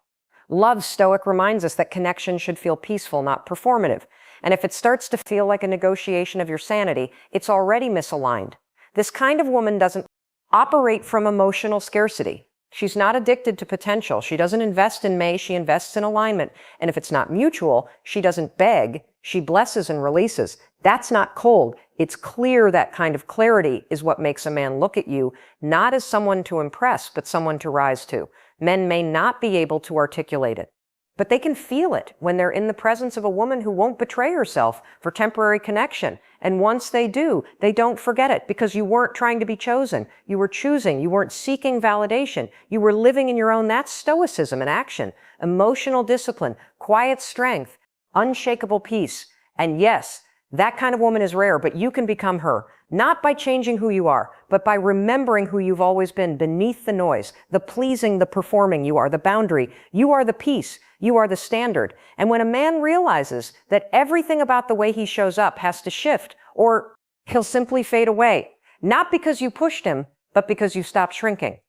Love Stoic reminds us that connection should feel peaceful, not performative. And if it starts to feel like a negotiation of your sanity, it's already misaligned. This kind of woman doesn't operate from emotional scarcity. She's not addicted to potential. She doesn't invest in May, she invests in alignment. And if it's not mutual, she doesn't beg, she blesses and releases. That's not cold. It's clear. That kind of clarity is what makes a man look at you, not as someone to impress, but someone to rise to. Men may not be able to articulate it, but they can feel it when they're in the presence of a woman who won't betray herself for temporary connection. And once they do, they don't forget it, because you weren't trying to be chosen. You were choosing. You weren't seeking validation. You were living in your own. That's stoicism in action, emotional discipline, quiet strength, unshakable peace. And yes, that kind of woman is rare, but you can become her, not by changing who you are, but by remembering who you've always been beneath the noise, the pleasing, the performing. You are the boundary. You are the peace. You are the standard. And when a man realizes that everything about the way he shows up has to shift, or he'll simply fade away, not because you pushed him, but because you stopped shrinking.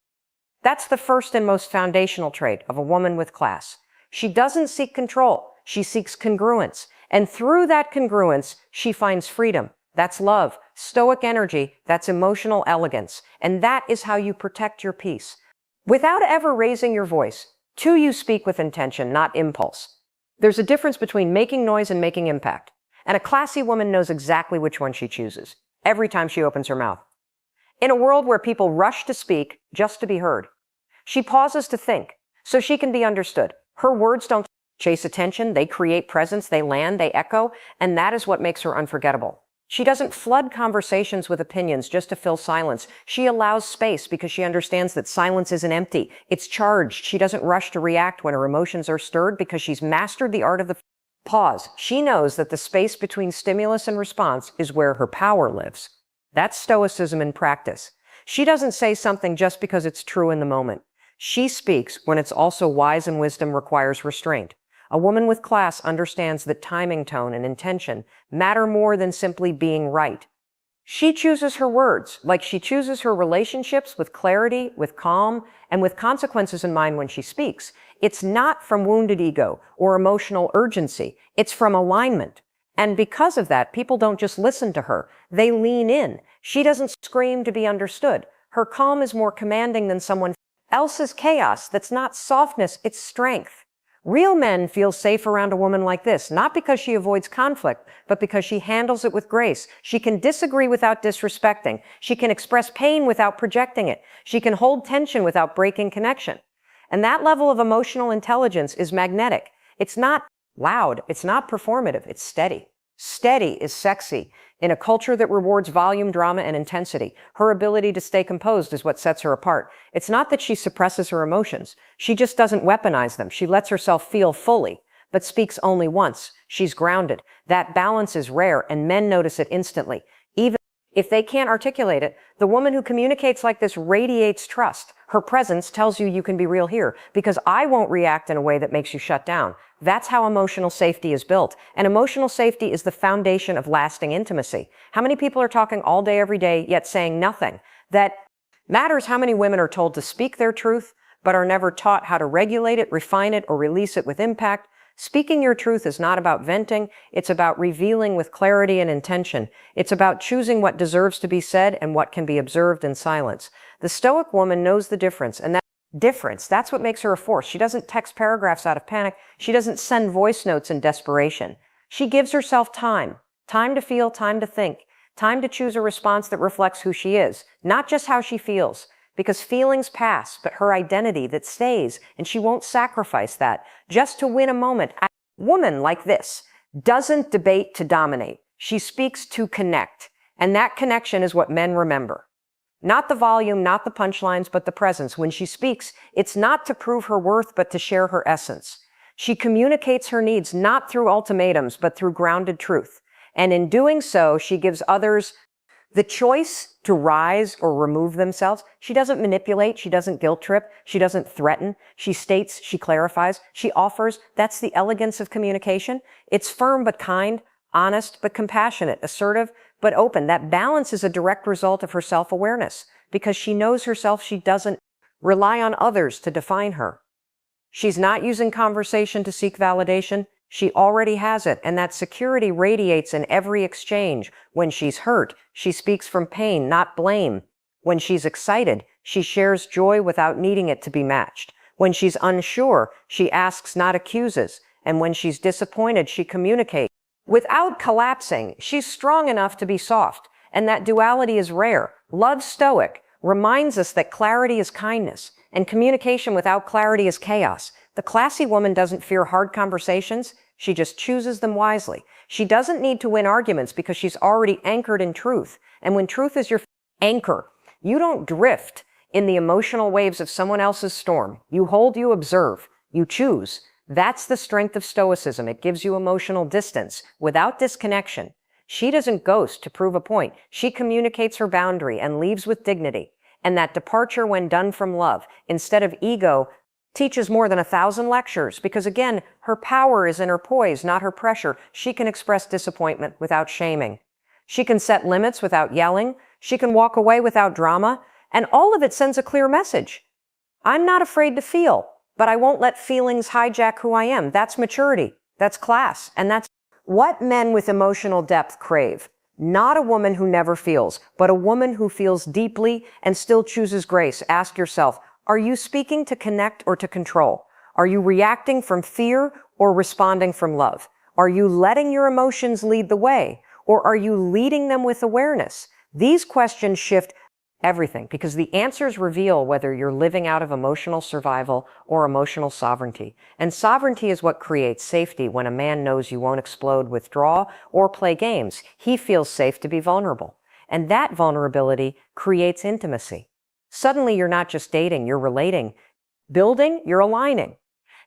That's the first and most foundational trait of a woman with class. She doesn't seek control. She seeks congruence. And through that congruence, she finds freedom. That's love, stoic energy, that's emotional elegance. And that is how you protect your peace. Without ever raising your voice, you speak with intention, not impulse. There's a difference between making noise and making impact. And a classy woman knows exactly which one she chooses, every time she opens her mouth. In a world where people rush to speak just to be heard, she pauses to think so she can be understood. Her words don't chase attention, they create presence, they land, they echo, and that is what makes her unforgettable. She doesn't flood conversations with opinions just to fill silence. She allows space because she understands that silence isn't empty, it's charged. She doesn't rush to react when her emotions are stirred because she's mastered the art of the pause. She knows that the space between stimulus and response is where her power lives. That's stoicism in practice. She doesn't say something just because it's true in the moment. She speaks when it's also wise, and wisdom requires restraint. A woman with class understands that timing, tone, and intention matter more than simply being right. She chooses her words, like she chooses her relationships, with clarity, with calm, and with consequences in mind when she speaks. It's not from wounded ego or emotional urgency. It's from alignment. And because of that, people don't just listen to her. They lean in. She doesn't scream to be understood. Her calm is more commanding than someone else's chaos. That's not softness, it's strength. Real men feel safe around a woman like this, not because she avoids conflict, but because she handles it with grace. She can disagree without disrespecting. She can express pain without projecting it. She can hold tension without breaking connection. And that level of emotional intelligence is magnetic. It's not loud. It's not performative. It's steady. Steady is sexy. In a culture that rewards volume, drama, and intensity, her ability to stay composed is what sets her apart. It's not that she suppresses her emotions. She just doesn't weaponize them. She lets herself feel fully, but speaks only once. She's grounded. That balance is rare, and men notice it instantly. Even if they can't articulate it, the woman who communicates like this radiates trust. Her presence tells you can be real here, because I won't react in a way that makes you shut down. That's how emotional safety is built. And emotional safety is the foundation of lasting intimacy. How many people are talking all day, every day, yet saying nothing? That matters. How many women are told to speak their truth, but are never taught how to regulate it, refine it, or release it with impact? Speaking your truth is not about venting, it's about revealing with clarity and intention. It's about choosing what deserves to be said and what can be observed in silence. The Stoic woman knows the difference, and that difference, that's what makes her a force. She doesn't text paragraphs out of panic. She doesn't send voice notes in desperation. She gives herself time. Time to feel, time to think. Time to choose a response that reflects who she is, not just how she feels. Because feelings pass, but her identity that stays, and she won't sacrifice that just to win a moment. A woman like this doesn't debate to dominate. She speaks to connect, and that connection is what men remember. Not the volume, not the punchlines, but the presence. When she speaks, it's not to prove her worth, but to share her essence. She communicates her needs not through ultimatums, but through grounded truth. And in doing so, she gives others the choice to rise or remove themselves. She doesn't manipulate. She doesn't guilt trip. She doesn't threaten. She states, she clarifies, she offers. That's the elegance of communication. It's firm but kind, honest but compassionate, assertive but open. That balance is a direct result of her self-awareness. Because she knows herself, she doesn't rely on others to define her. She's not using conversation to seek validation. She already has it, and that security radiates in every exchange. When she's hurt, she speaks from pain, not blame. When she's excited, she shares joy without needing it to be matched. When she's unsure, she asks, not accuses. And when she's disappointed, she communicates. Without collapsing, she's strong enough to be soft, and that duality is rare. Love Stoic reminds us that clarity is kindness, and communication without clarity is chaos. The classy woman doesn't fear hard conversations. She just chooses them wisely. She doesn't need to win arguments because she's already anchored in truth. And when truth is your anchor, you don't drift in the emotional waves of someone else's storm. You hold, you observe, you choose. That's the strength of Stoicism. It gives you emotional distance without disconnection. She doesn't ghost to prove a point. She communicates her boundary and leaves with dignity. And that departure, when done from love, instead of ego, teaches more than 1,000 lectures, because again, her power is in her poise, not her pressure. She can express disappointment without shaming. She can set limits without yelling. She can walk away without drama. And all of it sends a clear message. I'm not afraid to feel, but I won't let feelings hijack who I am. That's maturity. That's class. And that's what men with emotional depth crave. Not a woman who never feels, but a woman who feels deeply and still chooses grace. Ask yourself, are you speaking to connect or to control? Are you reacting from fear or responding from love? Are you letting your emotions lead the way, or are you leading them with awareness? These questions shift everything, because the answers reveal whether you're living out of emotional survival or emotional sovereignty. And sovereignty is what creates safety. When a man knows you won't explode, withdraw, or play games, he feels safe to be vulnerable. And that vulnerability creates intimacy. Suddenly, you're not just dating, you're relating. Building, you're aligning.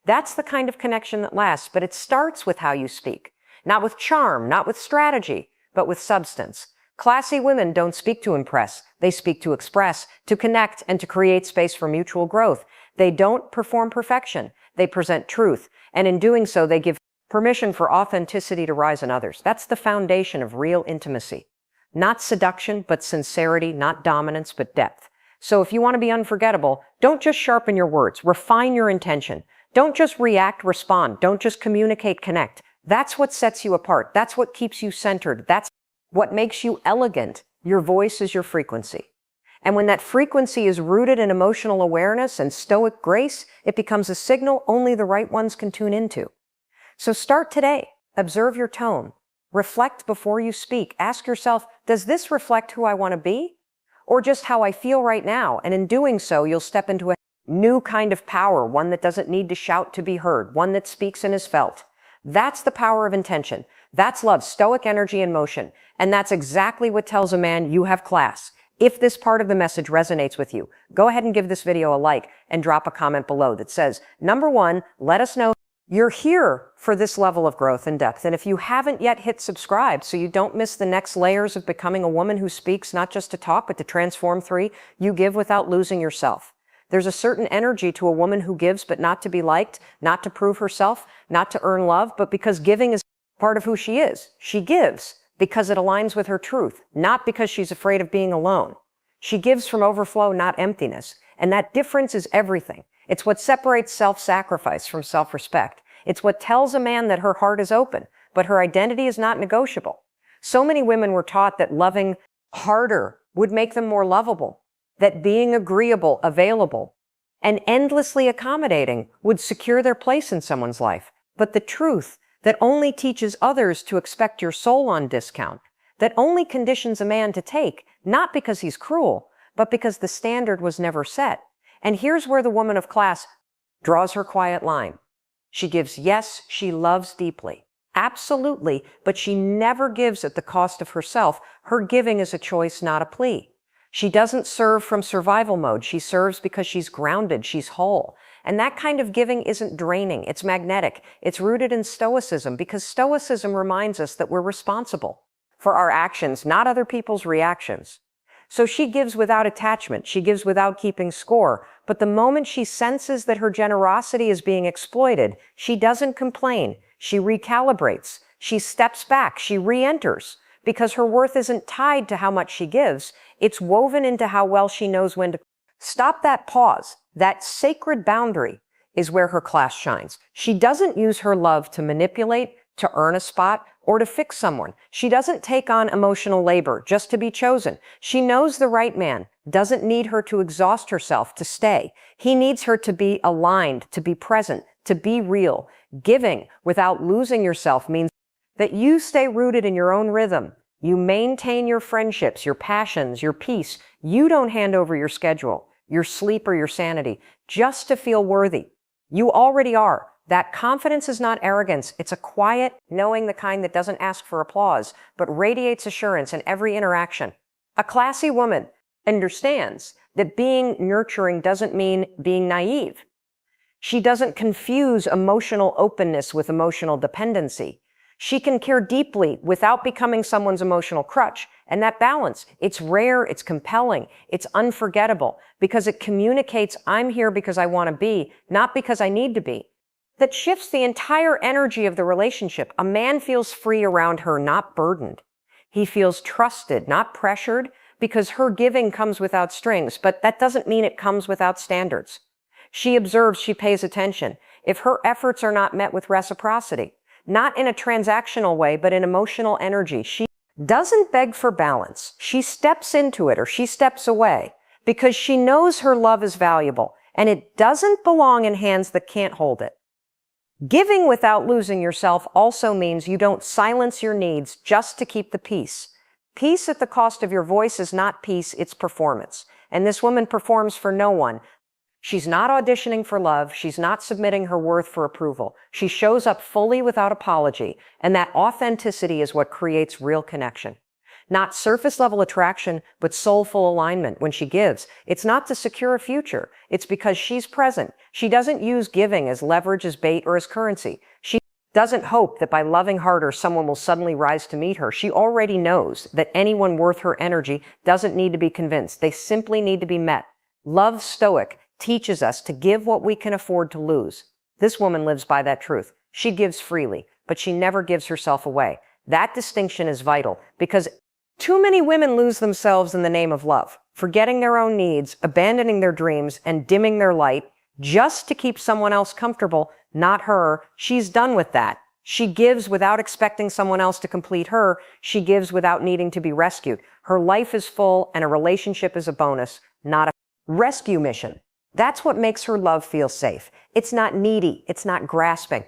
That's the kind of connection that lasts, but it starts with how you speak. Not with charm, not with strategy, but with substance. Classy women don't speak to impress. They speak to express, to connect, and to create space for mutual growth. They don't perform perfection. They present truth. And in doing so, they give permission for authenticity to rise in others. That's the foundation of real intimacy. Not seduction, but sincerity. Not dominance, but depth. So if you want to be unforgettable, don't just sharpen your words. Refine your intention. Don't just react, respond. Don't just communicate, connect. That's what sets you apart. That's what keeps you centered. That's what makes you elegant. Your voice is your frequency. And when that frequency is rooted in emotional awareness and stoic grace, it becomes a signal only the right ones can tune into. So start today. Observe your tone. Reflect before you speak. Ask yourself, does this reflect who I want to be? Or just how I feel right now? And in doing so, you'll step into a new kind of power, one that doesn't need to shout to be heard, one that speaks and is felt. That's the power of intention. That's love, stoic energy in motion. And that's exactly what tells a man you have class. If this part of the message resonates with you, go ahead and give this video a like and drop a comment below that says, number one, let us know you're here for this level of growth and depth. And if you haven't yet, hit subscribe so you don't miss the next layers of becoming a woman who speaks not just to talk, but to transform. 3, you give without losing yourself. There's a certain energy to a woman who gives, but not to be liked, not to prove herself, not to earn love, but because giving is part of who she is. She gives because it aligns with her truth, not because she's afraid of being alone. She gives from overflow, not emptiness. And that difference is everything. It's what separates self-sacrifice from self-respect. It's what tells a man that her heart is open, but her identity is not negotiable. So many women were taught that loving harder would make them more lovable, that being agreeable, available, and endlessly accommodating would secure their place in someone's life. But the truth that only teaches others to expect your soul on discount, that only conditions a man to take, not because he's cruel, but because the standard was never set. And here's where the woman of class draws her quiet line. She gives, yes, she loves deeply. Absolutely, but she never gives at the cost of herself. Her giving is a choice, not a plea. She doesn't serve from survival mode. She serves because she's grounded, she's whole. And that kind of giving isn't draining, it's magnetic. It's rooted in stoicism, because stoicism reminds us that we're responsible for our actions, not other people's reactions. So she gives without attachment, she gives without keeping score. But the moment she senses that her generosity is being exploited, she doesn't complain. She recalibrates, she steps back, she re-enters, because her worth isn't tied to how much she gives. It's woven into how well she knows when to stop. That pause, that sacred boundary, is where her class shines. She doesn't use her love to manipulate, to earn a spot, or to fix someone. She doesn't take on emotional labor just to be chosen. She knows the right man doesn't need her to exhaust herself to stay. He needs her to be aligned, to be present, to be real. Giving without losing yourself means that you stay rooted in your own rhythm. You maintain your friendships, your passions, your peace. You don't hand over your schedule, your sleep, or your sanity just to feel worthy. You already are. That confidence is not arrogance. It's a quiet knowing, the kind that doesn't ask for applause, but radiates assurance in every interaction. A classy woman understands that being nurturing doesn't mean being naive. She doesn't confuse emotional openness with emotional dependency. She can care deeply without becoming someone's emotional crutch. And that balance, it's rare, it's compelling, it's unforgettable, because it communicates, I'm here because I want to be, not because I need to be. That shifts the entire energy of the relationship. A man feels free around her, not burdened. He feels trusted, not pressured, because her giving comes without strings, but that doesn't mean it comes without standards. She observes, she pays attention. If her efforts are not met with reciprocity, not in a transactional way, but in emotional energy, she doesn't beg for balance. She steps into it, or she steps away, because she knows her love is valuable, and it doesn't belong in hands that can't hold it. Giving without losing yourself also means you don't silence your needs just to keep the peace. Peace at the cost of your voice is not peace, it's performance. And this woman performs for no one. She's not auditioning for love. She's not submitting her worth for approval. She shows up fully without apology. And that authenticity is what creates real connection. Not surface level attraction, but soulful alignment when she gives. It's not to secure a future. It's because she's present. She doesn't use giving as leverage, as bait, or as currency. She doesn't hope that by loving harder, someone will suddenly rise to meet her. She already knows that anyone worth her energy doesn't need to be convinced. They simply need to be met. Love stoic teaches us to give what we can afford to lose. This woman lives by that truth. She gives freely, but she never gives herself away. That distinction is vital, because too many women lose themselves in the name of love, forgetting their own needs, abandoning their dreams, and dimming their light just to keep someone else comfortable, not her. She's done with that. She gives without expecting someone else to complete her. She gives without needing to be rescued. Her life is full, and a relationship is a bonus, not a rescue mission. That's what makes her love feel safe. It's not needy. It's not grasping.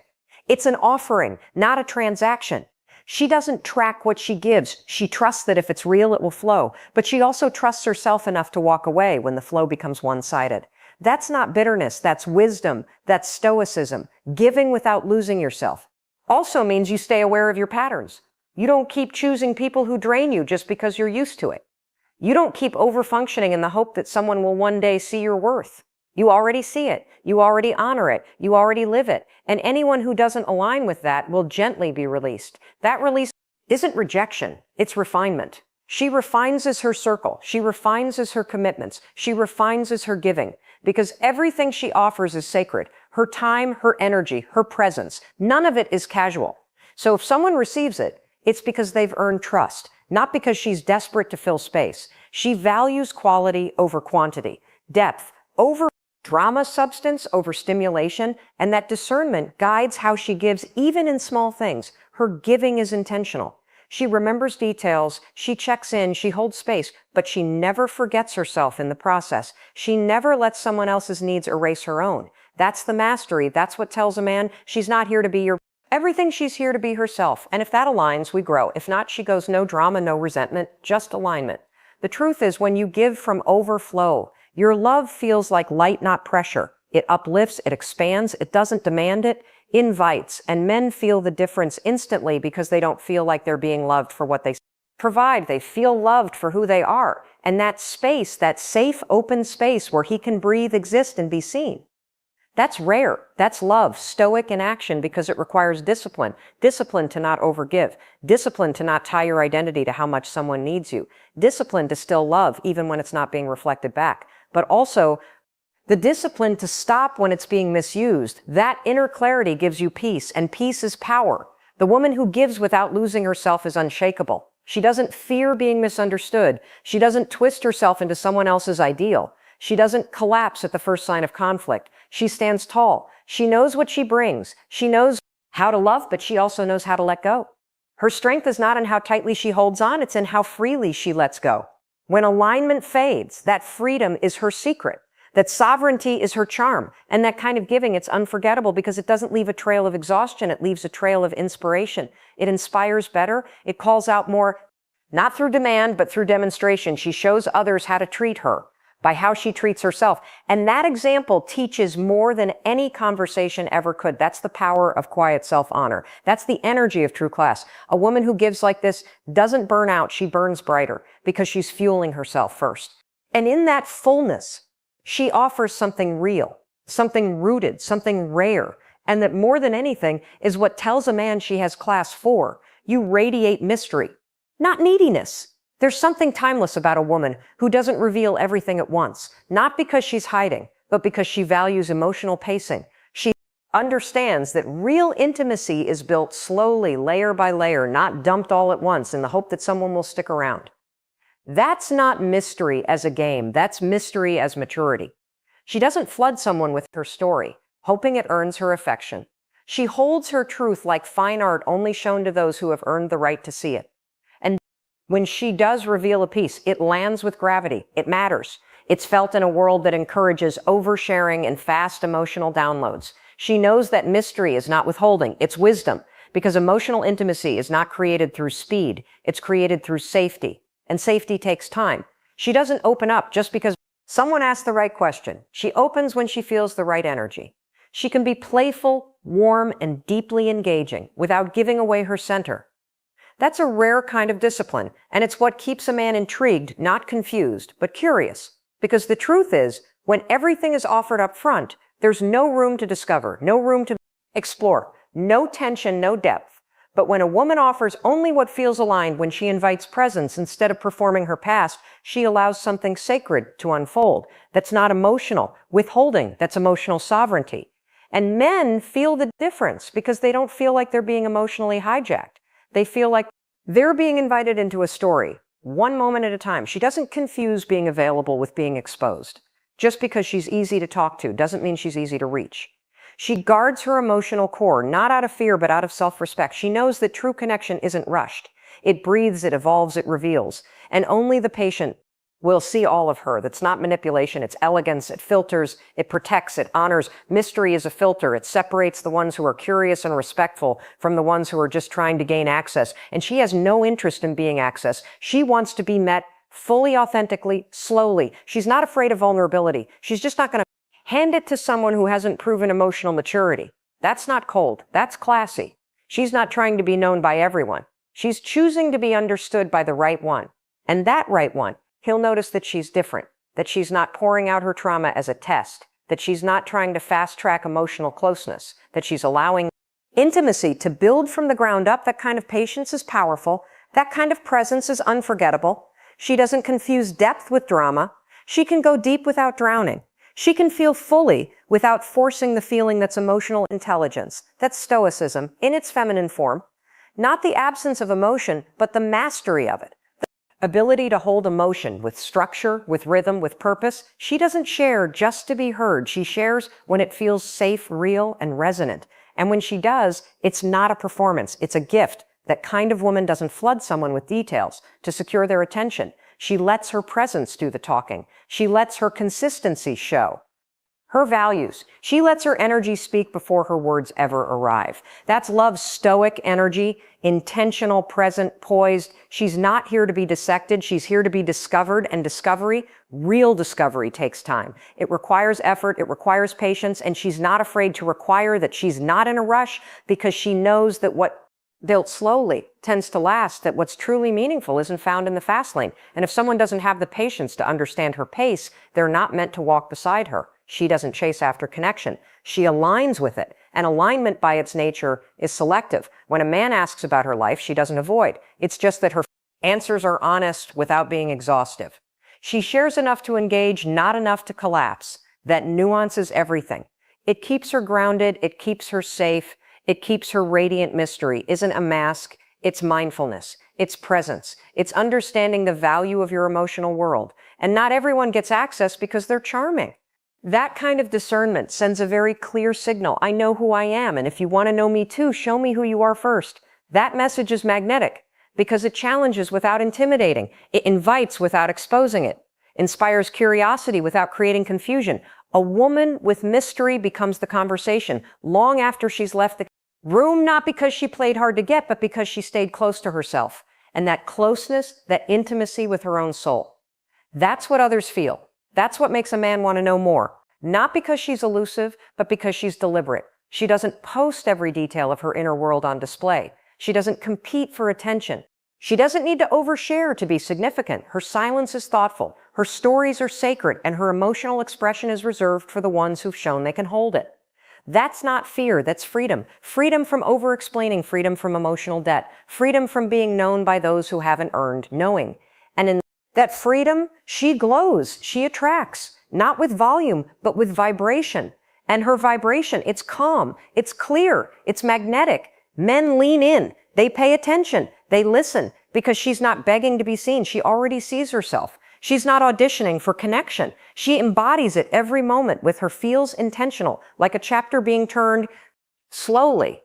It's an offering, not a transaction. She doesn't track what she gives. She trusts that if it's real, it will flow. But she also trusts herself enough to walk away when the flow becomes one-sided. That's not bitterness. That's wisdom. That's stoicism. Giving without losing yourself also means you stay aware of your patterns. You don't keep choosing people who drain you just because you're used to it. You don't keep over-functioning in the hope that someone will one day see your worth. You already see it. You already honor it. You already live it. And anyone who doesn't align with that will gently be released. That release isn't rejection. It's refinement. She refines as her circle. She refines as her commitments. She refines as her giving. Because everything she offers is sacred. Her time, her energy, her presence. None of it is casual. So if someone receives it, it's because they've earned trust, not because she's desperate to fill space. She values quality over quantity, depth over drama substance over stimulation, and that discernment guides how she gives even in small things. Her giving is intentional. She remembers details, she checks in, she holds space, but she never forgets herself in the process. She never lets someone else's needs erase her own. That's the mastery. That's what tells a man she's not here to be your everything. She's here to be herself. And if that aligns, we grow. If not, she goes no drama, no resentment, just alignment. The truth is, when you give from overflow, your love feels like light, not pressure. It uplifts, it expands, it doesn't demand it, invites, and men feel the difference instantly because they don't feel like they're being loved for what they provide. They feel loved for who they are. And that space, that safe, open space where he can breathe, exist, and be seen. That's rare. That's love, stoic in action, because it requires discipline. Discipline to not overgive. Discipline to not tie your identity to how much someone needs you. Discipline to still love even when it's not being reflected back. But also the discipline to stop when it's being misused. That inner clarity gives you peace, and peace is power. The woman who gives without losing herself is unshakable. She doesn't fear being misunderstood. She doesn't twist herself into someone else's ideal. She doesn't collapse at the first sign of conflict. She stands tall. She knows what she brings. She knows how to love, but she also knows how to let go. Her strength is not in how tightly she holds on, it's in how freely she lets go. When alignment fades, that freedom is her secret. That sovereignty is her charm. And that kind of giving, it's unforgettable because it doesn't leave a trail of exhaustion. It leaves a trail of inspiration. It inspires better. It calls out more, not through demand, but through demonstration. She shows others how to treat her by how she treats herself. And that example teaches more than any conversation ever could. That's the power of quiet self-honor. That's the energy of true class. A woman who gives like this doesn't burn out. She burns brighter because she's fueling herself first. And in that fullness, she offers something real, something rooted, something rare. And that more than anything is what tells a man she has class for. You radiate mystery, not neediness. There's something timeless about a woman who doesn't reveal everything at once, not because she's hiding, but because she values emotional pacing. She understands that real intimacy is built slowly, layer by layer, not dumped all at once in the hope that someone will stick around. That's not mystery as a game. That's mystery as maturity. She doesn't flood someone with her story, hoping it earns her affection. She holds her truth like fine art only shown to those who have earned the right to see it. And when she does reveal a piece, it lands with gravity. It matters. It's felt in a world that encourages oversharing and fast emotional downloads. She knows that mystery is not withholding. It's wisdom, because emotional intimacy is not created through speed. It's created through safety. And safety takes time. She doesn't open up just because someone asked the right question. She opens when she feels the right energy. She can be playful, warm, and deeply engaging without giving away her center. That's a rare kind of discipline, and it's what keeps a man intrigued, not confused, but curious. Because the truth is, when everything is offered up front, there's no room to discover, no room to explore, no tension, no depth. But when a woman offers only what feels aligned, when she invites presence instead of performing her past, she allows something sacred to unfold. That's not emotional withholding, that's emotional sovereignty. And men feel the difference because they don't feel like they're being emotionally hijacked. They feel like they're being invited into a story, one moment at a time. She doesn't confuse being available with being exposed. Just because she's easy to talk to doesn't mean she's easy to reach. She guards her emotional core, not out of fear, but out of self-respect. She knows that true connection isn't rushed. It breathes, it evolves, it reveals. And only the patient will see all of her. That's not manipulation. It's elegance. It filters. It protects. It honors. Mystery is a filter. It separates the ones who are curious and respectful from the ones who are just trying to gain access. And she has no interest in being accessed. She wants to be met fully, authentically, slowly. She's not afraid of vulnerability. She's just not going to hand it to someone who hasn't proven emotional maturity. That's not cold. That's classy. She's not trying to be known by everyone. She's choosing to be understood by the right one. And that right one, he'll notice that she's different, that she's not pouring out her trauma as a test, that she's not trying to fast-track emotional closeness, that she's allowing intimacy to build from the ground up. That kind of patience is powerful. That kind of presence is unforgettable. She doesn't confuse depth with drama. She can go deep without drowning. She can feel fully without forcing the feeling. That's emotional intelligence. That's stoicism in its feminine form. Not the absence of emotion, but the mastery of it. ability to hold emotion with structure, with rhythm, with purpose. She doesn't share just to be heard. She shares when it feels safe, real, and resonant. And when she does, it's not a performance. It's a gift. That kind of woman doesn't flood someone with details to secure their attention. She lets her presence do the talking. She lets her consistency show. Her values. She lets her energy speak before her words ever arrive. That's love's stoic energy, intentional, present, poised. She's not here to be dissected. She's here to be discovered, and real discovery takes time. It requires effort. It requires patience, and she's not afraid to require that she's not in a rush because she knows that what built slowly tends to last, that what's truly meaningful isn't found in the fast lane. And if someone doesn't have the patience to understand her pace, they're not meant to walk beside her. She doesn't chase after connection. She aligns with it. And alignment by its nature is selective. When a man asks about her life, she doesn't avoid. It's just that her answers are honest without being exhaustive. She shares enough to engage, not enough to collapse. That nuances everything. It keeps her grounded. It keeps her safe. It keeps her radiant. Mystery isn't a mask. It's mindfulness. It's presence. It's understanding the value of your emotional world. And not everyone gets access because they're charming. That kind of discernment sends a very clear signal. I know who I am, and if you want to know me too, show me who you are first. That message is magnetic because it challenges without intimidating. It invites without exposing it. Inspires curiosity without creating confusion. A woman with mystery becomes the conversation long after she's left the room, not because she played hard to get, but because she stayed close to herself. And that closeness, that intimacy with her own soul. That's what others feel. That's what makes a man want to know more. Not because she's elusive, but because she's deliberate. She doesn't post every detail of her inner world on display. She doesn't compete for attention. She doesn't need to overshare to be significant. Her silence is thoughtful. Her stories are sacred, and her emotional expression is reserved for the ones who've shown they can hold it. That's not fear, that's freedom. Freedom from over-explaining, freedom from emotional debt, freedom from being known by those who haven't earned knowing. And in that freedom, she glows, she attracts, not with volume, but with vibration. And her vibration, it's calm, it's clear, it's magnetic. Men lean in, they pay attention, they listen, because she's not begging to be seen. She already sees herself. She's not auditioning for connection. She embodies it every moment with her feels intentional, like a chapter being turned slowly.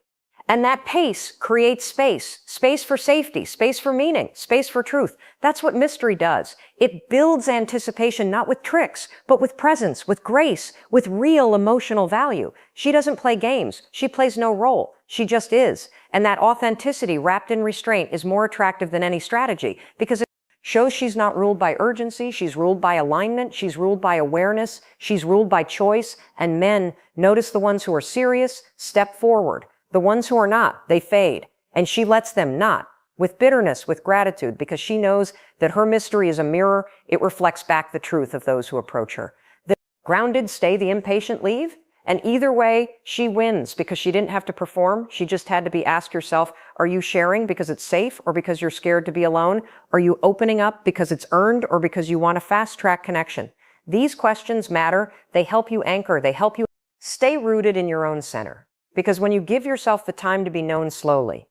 And that pace creates space. Space for safety, space for meaning, space for truth. That's what mystery does. It builds anticipation, not with tricks, but with presence, with grace, with real emotional value. She doesn't play games. She plays no role. She just is. And that authenticity wrapped in restraint is more attractive than any strategy because it shows she's not ruled by urgency. She's ruled by alignment. She's ruled by awareness. She's ruled by choice. And men, notice the ones who are serious, step forward. The ones who are not, they fade. And she lets them not, with bitterness, with gratitude, because she knows that her mystery is a mirror. It reflects back the truth of those who approach her. The grounded stay, the impatient leave. And either way, she wins because she didn't have to perform. She just had to be asked herself, are you sharing because it's safe or because you're scared to be alone? Are you opening up because it's earned or because you want a fast-track connection? These questions matter. They help you anchor. They help you stay rooted in your own center. Because when you give yourself the time to be known slowly,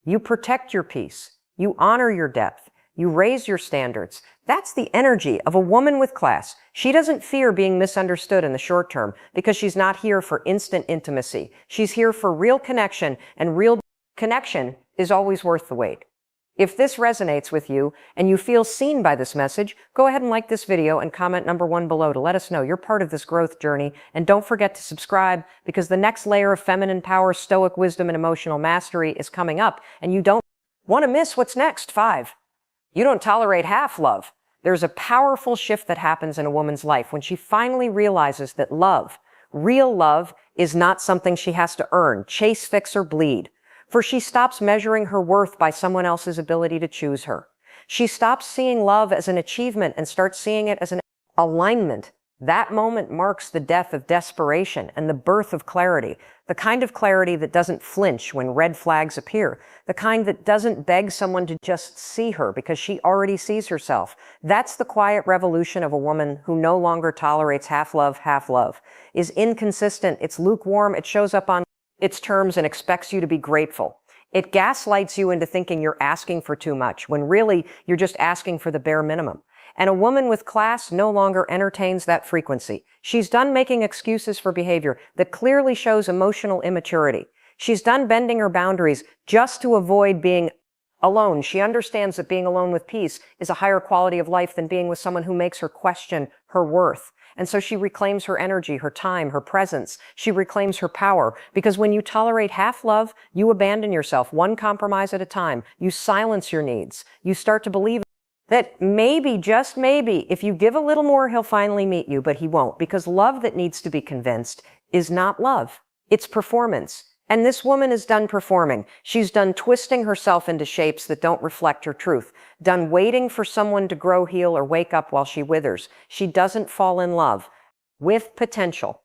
you protect your peace, you honor your depth, you raise your standards. That's the energy of a woman with class. She doesn't fear being misunderstood in the short term because she's not here for instant intimacy. She's here for real connection, and real connection is always worth the wait. If this resonates with you and you feel seen by this message, go ahead and like this video and comment number 1 below to let us know you're part of this growth journey. And don't forget to subscribe because the next layer of feminine power, stoic wisdom, and emotional mastery is coming up. And you don't want to miss what's next. 5. You don't tolerate half love. There's a powerful shift that happens in a woman's life when she finally realizes that love, real love, is not something she has to earn, chase, fix, or bleed. For she stops measuring her worth by someone else's ability to choose her. She stops seeing love as an achievement and starts seeing it as an alignment. That moment marks the death of desperation and the birth of clarity, the kind of clarity that doesn't flinch when red flags appear, the kind that doesn't beg someone to just see her because she already sees herself. That's the quiet revolution of a woman who no longer tolerates half love, is inconsistent, it's lukewarm, it shows up on its terms and expects you to be grateful. It gaslights you into thinking you're asking for too much, when really you're just asking for the bare minimum. And a woman with class no longer entertains that frequency. She's done making excuses for behavior that clearly shows emotional immaturity. She's done bending her boundaries just to avoid being alone. She understands that being alone with peace is a higher quality of life than being with someone who makes her question her worth. And so she reclaims her energy, her time, her presence. She reclaims her power. Because when you tolerate half love, you abandon yourself one compromise at a time. You silence your needs. You start to believe that maybe, just maybe, if you give a little more, he'll finally meet you, but he won't. Because love that needs to be convinced is not love. It's performance. And this woman is done performing. She's done twisting herself into shapes that don't reflect her truth, done waiting for someone to grow, heal, or wake up while she withers. She doesn't fall in love with potential.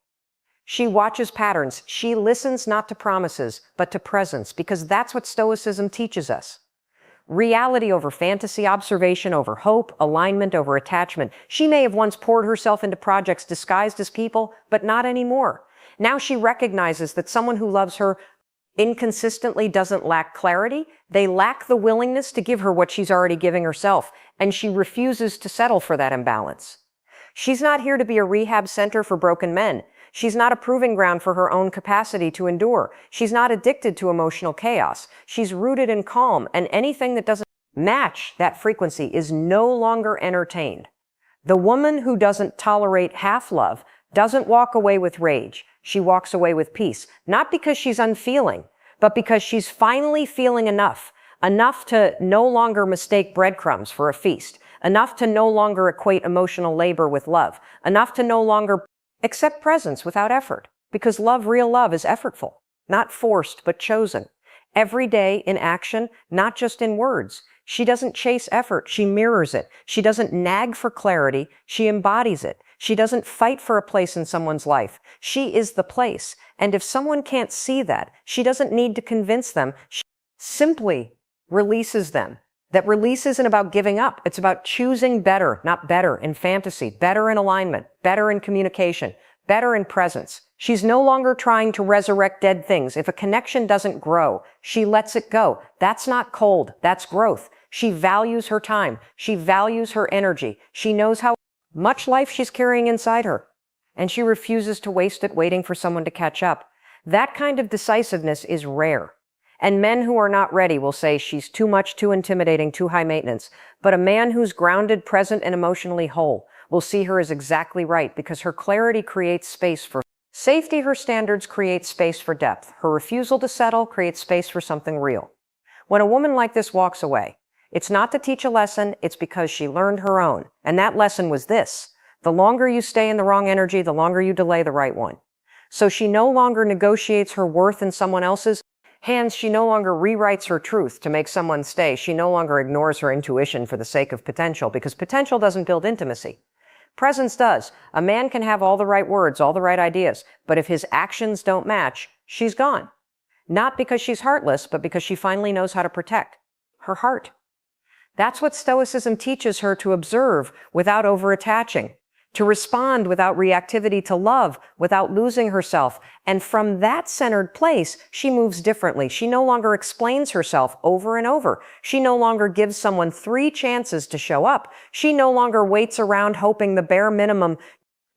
She watches patterns. She listens not to promises, but to presence, because that's what Stoicism teaches us. Reality over fantasy, observation over hope, alignment over attachment. She may have once poured herself into projects disguised as people, but not anymore. Now she recognizes that someone who loves her inconsistently doesn't lack clarity. They lack the willingness to give her what she's already giving herself, and she refuses to settle for that imbalance. She's not here to be a rehab center for broken men. She's not a proving ground for her own capacity to endure. She's not addicted to emotional chaos. She's rooted in calm, and anything that doesn't match that frequency is no longer entertained. The woman who doesn't tolerate half love doesn't walk away with rage. She walks away with peace, not because she's unfeeling, but because she's finally feeling enough to no longer mistake breadcrumbs for a feast, enough to no longer equate emotional labor with love, enough to no longer accept presence without effort, because love, real love, is effortful, not forced, but chosen. Every day in action, not just in words. She doesn't chase effort, she mirrors it. She doesn't nag for clarity, she embodies it. She doesn't fight for a place in someone's life. She is the place. And if someone can't see that, she doesn't need to convince them. She simply releases them. That release isn't about giving up. It's about choosing better, not better in fantasy, better in alignment, better in communication, better in presence. She's no longer trying to resurrect dead things. If a connection doesn't grow, she lets it go. That's not cold. That's growth. She values her time. She values her energy. She knows how much life she's carrying inside her, and she refuses to waste it waiting for someone to catch up. That kind of decisiveness is rare, and men who are not ready will say she's too much, too intimidating, too high maintenance. But a man who's grounded, present, and emotionally whole will see her as exactly right, because her clarity creates space for safety. Her standards create space for depth. Her refusal to settle creates space for something real. When a woman like this walks away, it's not to teach a lesson, it's because she learned her own. And that lesson was this: the longer you stay in the wrong energy, the longer you delay the right one. So she no longer negotiates her worth in someone else's hands. She no longer rewrites her truth to make someone stay. She no longer ignores her intuition for the sake of potential, because potential doesn't build intimacy. Presence does. A man can have all the right words, all the right ideas, but if his actions don't match, she's gone. Not because she's heartless, but because she finally knows how to protect her heart. That's what Stoicism teaches her: to observe without over-attaching, to respond without reactivity, to love without losing herself. And from that centered place, she moves differently. She no longer explains herself over and over. She no longer gives someone 3 chances to show up. She no longer waits around hoping the bare minimum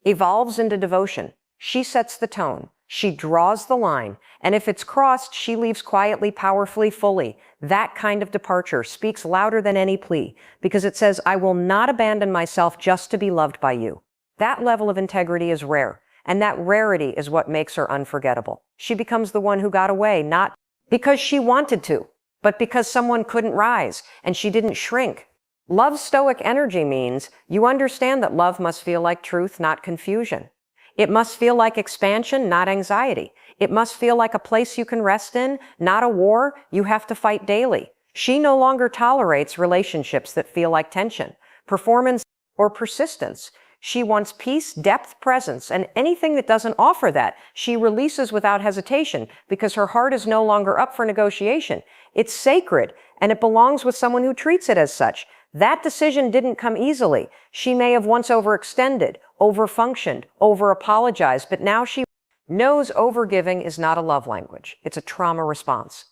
evolves into devotion. She sets the tone. She draws the line, and if it's crossed, she leaves quietly, powerfully, fully. That kind of departure speaks louder than any plea, because it says, I will not abandon myself just to be loved by you. That level of integrity is rare, and that rarity is what makes her unforgettable. She becomes the one who got away, not because she wanted to, but because someone couldn't rise, and she didn't shrink. Love's stoic energy means you understand that love must feel like truth, not confusion. It must feel like expansion, not anxiety. It must feel like a place you can rest in, not a war you have to fight daily. She no longer tolerates relationships that feel like tension, performance, or persistence. She wants peace, depth, presence, and anything that doesn't offer that, she releases without hesitation, because her heart is no longer up for negotiation. It's sacred, and it belongs with someone who treats it as such. That decision didn't come easily. She may have once overextended, overfunctioned, over-apologized, but now she knows overgiving is not a love language. It's a trauma response.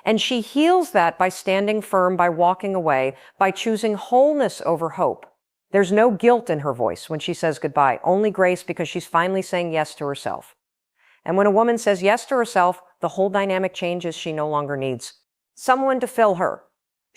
And she heals that by standing firm, by walking away, by choosing wholeness over hope. There's no guilt in her voice when she says goodbye, only grace, because she's finally saying yes to herself. And when a woman says yes to herself, the whole dynamic changes. She no longer needs someone to fill her.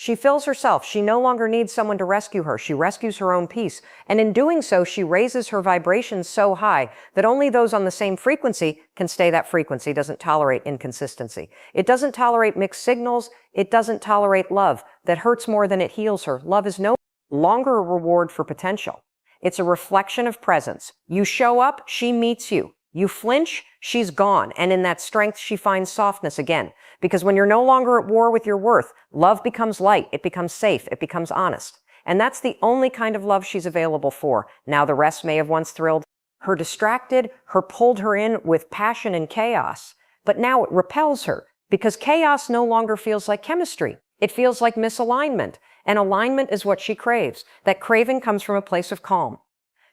She fills herself. She no longer needs someone to rescue her. She rescues her own peace. And in doing so, she raises her vibrations so high that only those on the same frequency can stay that frequency. It doesn't tolerate inconsistency. It doesn't tolerate mixed signals. It doesn't tolerate love that hurts more than it heals her. Love is no longer a reward for potential. It's a reflection of presence. You show up, she meets you. You flinch, she's gone. And in that strength, she finds softness again. Because when you're no longer at war with your worth, love becomes light, it becomes safe, it becomes honest. And that's the only kind of love she's available for. Now the rest may have once thrilled her, distracted her, pulled her in with passion and chaos. But now it repels her because chaos no longer feels like chemistry. It feels like misalignment. And alignment is what she craves. That craving comes from a place of calm.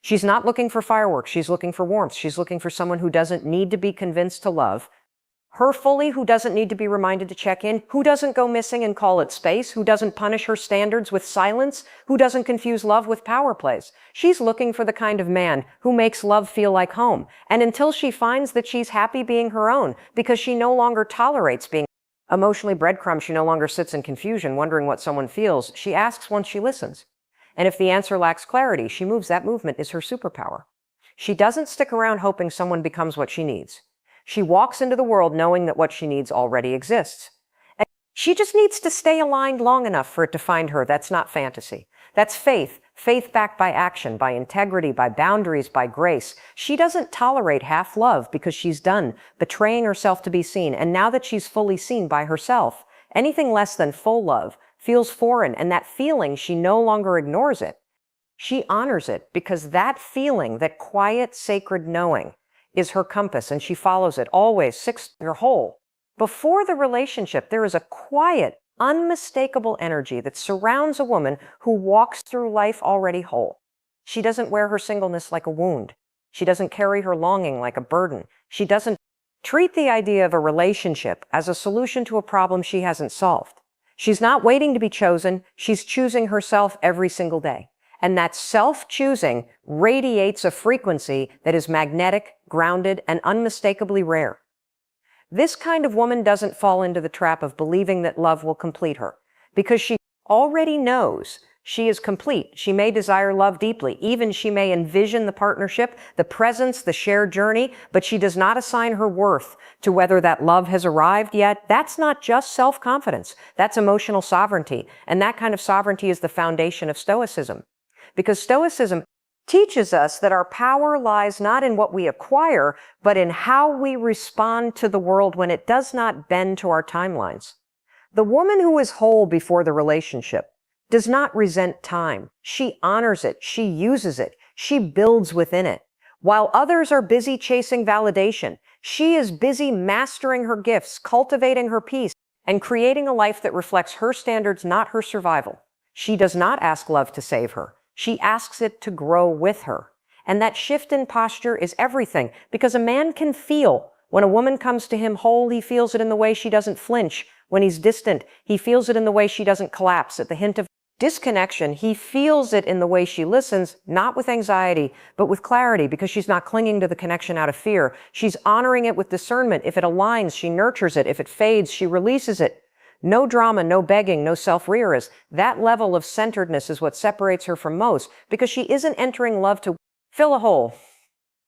She's not looking for fireworks. She's looking for warmth. She's looking for someone who doesn't need to be convinced to love her fully, who doesn't need to be reminded to check in, who doesn't go missing and call it space, who doesn't punish her standards with silence, who doesn't confuse love with power plays. She's looking for the kind of man who makes love feel like home. And until she finds that she's happy being her own, because she no longer tolerates being emotionally breadcrumbed, she no longer sits in confusion wondering what someone feels. She asks once she listens. And if the answer lacks clarity, she moves. That movement is her superpower. She doesn't stick around hoping someone becomes what she needs. She walks into the world knowing that what she needs already exists. And she just needs to stay aligned long enough for it to find her. That's not fantasy. That's faith. Faith backed by action, by integrity, by boundaries, by grace. She doesn't tolerate half love because she's done betraying herself to be seen. And now that she's fully seen by herself, anything less than full love feels foreign. And that feeling, she no longer ignores it. She honors it because that feeling, that quiet, sacred knowing, is her compass, and she follows it always, her whole. Before the relationship, there is a quiet, unmistakable energy that surrounds a woman who walks through life already whole. She doesn't wear her singleness like a wound. She doesn't carry her longing like a burden. She doesn't treat the idea of a relationship as a solution to a problem she hasn't solved. She's not waiting to be chosen. She's choosing herself every single day. And that self-choosing radiates a frequency that is magnetic, grounded, and unmistakably rare. This kind of woman doesn't fall into the trap of believing that love will complete her, because she already knows she is complete. She may desire love deeply. Even she may envision the partnership, the presence, the shared journey, but she does not assign her worth to whether that love has arrived yet. That's not just self-confidence. That's emotional sovereignty. And that kind of sovereignty is the foundation of Stoicism. Because Stoicism teaches us that our power lies not in what we acquire, but in how we respond to the world when it does not bend to our timelines. The woman who is whole before the relationship does not resent time. She honors it. She uses it. She builds within it. While others are busy chasing validation, she is busy mastering her gifts, cultivating her peace, and creating a life that reflects her standards, not her survival. She does not ask love to save her. She asks it to grow with her. And that shift in posture is everything, because a man can feel when a woman comes to him whole. He feels it in the way she doesn't flinch when he's distant. He feels it in the way she doesn't collapse at the hint of disconnection. He feels it in the way she listens, not with anxiety, but with clarity, because she's not clinging to the connection out of fear. She's honoring it with discernment. If it aligns, she nurtures it. If it fades, she releases it. No drama, no begging, no self-rearing. That level of centeredness is what separates her from most, because she isn't entering love to fill a hole.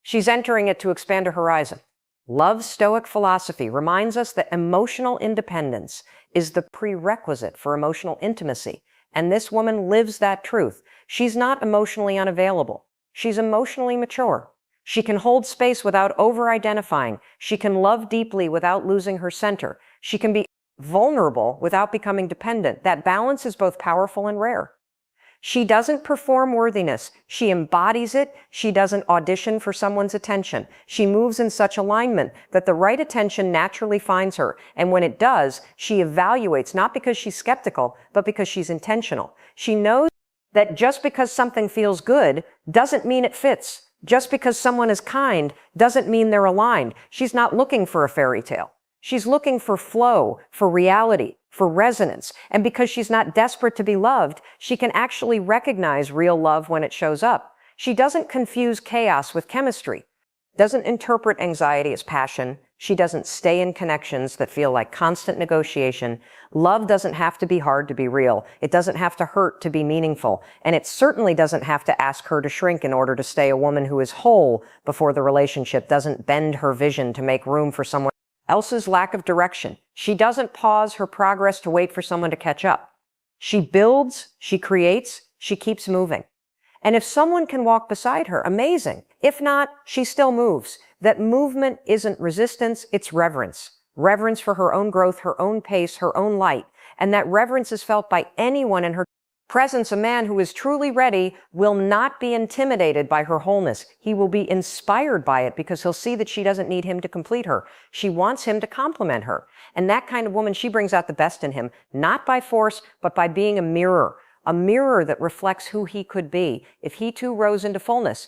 She's entering it to expand her horizon. Love's Stoic philosophy reminds us that emotional independence is the prerequisite for emotional intimacy. And this woman lives that truth. She's not emotionally unavailable. She's emotionally mature. She can hold space without over-identifying. She can love deeply without losing her center. She can be vulnerable without becoming dependent. That balance is both powerful and rare. She doesn't perform worthiness. She embodies it. She doesn't audition for someone's attention. She moves in such alignment that the right attention naturally finds her. And when it does, she evaluates, not because she's skeptical, but because she's intentional. She knows that just because something feels good doesn't mean it fits. Just because someone is kind doesn't mean they're aligned. She's not looking for a fairy tale. She's looking for flow, for reality, for resonance. And because she's not desperate to be loved, she can actually recognize real love when it shows up. She doesn't confuse chaos with chemistry, doesn't interpret anxiety as passion. She doesn't stay in connections that feel like constant negotiation. Love doesn't have to be hard to be real. It doesn't have to hurt to be meaningful. And it certainly doesn't have to ask her to shrink in order to stay a woman who is whole before the relationship doesn't bend her vision to make room for someone else's lack of direction. She doesn't pause her progress to wait for someone to catch up. She builds, she creates, she keeps moving. And if someone can walk beside her, amazing. If not, she still moves. That movement isn't resistance, it's reverence. Reverence for her own growth, her own pace, her own light. And that reverence is felt by anyone in her presence. A man who is truly ready will not be intimidated by her wholeness. He will be inspired by it because he'll see that she doesn't need him to complete her. She wants him to complement her. And that kind of woman, she brings out the best in him, not by force, but by being a mirror that reflects who he could be if he too rose into fullness.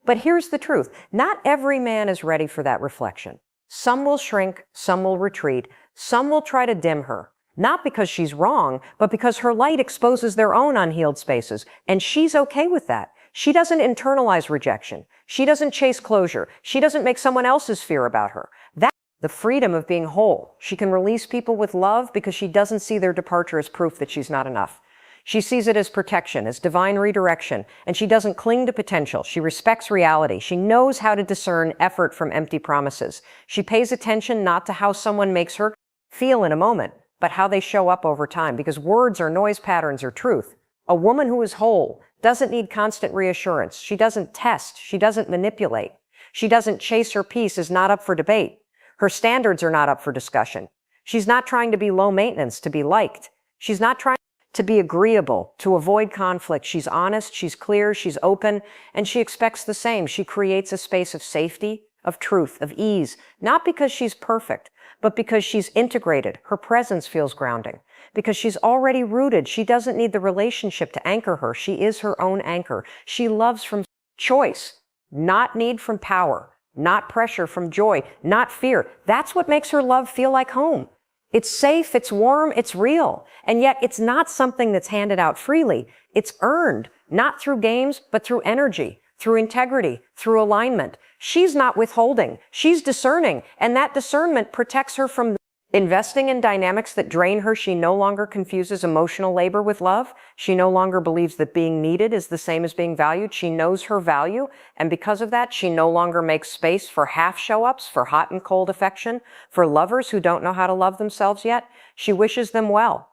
But here's the truth. Not every man is ready for that reflection. Some will shrink, some will retreat, some will try to dim her. Not because she's wrong, but because her light exposes their own unhealed spaces. And she's okay with that. She doesn't internalize rejection. She doesn't chase closure. She doesn't make someone else's fear about her. That's the freedom of being whole. She can release people with love because she doesn't see their departure as proof that she's not enough. She sees it as protection, as divine redirection, and she doesn't cling to potential. She respects reality. She knows how to discern effort from empty promises. She pays attention not to how someone makes her feel in a moment, but how they show up over time, because words are noise patterns or truth. A woman who is whole doesn't need constant reassurance. She doesn't test. She doesn't manipulate. She doesn't chase her peace, is not up for debate. Her standards are not up for discussion. She's not trying to be low maintenance, to be liked. She's not trying to be agreeable, to avoid conflict. She's honest, she's clear, she's open, and she expects the same. She creates a space of safety, of truth, of ease, not because she's perfect, but because she's integrated. Her presence feels grounding. Because she's already rooted. She doesn't need the relationship to anchor her. She is her own anchor. She loves from choice, not need from power, not pressure from joy, not fear. That's what makes her love feel like home. It's safe, it's warm, it's real. And yet it's not something that's handed out freely. It's earned, not through games, but through energy, through integrity, through alignment. She's not withholding. She's discerning. And that discernment protects her from investing in dynamics that drain her. She no longer confuses emotional labor with love. She no longer believes that being needed is the same as being valued. She knows her value. And because of that, she no longer makes space for half show-ups, for hot and cold affection, for lovers who don't know how to love themselves yet. She wishes them well,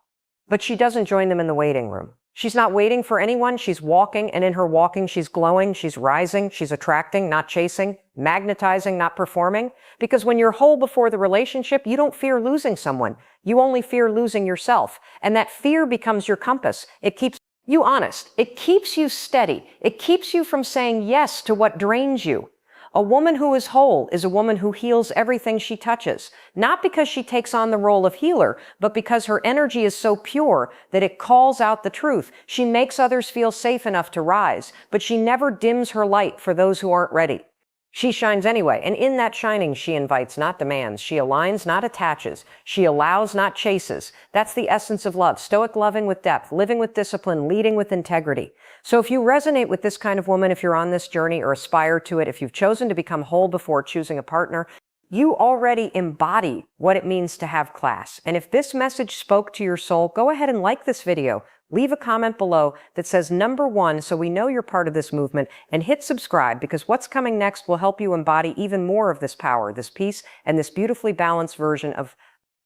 but she doesn't join them in the waiting room. She's not waiting for anyone. She's walking, and in her walking, she's glowing, she's rising, she's attracting, not chasing, magnetizing, not performing. Because when you're whole before the relationship, you don't fear losing someone. You only fear losing yourself. And that fear becomes your compass. It keeps you honest. It keeps you steady. It keeps you from saying yes to what drains you. A woman who is whole is a woman who heals everything she touches, not because she takes on the role of healer, but because her energy is so pure that it calls out the truth. She makes others feel safe enough to rise, but she never dims her light for those who aren't ready. She shines anyway, and in that shining, she invites, not demands. She aligns, not attaches. She allows, not chases. That's the essence of love. Stoic loving with depth, living with discipline, leading with integrity. So if you resonate with this kind of woman, if you're on this journey or aspire to it, if you've chosen to become whole before choosing a partner, you already embody what it means to have class. And if this message spoke to your soul, go ahead and like this video. Leave a comment below that says #1 so we know you're part of this movement, and hit subscribe, because what's coming next will help you embody even more of this power, this peace, and this beautifully balanced version of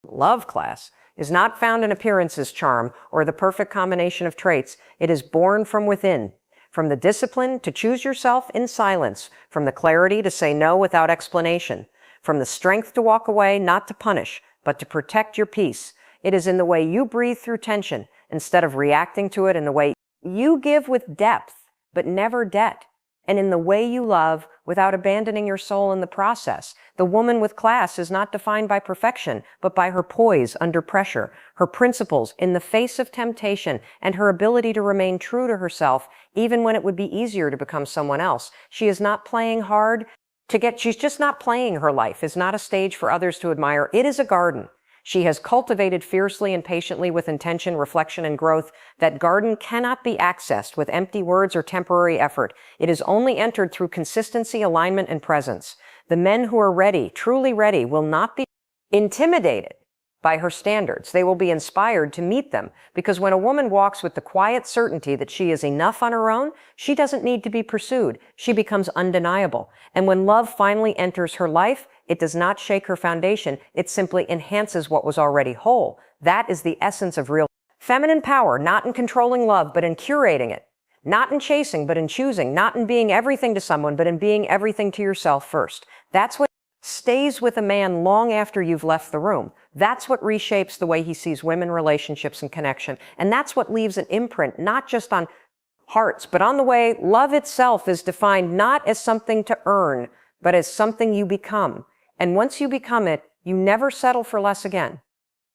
love. Class is not found in appearances, charm, or the perfect combination of traits. It is born from within, from the discipline to choose yourself in silence, from the clarity to say no without explanation, from the strength to walk away, not to punish, but to protect your peace. It is in the way you breathe through tension, instead of reacting to it, in the way you give with depth, but never debt, and in the way you love without abandoning your soul in the process. The woman with class is not defined by perfection, but by her poise under pressure, her principles in the face of temptation, and her ability to remain true to herself, even when it would be easier to become someone else. She is not playing hard She's just not playing her life, is not a stage for others to admire. It is a garden. She has cultivated fiercely and patiently with intention, reflection, and growth. That garden cannot be accessed with empty words or temporary effort. It is only entered through consistency, alignment, and presence. The men who are ready, truly ready, will not be intimidated by her standards. They will be inspired to meet them, because when a woman walks with the quiet certainty that she is enough on her own, she doesn't need to be pursued. She becomes undeniable. And when love finally enters her life, it does not shake her foundation. It simply enhances what was already whole. That is the essence of real feminine power, not in controlling love, but in curating it. Not in chasing, but in choosing. Not in being everything to someone, but in being everything to yourself first. That's what stays with a man long after you've left the room. That's what reshapes the way he sees women, relationships, and connection. And that's what leaves an imprint, not just on hearts, but on the way love itself is defined not as something to earn, but as something you become. And once you become it, you never settle for less again.